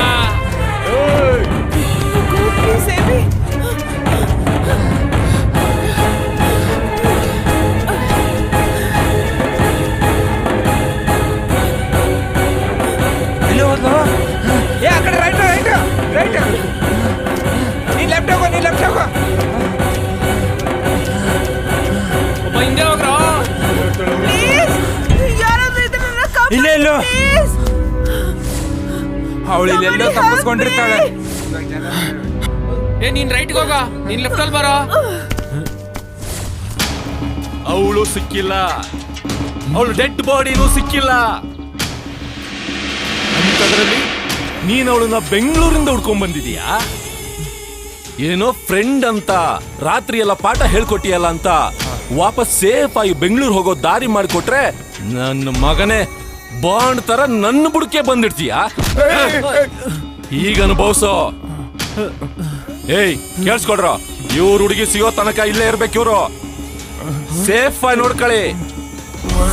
ಎಲ್ಲಿ ಹೋದ್ಲು? ಆ ಕಡೆ ರೈಟ್ ರೈಟ್ ರೈಟ್. ನೀನ್ ಲೆಫ್ಟ್ ಹೋಗೋ, ನೀನ್ ಲೆಫ್ಟ್ ಹೋಗೋ. ಒಬ್ಬ ಹಿಂದೆ ಹೋಗ್ರೋ. ಯಾರಾದ್ರೂ ಇದನ್ನ ಇಲ್ಲೇ ಇಲ್ಲೋ. ಅವಳು ಇಲ್ಲೆಲ್ಲೋ ತಪ್ಪಿಸ್ಕೊಂಡಿರ್ತಾಳೆ. ಏ ನೀನ್ ರೈಟ್ಗೆ ಹೋಗ, ನೀನ್ ಲೆಫ್ಟ್ ಅಲ್ಲಿ ಬರೋ. ಅವಳು ಸಿಕ್ಕಿಲ್ಲ, ಅವಳು ಡೆಡ್ ಬಾಡಿನೂ ಸಿಕ್ಕಿಲ್ಲ. ಅಂತದ್ರಲ್ಲಿ ನೀನ್ ಅವಳನ್ನ ಬೆಂಗಳೂರಿಂದ ಹುಡ್ಕೊಂಡ್ ಬಂದಿದೀಯಾ? ಏನೋ ಫ್ರೆಂಡ್ ಅಂತ ರಾತ್ರಿ ಎಲ್ಲ ಪಾಠ ಹೇಳ್ಕೊಟ್ಟಿಯಲ್ಲ ಅಂತ ವಾಪಸ್ ಸೇಫ್ ಆಗಿ ಬೆಂಗಳೂರು ಹೋಗೋ ದಾರಿ ಮಾಡಿಕೊಟ್ರೆ ನನ್ನ ಮಗನೇ ಬಾಂಡ್ ತರ ನನ್ನ ಬುಡಕೆ ಬಂದಿರ್ತೀಯ. ಈಗ ಅನುಭವಿಸೋ. ಏಯ್ ಕೇಳಿಸ್ಕೊಡ್ರ, ಇವ್ರ ಹುಡುಗಿ ಸಿಗೋ ತನಕ ಇಲ್ಲೇ ಇರ್ಬೇಕು. ಇವ್ರು ಸೇಫ್ ಆಗಿ ನೋಡ್ಕೊಳ್ಳಿ.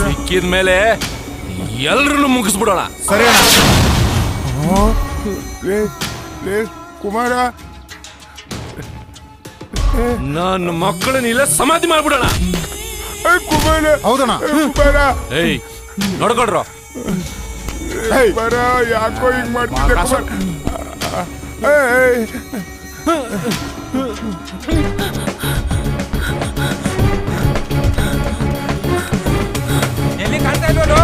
ಸಿಕ್ಕಿದ್ಮೇಲೆ ಎಲ್ರನ್ನು ಮುಗಿಸ್ಬಿಡೋಣ. ಸರಿ ಕುಮಾರ, ನನ್ನ ಮಕ್ಕಳನ್ನ ಇಲ್ಲೇ ಸಮಾಧಿ ಮಾಡ್ಬಿಡೋಣ. ಕುಮಾರ ಹೌದಣ್ಣ. ಏಯ್ ನೋಡ್ಕೊಡ್ರ, ಯಾಕೋ ಹಿಂಗ್ ಮಾಡ್ತಿದ್ದೆ? ಎಲ್ಲಿ ಕಾಣ್ತಾ ಇಲ್ವೋ?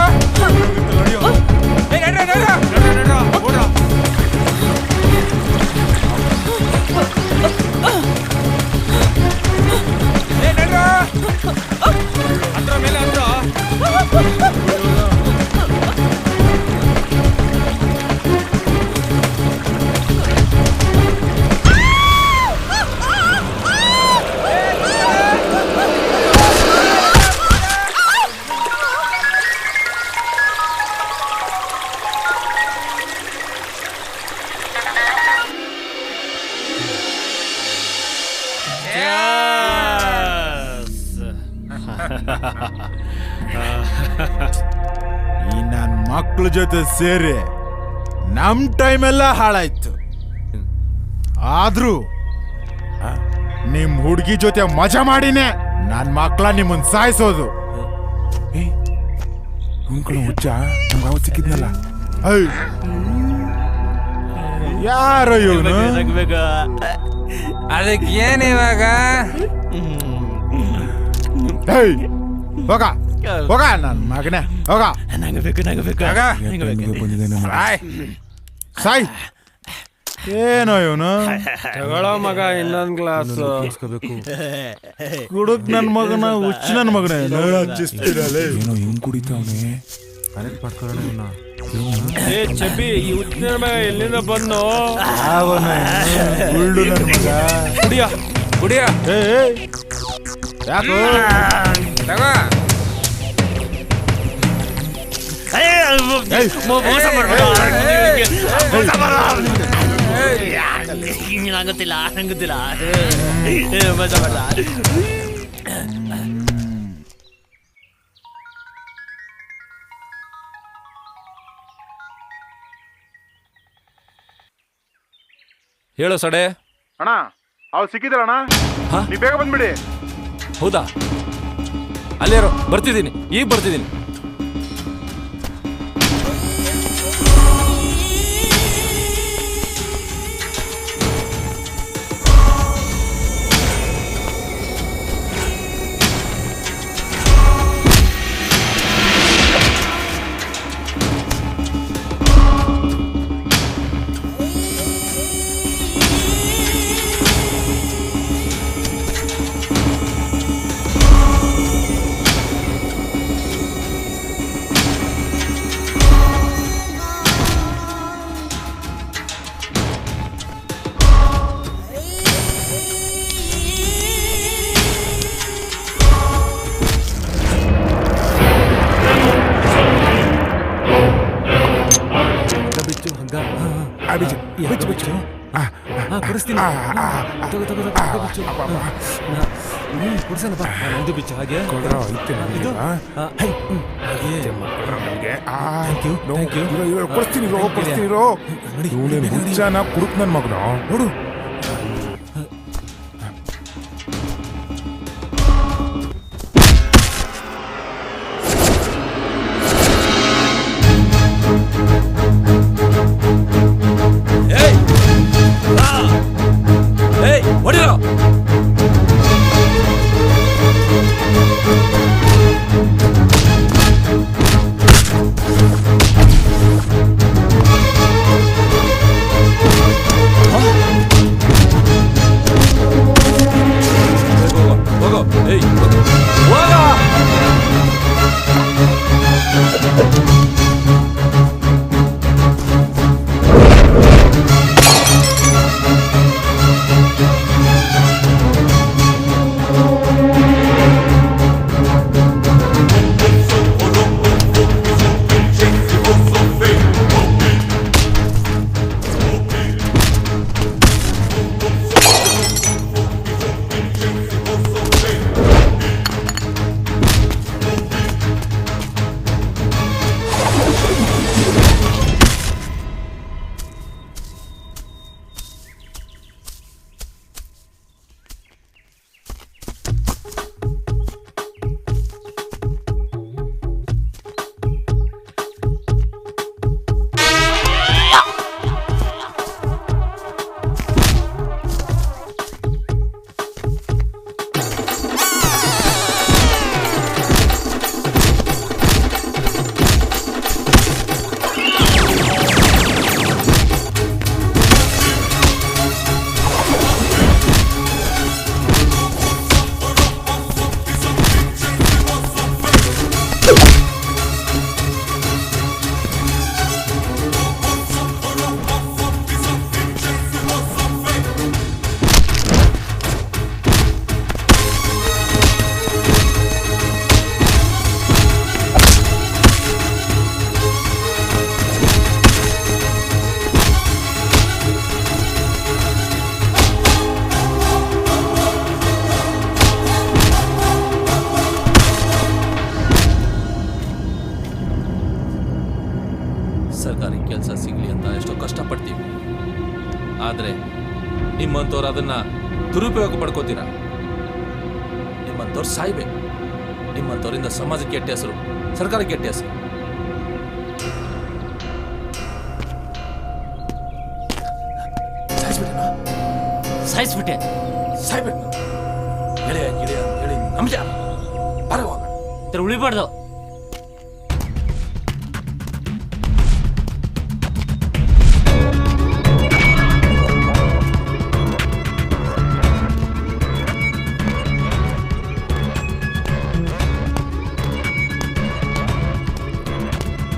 ಈ ನನ್ ಮಕ್ಳ ಜೊತೆ ಸೇರಿ ನಮ್ ಟೈಮ್ ಎಲ್ಲ ಹಾಳಾಯ್ತು. ಆದ್ರೂ ನಿಮ್ ಹುಡ್ಗಿ ಜೊತೆ ಮಜಾ ಮಾಡಿನೇ ನನ್ ಮಕ್ಳ ನಿಮ್ಮನ್ ಸಾಯಿಸೋದು. ಹುಚ್ಚ ನಮ್ಗೆ ಅವತ್ತು ಸಿಕ್ಕಿದ್ನಲ್ಲ, ಯಾರೋ ಇವನು? ಅದಕ್ಕೆ ಏನ್ ಇವಾಗ? ಹೋಗ ಹೋಗ ನನ್ ಮಗನೇ, ಹೋಗ. ಸಾಯ್. ಏನೋ ಇವನು? ತಗೊಳ್ಳೋ ಮಗ ಇನ್ನೊಂದ್ ಗ್ಲಾಸ್. ಕುಡುಕ್ ನನ್ ಮಗನ, ಹುಚ್ಚ ನನ್ ಮಗನೇ. ಏನೋ ಹೆಂಗ್ ಕುಡಿತಾವನೆ. ಕನೆಕ್ಟ್ ಮಾಡ್ಕೊಳ್ಳೋಣ ಇವನ್ನ. ಏ ಚಬ್ಬಿ, ಈ ಹುಚ್ಚಿನ ಎಲ್ಲಿಂದ ಬಂದು ಉಳ್ಳು ನನ್ ಮಗ. ಕುಡಿಯ ಕುಡಿಯ. ಯಾಕೋ ನಂಗುತ್ತಿಲ್ಲ ನಂಗುತ್ತಿಲ್ಲ. ಹೇಳೋ ಸಡೆ. ಅಣ್ಣ ಅವ್ರು ಸಿಕ್ಕಿದ್ರಣ್ಣ, ನೀ ಬೇಗ ಬಂದ್ಬಿಡಿ. ಹೌದಾ? ಅಲ್ಲೇರೋ, ಬರ್ತಿದ್ದೀನಿ, ಈಗ ಬರ್ತಿದ್ದೀನಿ. ಕೊಡಿಸ್ತೀನಿ. ಕೊಡ್ಸೋಣ ಇದು ಬಿಚ್ಚು ಹಾಗೆ ಕೊಡ್ತೀನಿ. ಹುಚ್ಚನ ಕುಡುಕ್ ನನ್ ಮಗನ ನೋಡು. ಹೊಡಿರೋ. ಸರ್ಕಾರಿ ಕೆಲಸ ಸಿಗ್ಲಿ ಅಂತ ಎಷ್ಟೋ ಕಷ್ಟಪಡ್ತೀವಿ. ಆದರೆ ನಿಮ್ಮಂಥವ್ರು ಅದನ್ನ ದುರುಪಯೋಗ ಪಡ್ಕೋತೀರಾ. ನಿಮ್ಮಂಥವ್ರು ಸಾಯ್ಬೇಕು. ನಿಮ್ಮಂಥವ್ರಿಂದ ಸಮಾಜಕ್ಕೆ ಕೆಟ್ಟ ಹೆಸರು, ಸರ್ಕಾರಕ್ಕೆ ಕೆಟ್ಟ ಹೆಸರು. ಸಾಯಿಸ್ಬಿಟ್ಟೆ. ಸಾಯ್ಬೇಕು. ಗೆಳೆಯ ಗೆಳೆಯ ಅಂತ ಹೇಳಿ ಅಂಶ ಬರವಾಗ ಉಳಿಬಾರ್ದು.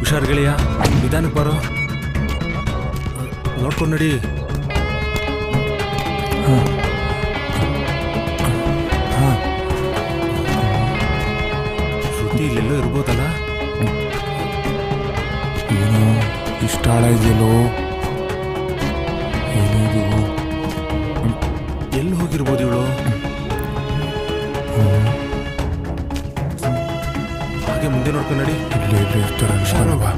ಹುಷಾರ್ ಗೆಳೆಯ, ನಿಧಾನಕ್ಕೆ ಬರೋ, ನೋಡ್ಕೊಂಡು ನಡಿ. ಶ್ರುತಿ ಇಲ್ಲೆಲ್ಲೋ ಇರ್ಬೋದಲ್ಲ? ಏನೋ ಇಷ್ಟ ಆಳ ಇದೆಯಲ್ಲೋ, ಏನಿದು? ಎಲ್ಲಿ ಹೋಗಿರ್ಬೋದು ಇವಳು? ಹಾಗೆ ಮುಂದೆ ನೋಡ್ಕೊಂಡು ನಡಿ. ಇಲ್ಲೇ ಇಲ್ಲೇ ಇರ್ತಾರೆ ಅನ್ಸಲ್ವಾ?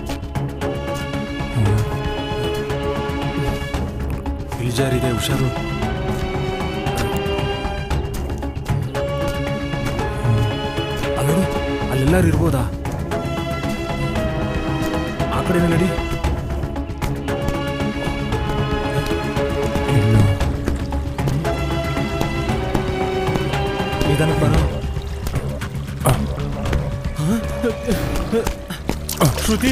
ಇಳಿಜಾರಿದೆ, ಹುಷಾರು. ಅಲ್ಲೋಡು, ಅಲ್ಲೆಲ್ಲಾರು ಇರ್ಬೋದಾ? ಆ ಕಡೆನೇ ನಡಿ. ನಿಧಾನಕ್ಕೆ ಬರೋ. ಶ್ರುತಿ,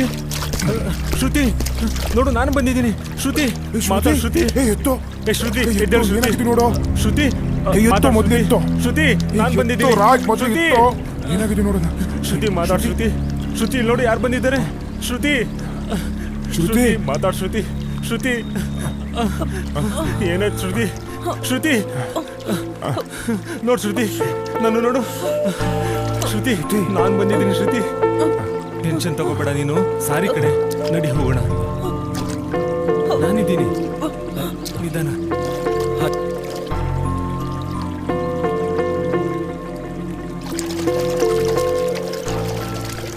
ಶ್ರುತಿ ನೋಡು, ನಾನು ಬಂದಿದ್ದೀನಿ. ಶ್ರುತಿ ಮಾತಾಡು. ಶ್ರುತಿ ಎತ್ತೋ. ಶ್ರುತಿ ನೋಡು. ಶ್ರುತಿ ಎತ್ತೋ, ಮೊದಲು ಎತ್ತೋ. ಶ್ರುತಿ, ನಾನು ಬಂದಿದ್ದೀನಿ. ರಾಜ್ ಮೊದಲು ಎತ್ತೋ. ಏನಾಗಿದೆ ನೋಡೋಣ. ಶ್ರುತಿ ಮಾತಾಡು. ಶ್ರುತಿ, ಶ್ರುತಿ ನೋಡಿ ಯಾರು ಬಂದಿದ್ದಾರೆ. ಶ್ರುತಿ, ಶ್ರುತಿ ಮಾತಾಡು. ಶ್ರುತಿ, ಶ್ರುತಿ ಏನಾಯ್ತು ಶ್ರುತಿ? ಶ್ರುತಿ ನೋಡು. ಶ್ರುತಿ ನಾನು ನೋಡು. ಶ್ರುತಿ, ನಾನು ಬಂದಿದ್ದೀನಿ. ಶ್ರುತಿ, ಟೆನ್ಷನ್ ತಗೋಬೇಡ ನೀನು. ಸಾರಿ ಕಡೆ ನಡಿ, ಹೋಗೋಣ. ನಾನಿದ್ದೀನಿ, ನಿಧಾನ.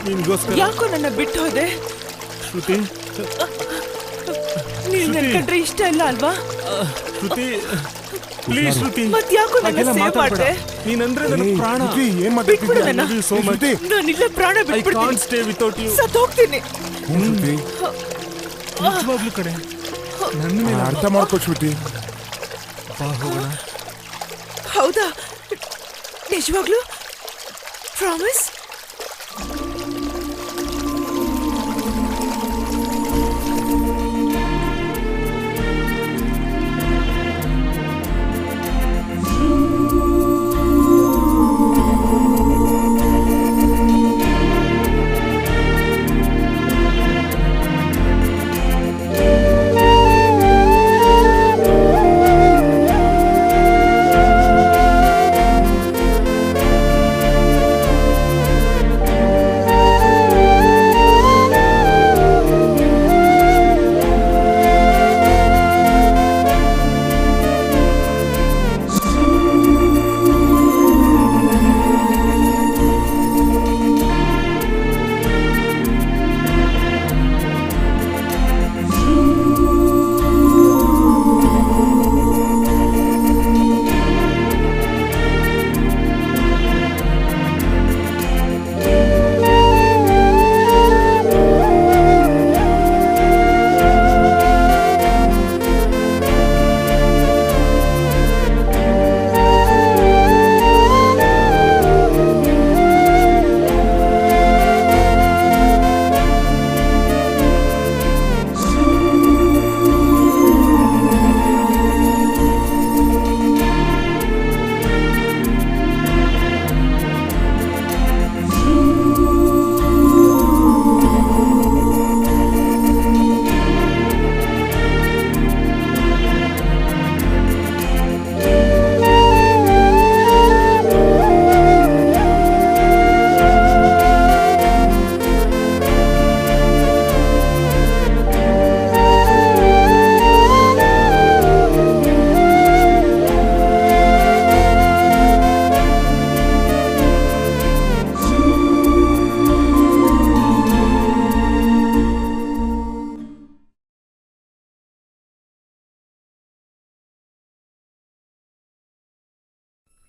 ನಿನ್ಗೋಸ್ಕರ. ಯಾಕೋ ನನ್ನ ಬಿಟ್ಟು ಹೋದೆ? ಶ್ರುತಿ, ನೀನ್ ನನ್ ಕಂಡ್ರೆ ಇಷ್ಟ ಇಲ್ಲ ಅಲ್ವಾ? ಶ್ರುತಿ ಪ್ಲೀಸ್. ಶ್ರುತಿ, ಮತ್ ಯಾಕೋ ನನ್ನ ಸೇವ್ ಮಾಡ್ದೆ? ನೀನಂದ್ರೆ ನನ್ನ ಪ್ರಾಣ. ಏನ್ ಬಿಟ್ಬಿಡು ನನ್ನ. So much. ನಾನಿಲ್ಲ ಪ್ರಾಣ ಐ ಕಾಂಟ್ ಬಿಟ್ಬಿಡ್ತೀನಿ. Stay without you. ಸತ್ತೋಗ್ತೀನಿ. ನಿಜವಾಗ್ಲೂ ಕಡೆ ನನ್ನ ಮೇಲೆ ಅರ್ಥ ಮಾಡ್ಕೋ ಶ್ರುತಿ. ಬಾ ಹೋಗೋಣ. ಹೌದಾ? ನಿಜವಾಗ್ಲೂ ಪ್ರಾಮಿಸ್?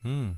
ಹ್ಮ್